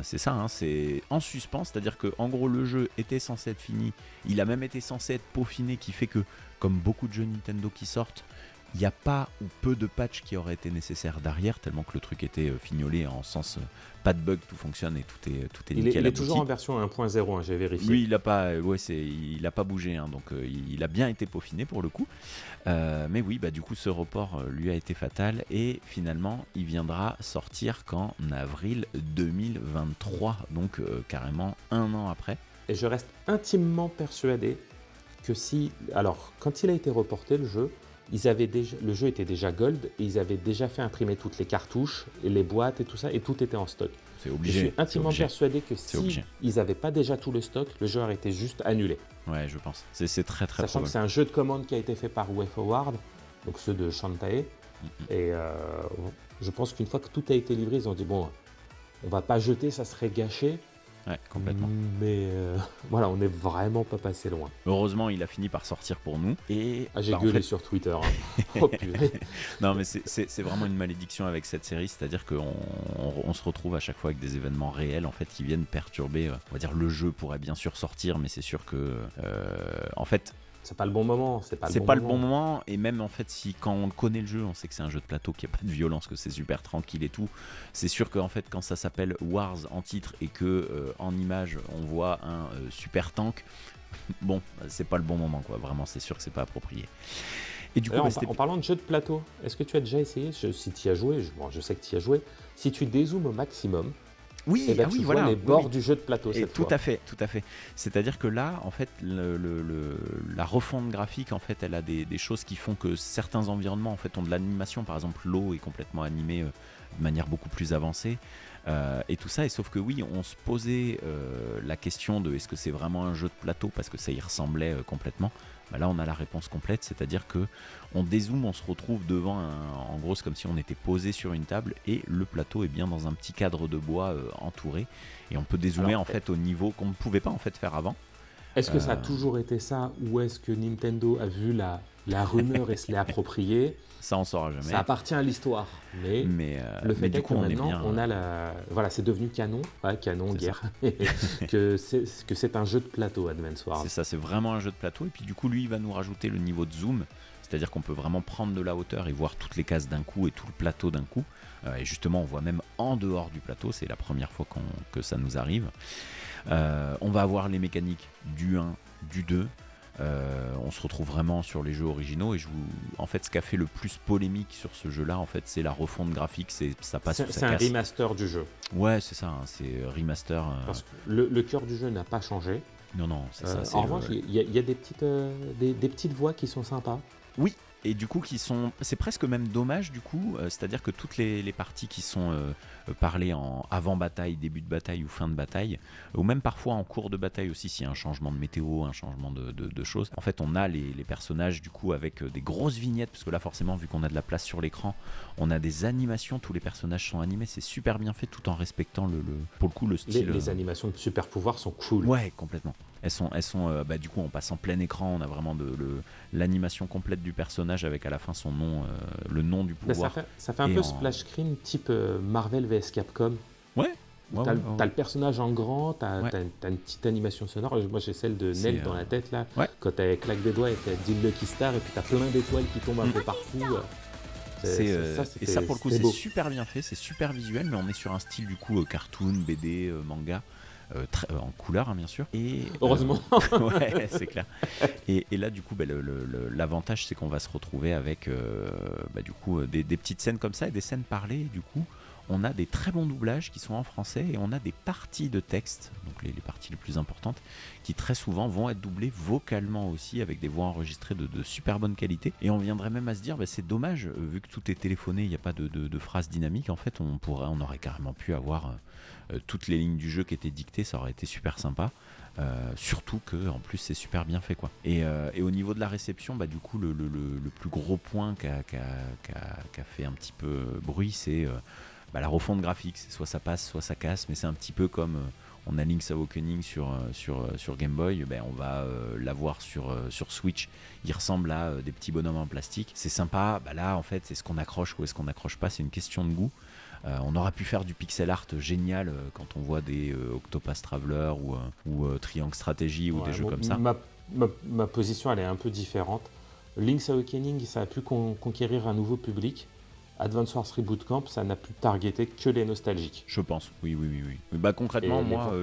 C'est ça, hein, c'est en suspens. C'est-à-dire que en gros, le jeu était censé être fini. Il a même été censé être peaufiné, qui fait que, comme beaucoup de jeux Nintendo qui sortent, il n'y a pas ou peu de patchs qui auraient été nécessaires derrière, tellement que le truc était fignolé en sens pas de bug, tout fonctionne et tout est nickel. Il est toujours en version 1.0, j'ai vérifié. Lui, il n'a pas bougé, hein, donc il a bien été peaufiné pour le coup. Mais oui, du coup, ce report lui a été fatal et finalement, il viendra sortir qu'en avril 2023, donc carrément 1 an après. Et je reste intimement persuadé que quand il a été reporté, le jeu, le jeu était déjà gold et ils avaient déjà fait imprimer toutes les cartouches et les boîtes et tout ça et tout était en stock. C'est obligé. Je suis intimement persuadé que si ils n'avaient pas déjà tout le stock, le jeu aurait été juste annulé. Ouais, je pense. C'est très très Sachant que c'est un jeu de commande qui a été fait par WayForward, donc ceux de Shantae. Et je pense qu'une fois que tout a été livré, ils ont dit bon, on va pas jeter, ça serait gâché. Ouais, complètement. Mais voilà, on n'est vraiment pas passé loin. Heureusement, il a fini par sortir pour nous. Et j'ai gueulé sur Twitter. Oh purée. Non, mais c'est vraiment une malédiction avec cette série, c'est-à-dire qu'on se retrouve à chaque fois avec des événements réels en fait qui viennent perturber. On va dire le jeu pourrait bien sûr sortir, mais c'est sûr que en fait. C'est pas le bon moment. C'est pas le bon moment. Et même en fait, quand on connaît le jeu, on sait que c'est un jeu de plateau, qu'il n'y a pas de violence, que c'est super tranquille et tout. C'est sûr qu'en fait, quand ça s'appelle Wars en titre et que en image on voit un super tank, bon, c'est pas le bon moment quoi. Vraiment, c'est sûr que c'est pas approprié. Et du coup, en parlant de jeu de plateau, est-ce que tu as déjà essayé, si tu y as joué, je sais que tu y as joué, si tu dézoomes au maximum. Oui, tu vois les bords du jeu de plateau cette fois. Tout à fait. C'est-à-dire que là, en fait, la refonte graphique, en fait, elle a des choses qui font que certains environnements, en fait, ont de l'animation. Par exemple, l'eau est complètement animée de manière beaucoup plus avancée. Et tout ça, et sauf que oui, on se posait la question de est-ce que c'est vraiment un jeu de plateau parce que ça y ressemblait complètement. Là, on a la réponse complète, c'est-à-dire que on dézoome, on se retrouve devant en gros, c'est comme si on était posé sur une table et le plateau est bien dans un petit cadre de bois entouré et on peut dézoomer en fait au niveau qu'on ne pouvait pas en fait faire avant. Est-ce que ça a toujours été ça ou est-ce que Nintendo a vu la rumeur et se l'est appropriée? Ça, on saura jamais. Ça appartient à l'histoire, mais le fait est que maintenant, on a voilà, c'est devenu canon, guerre, que c'est un jeu de plateau, Advance Wars. C'est ça, c'est vraiment un jeu de plateau. Et puis du coup, lui, il va nous rajouter le niveau de zoom, c'est-à-dire qu'on peut vraiment prendre de la hauteur et voir toutes les cases d'un coup et tout le plateau d'un coup. Et justement, on voit même en dehors du plateau. C'est la première fois que ça nous arrive. On va avoir les mécaniques du 1, du 2. On se retrouve vraiment sur les jeux originaux et en fait ce qui a fait le plus polémique sur ce jeu là en fait c'est la refonte graphique, ça passe c'est un remaster du jeu. Ouais c'est ça, hein, c'est remaster. Parce que le cœur du jeu n'a pas changé. Non c'est ça. En revanche il y a des petites voix qui sont sympas. Oui. Et du coup, c'est presque même dommage du coup, c'est-à-dire que toutes les parties qui sont parlées en avant-bataille, début de bataille ou fin de bataille, ou même parfois en cours de bataille aussi, s'il y a un changement de météo, un changement de choses. En fait, on a les personnages du coup avec des grosses vignettes, parce que là forcément, vu qu'on a de la place sur l'écran, on a des animations, tous les personnages sont animés, c'est super bien fait tout en respectant pour le coup le style. Les animations de super pouvoir sont cool. Ouais, complètement. Elles sont du coup on passe en plein écran, on a vraiment l'animation complète du personnage avec à la fin son nom, le nom du pouvoir. Ça fait un peu splash screen type Marvel vs Capcom. Ouais. T'as le personnage en grand, t'as une petite animation sonore. Moi j'ai celle de Nell dans la tête là. Ouais. Quand elle claque des doigts et t'as dit Lucky Star et puis t'as plein d'étoiles qui tombent un peu partout. Et ça pour le coup c'est super bien fait, c'est super visuel, mais on est sur un style du coup cartoon, BD, manga. En couleur hein, bien sûr et heureusement ouais c'est clair et là du coup l'avantage c'est qu'on va se retrouver avec du coup des petites scènes comme ça et des scènes parlées du coup on a des très bons doublages qui sont en français et on a des parties de texte, donc les parties les plus importantes, qui très souvent vont être doublées vocalement aussi avec des voix enregistrées de super bonne qualité. Et on viendrait même à se dire, c'est dommage, vu que tout est téléphoné, il n'y a pas de phrases dynamiques, en fait on aurait carrément pu avoir toutes les lignes du jeu qui étaient dictées, ça aurait été super sympa. Surtout que en plus c'est super bien fait quoi. Et au niveau de la réception, du coup le plus gros point qui a fait un petit peu bruit, c'est la refonte graphique. C'est soit ça passe, soit ça casse, mais c'est un petit peu comme on a Link's Awakening sur Game Boy, on va l'avoir sur Switch. Il ressemble à des petits bonhommes en plastique. C'est sympa. Là en fait c'est ce qu'on accroche ou est-ce qu'on accroche pas, c'est une question de goût. On aura pu faire du pixel art génial quand on voit des Octopath Traveler ou Triangle Strategy ou des jeux comme ça. Ma position elle est un peu différente. Link's Awakening, ça a pu conquérir un nouveau public. Advance Wars Reboot Camp, ça n'a pu targeter que les nostalgiques. Je pense, oui. Concrètement, moi,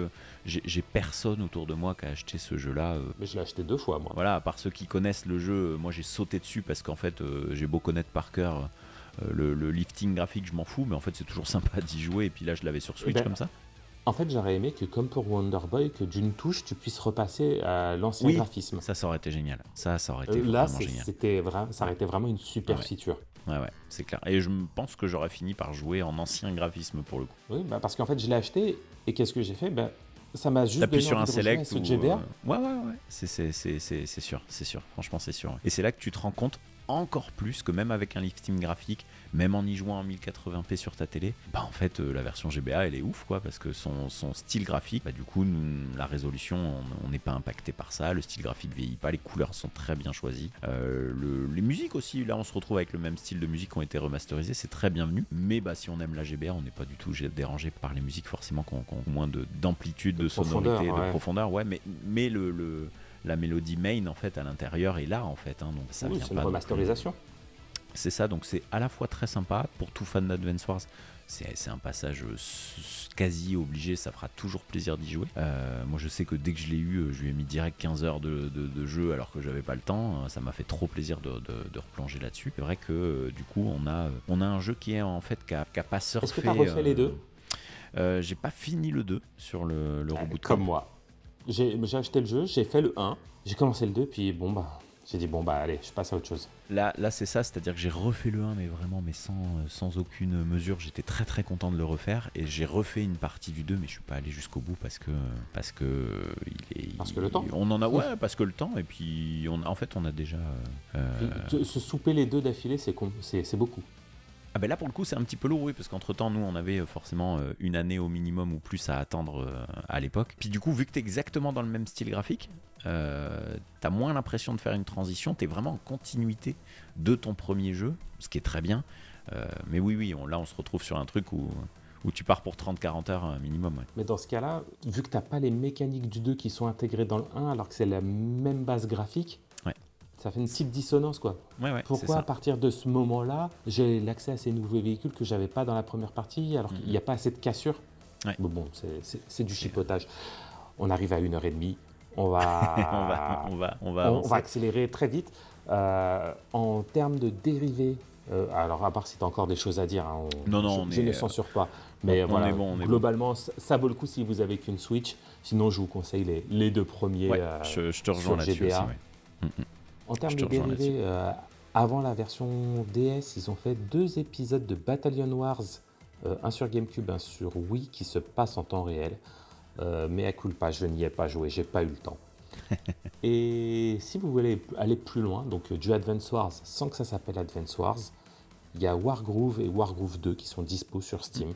j'ai personne autour de moi qui a acheté ce jeu-là. Mais je l'ai acheté 2 fois, moi. Voilà, à part ceux qui connaissent le jeu, moi j'ai sauté dessus parce qu'en fait, j'ai beau connaître par cœur le lifting graphique, je m'en fous, mais en fait c'est toujours sympa d'y jouer. Et puis là, je l'avais sur Switch comme ça. En fait, j'aurais aimé que, comme pour Wonder Boy, que d'une touche, tu puisses repasser à l'ancien graphisme. Ça aurait été génial. Ça aurait été là, vraiment génial. Ça aurait été vraiment une super feature. Ouais, c'est clair. Et je pense que j'aurais fini par jouer en ancien graphisme pour le coup. Oui, parce qu'en fait, je l'ai acheté et qu'est-ce que j'ai fait ça m'a juste donné sur un select ou GBA. Ouais. C'est sûr. Franchement, c'est sûr. Et c'est là que tu te rends compte encore plus que même avec un lifting graphique, même en y jouant en 1080p sur ta télé, en fait la version GBA elle est ouf quoi, parce que son style graphique, du coup la résolution on n'est pas impacté par ça, le style graphique vieillit pas, les couleurs sont très bien choisies, les musiques aussi, là on se retrouve avec le même style de musique qui ont été remasterisées, c'est très bienvenu, mais si on aime la GBA on n'est pas du tout dérangé par les musiques forcément qui ont moins d'amplitude, de sonorité, de profondeur, mais la mélodie main en fait à l'intérieur est là en fait, donc ça vient c'est pas une remasterisation. C'est ça, donc c'est à la fois très sympa pour tout fan d'Advance Wars. C'est un passage quasi obligé, ça fera toujours plaisir d'y jouer. Moi je sais que dès que je l'ai eu, je lui ai mis direct 15 heures de jeu alors que j'avais pas le temps. Ça m'a fait trop plaisir de replonger là-dessus. C'est vrai que du coup on a un jeu qui est en fait qui a pas surfé. Est-ce que tu as refait les deux? J'ai pas fini le 2 sur le reboot. Comme moi. J'ai acheté le jeu, j'ai fait le 1, j'ai commencé le 2, puis j'ai dit allez, je passe à autre chose. Là c'est ça, c'est-à-dire que j'ai refait le 1 mais sans aucune mesure, j'étais très très content de le refaire et j'ai refait une partie du 2 mais je suis pas allé jusqu'au bout parce que le temps. On en a parce que le temps et puis on a déjà se souper les deux d'affilée, c'est beaucoup. Là pour le coup c'est un petit peu lourd, oui, parce qu'entre temps nous on avait forcément une année au minimum ou plus à attendre à l'époque. Puis du coup vu que t'es exactement dans le même style graphique, t'as moins l'impression de faire une transition, t'es vraiment en continuité de ton premier jeu, ce qui est très bien. Mais oui, là on se retrouve sur un truc où tu pars pour 30-40 heures minimum. Ouais. Mais dans ce cas-là, vu que t'as pas les mécaniques du 2 qui sont intégrées dans le 1 alors que c'est la même base graphique, ça fait une petite dissonance quoi. Pourquoi à partir de ce moment-là, j'ai l'accès à ces nouveaux véhicules que j'avais pas dans la première partie alors qu'il n'y a pas assez de cassure. Bon, c'est du chipotage. On arrive à 1h30. On va accélérer très vite. En termes de dérivés, alors à part si tu as encore des choses à dire, je ne censure pas. Mais globalement, ça vaut le coup si vous avez qu'une Switch. Sinon, je vous conseille les deux premiers. Je te rejoins là-dessus aussi. En termes de dérivés, avant la version DS, ils ont fait 2 épisodes de Battalion Wars, un sur GameCube, un sur Wii, qui se passent en temps réel. Mais à culpa, je n'y ai pas joué, j'ai pas eu le temps. Et si vous voulez aller plus loin, donc du Advance Wars sans que ça s'appelle Advance Wars, il y a Wargroove et Wargroove 2 qui sont dispo sur Steam.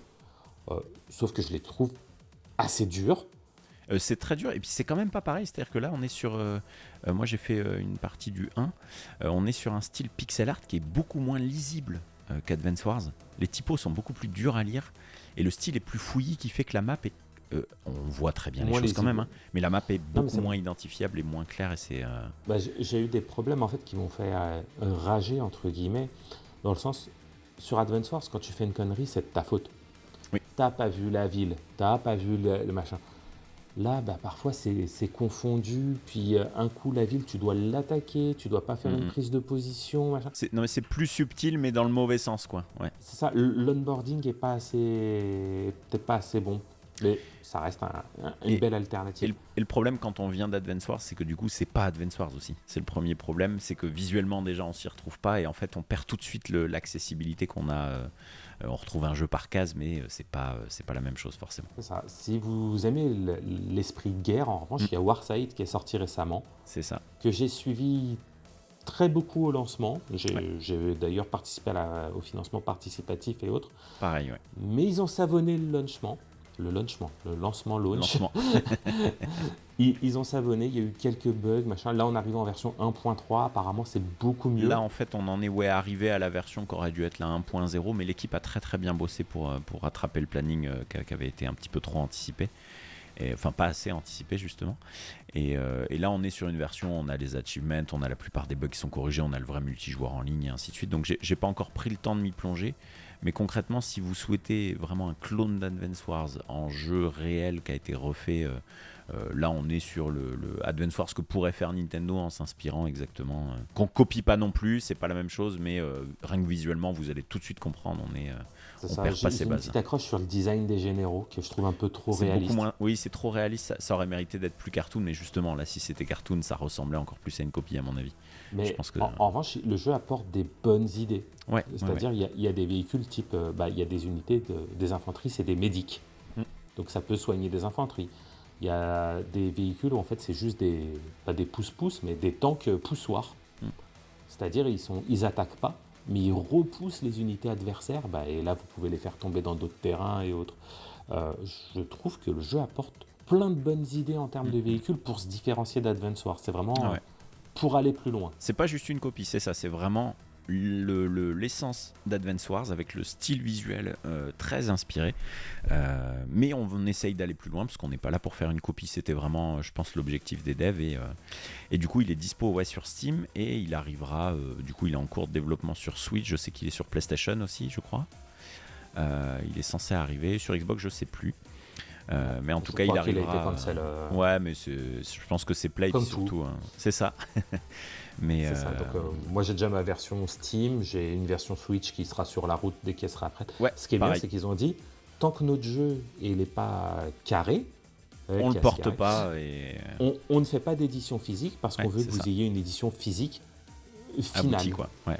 Sauf que je les trouve assez durs. C'est très dur et puis c'est quand même pas pareil, c'est-à-dire que là on est sur moi j'ai fait une partie du 1, on est sur un style pixel art qui est beaucoup moins lisible qu'Advance Wars. Les typos sont beaucoup plus durs à lire et le style est plus fouillis qui fait que la map est on voit très bien les choses quand même, mais la map est beaucoup moins identifiable et moins claire et c'est j'ai eu des problèmes en fait qui m'ont fait rager entre guillemets, dans le sens sur Advance Wars quand tu fais une connerie c'est de ta faute. T'as pas vu la ville, t'as pas vu le machin. Là, parfois, c'est confondu. Puis, un coup, la ville, tu dois l'attaquer. Tu dois pas faire une prise de position. Machin. Non, mais c'est plus subtil, mais dans le mauvais sens, quoi. Ouais. C'est ça. L'onboarding est peut-être pas assez bon. Mais ça reste une belle alternative. Et le problème quand on vient d'Advance Wars, c'est que du coup, c'est pas Advance Wars aussi. C'est le premier problème, c'est que visuellement, déjà, on s'y retrouve pas. Et en fait, on perd tout de suite l'accessibilité qu'on a. On retrouve un jeu par case, mais c'est pas la même chose, forcément. C'est ça. Si vous aimez l'esprit guerre, en revanche, il y a Warsight qui est sorti récemment. C'est ça. Que j'ai suivi très beaucoup au lancement. J'ai d'ailleurs participé au financement participatif et autres. Pareil, ouais. Mais ils ont savonné le lancement. Le lancement. Ils ont savonné, il y a eu quelques bugs, machin. Là, on arrive en version 1.3, apparemment, c'est beaucoup mieux. Là, en fait, on en est arrivé à la version qui aurait dû être la 1.0, mais l'équipe a très très bien bossé pour rattraper le planning qui avait été un petit peu trop anticipé. Enfin, pas assez anticipé, justement. Et là, on est sur une version, on a les achievements, on a la plupart des bugs qui sont corrigés, on a le vrai multijoueur en ligne, et ainsi de suite. Donc, j'ai pas encore pris le temps de m'y plonger. Mais concrètement, si vous souhaitez vraiment un clone d'Advance Wars en jeu réel qui a été refait, là on est sur le Advance Wars que pourrait faire Nintendo en s'inspirant exactement. Qu'on copie pas non plus, c'est pas la même chose, mais rien que visuellement, vous allez tout de suite comprendre. On perd pas ses une bases. petite accroche sur le design des généraux que je trouve un peu trop réaliste. Oui, c'est trop réaliste. Ça aurait mérité d'être plus cartoon, mais justement, là, si c'était cartoon, ça ressemblait encore plus à une copie, à mon avis. Mais je pense que... en revanche, le jeu apporte des bonnes idées. Ouais, c'est-à-dire, il y a des véhicules type, il y a des unités des infanteries, c'est des médics. Donc ça peut soigner des infanteries. Il y a des véhicules où en fait c'est juste pas des pousse-pousse, mais des tanks poussoirs. C'est-à-dire ils attaquent pas, mais ils repoussent les unités adversaires. Et là vous pouvez les faire tomber dans d'autres terrains et autres. Je trouve que le jeu apporte plein de bonnes idées en termes de véhicules pour se différencier d'Advance Wars. C'est vraiment pour aller plus loin. C'est pas juste une copie, c'est ça, c'est vraiment l'essence d'Advance Wars avec le style visuel très inspiré, mais on essaye d'aller plus loin parce qu'on n'est pas là pour faire une copie. C'était vraiment, je pense, l'objectif des devs, et du coup il est dispo sur Steam, et il arrivera, du coup il est en cours de développement sur Switch. Je sais qu'il est sur PlayStation aussi, je crois. Il est censé arriver sur Xbox, je sais plus. Mais en tout cas, il arrivera. Ouais, mais je pense que c'est Play surtout. C'est ça. Mais ça. Donc, moi, j'ai déjà ma version Steam. J'ai une version Switch qui sera sur la route dès qu'elle sera prête. Ouais, ce qui est bien, c'est qu'ils ont dit tant que notre jeu n'est pas carré, on ne le porte pas. On ne fait pas d'édition physique parce qu'on veut que vous ayez une édition physique finale. Abouti, quoi. Ouais.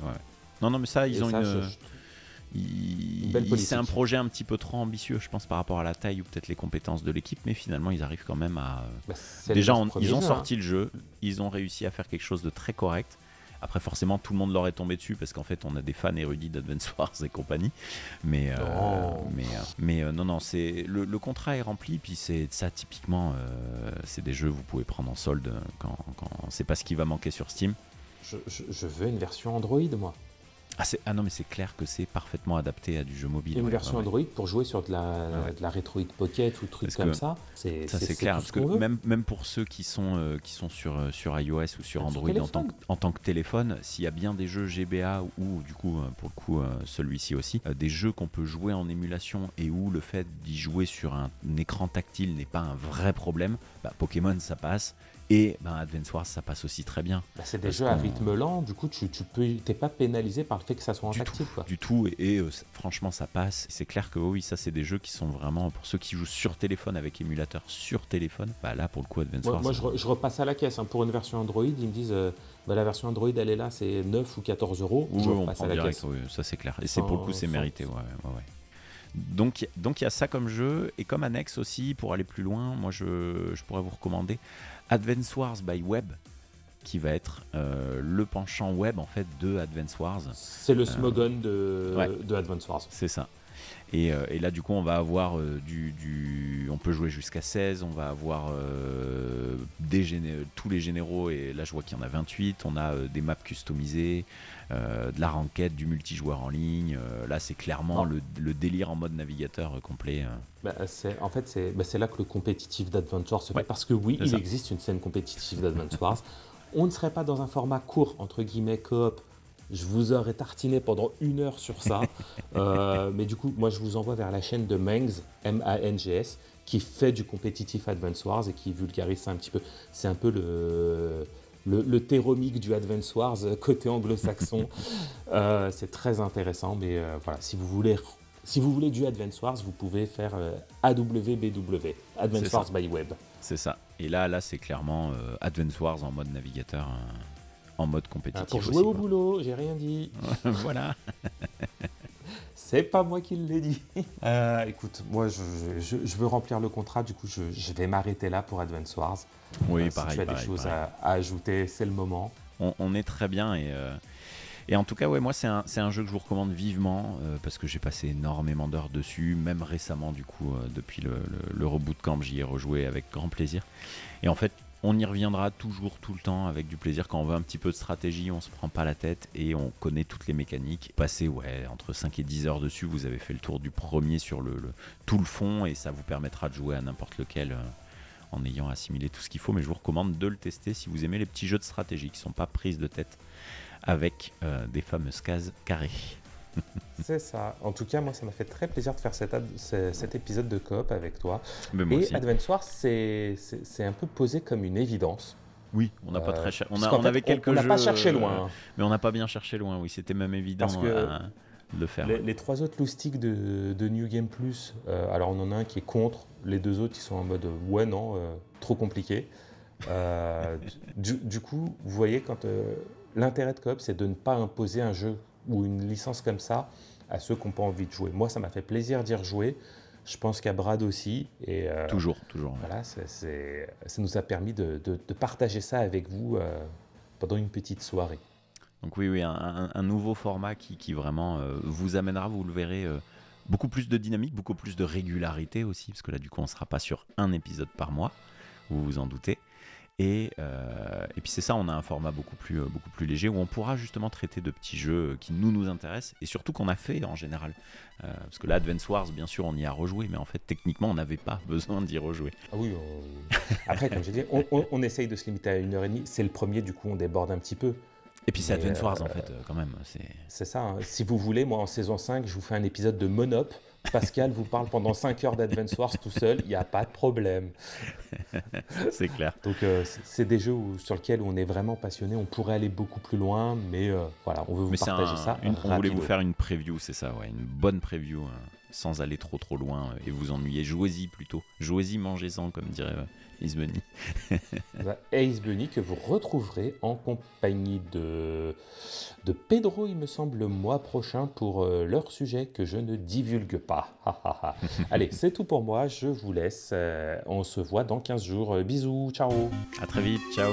Non, mais ça, ils ont c'est un projet un petit peu trop ambitieux, je pense, par rapport à la taille ou peut-être les compétences de l'équipe, mais finalement ils arrivent quand même à... Déjà, ils ont sorti le jeu, ils ont réussi à faire quelque chose de très correct. Après, forcément, tout le monde leur est tombé dessus parce qu'en fait, on a des fans érudits d'Advance Wars et compagnie. Mais non, c'est le contrat est rempli, puis c'est ça typiquement, c'est des jeux vous pouvez prendre en solde quand c'est pas ce qui va manquer sur Steam. Je veux une version Android, moi. Ah non, mais c'est clair que c'est parfaitement adapté à du jeu mobile. Une version Android pour jouer sur de la Retroid Pocket ou trucs comme ça. C'est clair, parce que même pour ceux qui sont sur iOS ou sur Android en tant que téléphone, s'il y a bien des jeux GBA ou du coup, pour le coup, celui-ci aussi, des jeux qu'on peut jouer en émulation et où le fait d'y jouer sur un écran tactile n'est pas un vrai problème, Pokémon ça passe. Et Advance Wars, ça passe aussi très bien. C'est des jeux à rythme lent, du coup, t'es pas pénalisé par le fait que ça soit en tactile. Du tout, et franchement, ça passe. C'est clair que oui, ça, c'est des jeux qui sont vraiment, pour ceux qui jouent sur téléphone avec émulateur sur téléphone, là, pour le coup, Advance Wars... Moi, je repasse à la caisse. Pour une version Android, ils me disent, la version Android, elle est là, c'est 9 ou 14 euros. Oui, on prend direct, oui, ça c'est clair. Et c'est pour le coup, c'est mérité, ouais. Donc il y a ça comme jeu, et comme annexe aussi, pour aller plus loin, moi je pourrais vous recommander Advance Wars by Web, qui va être le penchant web en fait de Advance Wars. C'est le Smogon de Advance Wars. C'est ça. Et là du coup on va avoir on peut jouer jusqu'à 16, on va avoir tous les généraux, et là je vois qu'il y en a 28, on a des maps customisées, de la ranked, du multijoueur en ligne, là c'est clairement le délire en mode navigateur complet. C'est là que le compétitif d'Advance Wars se fait, parce que oui, il existe une scène compétitive d'Advance Wars. On ne serait pas dans un format court, entre guillemets, coop. Je vous aurais tartiné pendant 1 heure sur ça. Mais du coup, moi, je vous envoie vers la chaîne de Mangs, M-A-N-G-S, qui fait du compétitif Advance Wars et qui vulgarise ça un petit peu. C'est un peu le Théromique du Advance Wars côté anglo-saxon. C'est très intéressant, mais voilà, si vous voulez du Advance Wars, vous pouvez faire AWBW, Advance Wars by Web. C'est ça. Et là c'est clairement Advance Wars en mode navigateur, en mode compétitif. Pour jouer aussi, au boulot, j'ai rien dit. Voilà. C'est pas moi qui l'ai dit. Écoute, moi je veux remplir le contrat, du coup je vais m'arrêter là pour Advance Wars. Oui, Si pareil. tu as des choses à ajouter, c'est le moment. On est très bien et en tout cas, ouais, moi c'est un jeu que je vous recommande vivement parce que j'ai passé énormément d'heures dessus, même récemment du coup, depuis le reboot camp, j'y ai rejoué avec grand plaisir. Et en fait, on y reviendra toujours, tout le temps, avec du plaisir. Quand on veut un petit peu de stratégie, on se prend pas la tête et on connaît toutes les mécaniques. Passez entre 5 et 10 heures dessus, vous avez fait le tour du premier sur tout le fond et ça vous permettra de jouer à n'importe lequel en ayant assimilé tout ce qu'il faut. Mais je vous recommande de le tester si vous aimez les petits jeux de stratégie qui sont pas prises de tête avec des fameuses cases carrées. C'est ça. En tout cas, moi, ça m'a fait très plaisir de faire cet épisode de coop avec toi. Mais moi Et aussi. Advance Wars, c'est un peu posé comme une évidence. Oui, on n'a pas très On avait quelques jeux. On n'a pas cherché loin. Mais on n'a pas bien cherché loin, oui. C'était même évident de le faire. Les trois autres loustiques de New Game Plus, alors on en a un qui est contre, les deux autres, ils sont en mode ouais, non, trop compliqué. Du coup, vous voyez, quand l'intérêt de coop, c'est de ne pas imposer un jeu ou une licence comme ça à ceux qui n'ont pas envie de jouer. Moi, ça m'a fait plaisir d'y rejouer. Je pense qu'à Brad aussi. Et, toujours. Voilà, ça nous a permis de partager ça avec vous pendant une petite soirée. Donc oui, un nouveau format qui vraiment vous amènera, vous le verrez, beaucoup plus de dynamique, beaucoup plus de régularité aussi, parce que là, du coup, on ne sera pas sur un épisode par mois, vous vous en doutez. Et puis c'est ça, on a un format beaucoup plus léger où on pourra justement traiter de petits jeux qui nous intéressent et surtout qu'on a fait en général. Parce que là, Advance Wars, bien sûr, on y a rejoué, mais en fait, techniquement, on n'avait pas besoin d'y rejouer. Ah oui, après, comme j'ai dit, on essaye de se limiter à 1h30. C'est le premier, du coup, on déborde un petit peu. Et puis c'est Advance Wars, en fait, quand même. C'est ça. Hein. Si vous voulez, moi, en saison 5, je vous fais un épisode de Monop. Pascal vous parle pendant 5 heures d'Advance Wars tout seul, il n'y a pas de problème. C'est clair. Donc c'est des jeux sur lesquels on est vraiment passionné, on pourrait aller beaucoup plus loin, mais voilà, on veut vous partager ça. On voulait vous faire une preview, c'est ça, ouais, une bonne preview, sans aller trop loin et vous ennuyer. Jouez-y plutôt, jouez-y, mangez-en, comme dirait Ace Bunny. Ace Bunny que vous retrouverez en compagnie de Pedro, il me semble, le mois prochain pour leur sujet que je ne divulgue pas. Allez, c'est tout pour moi, je vous laisse. On se voit dans 15 jours. Bisous, ciao. À très vite, ciao.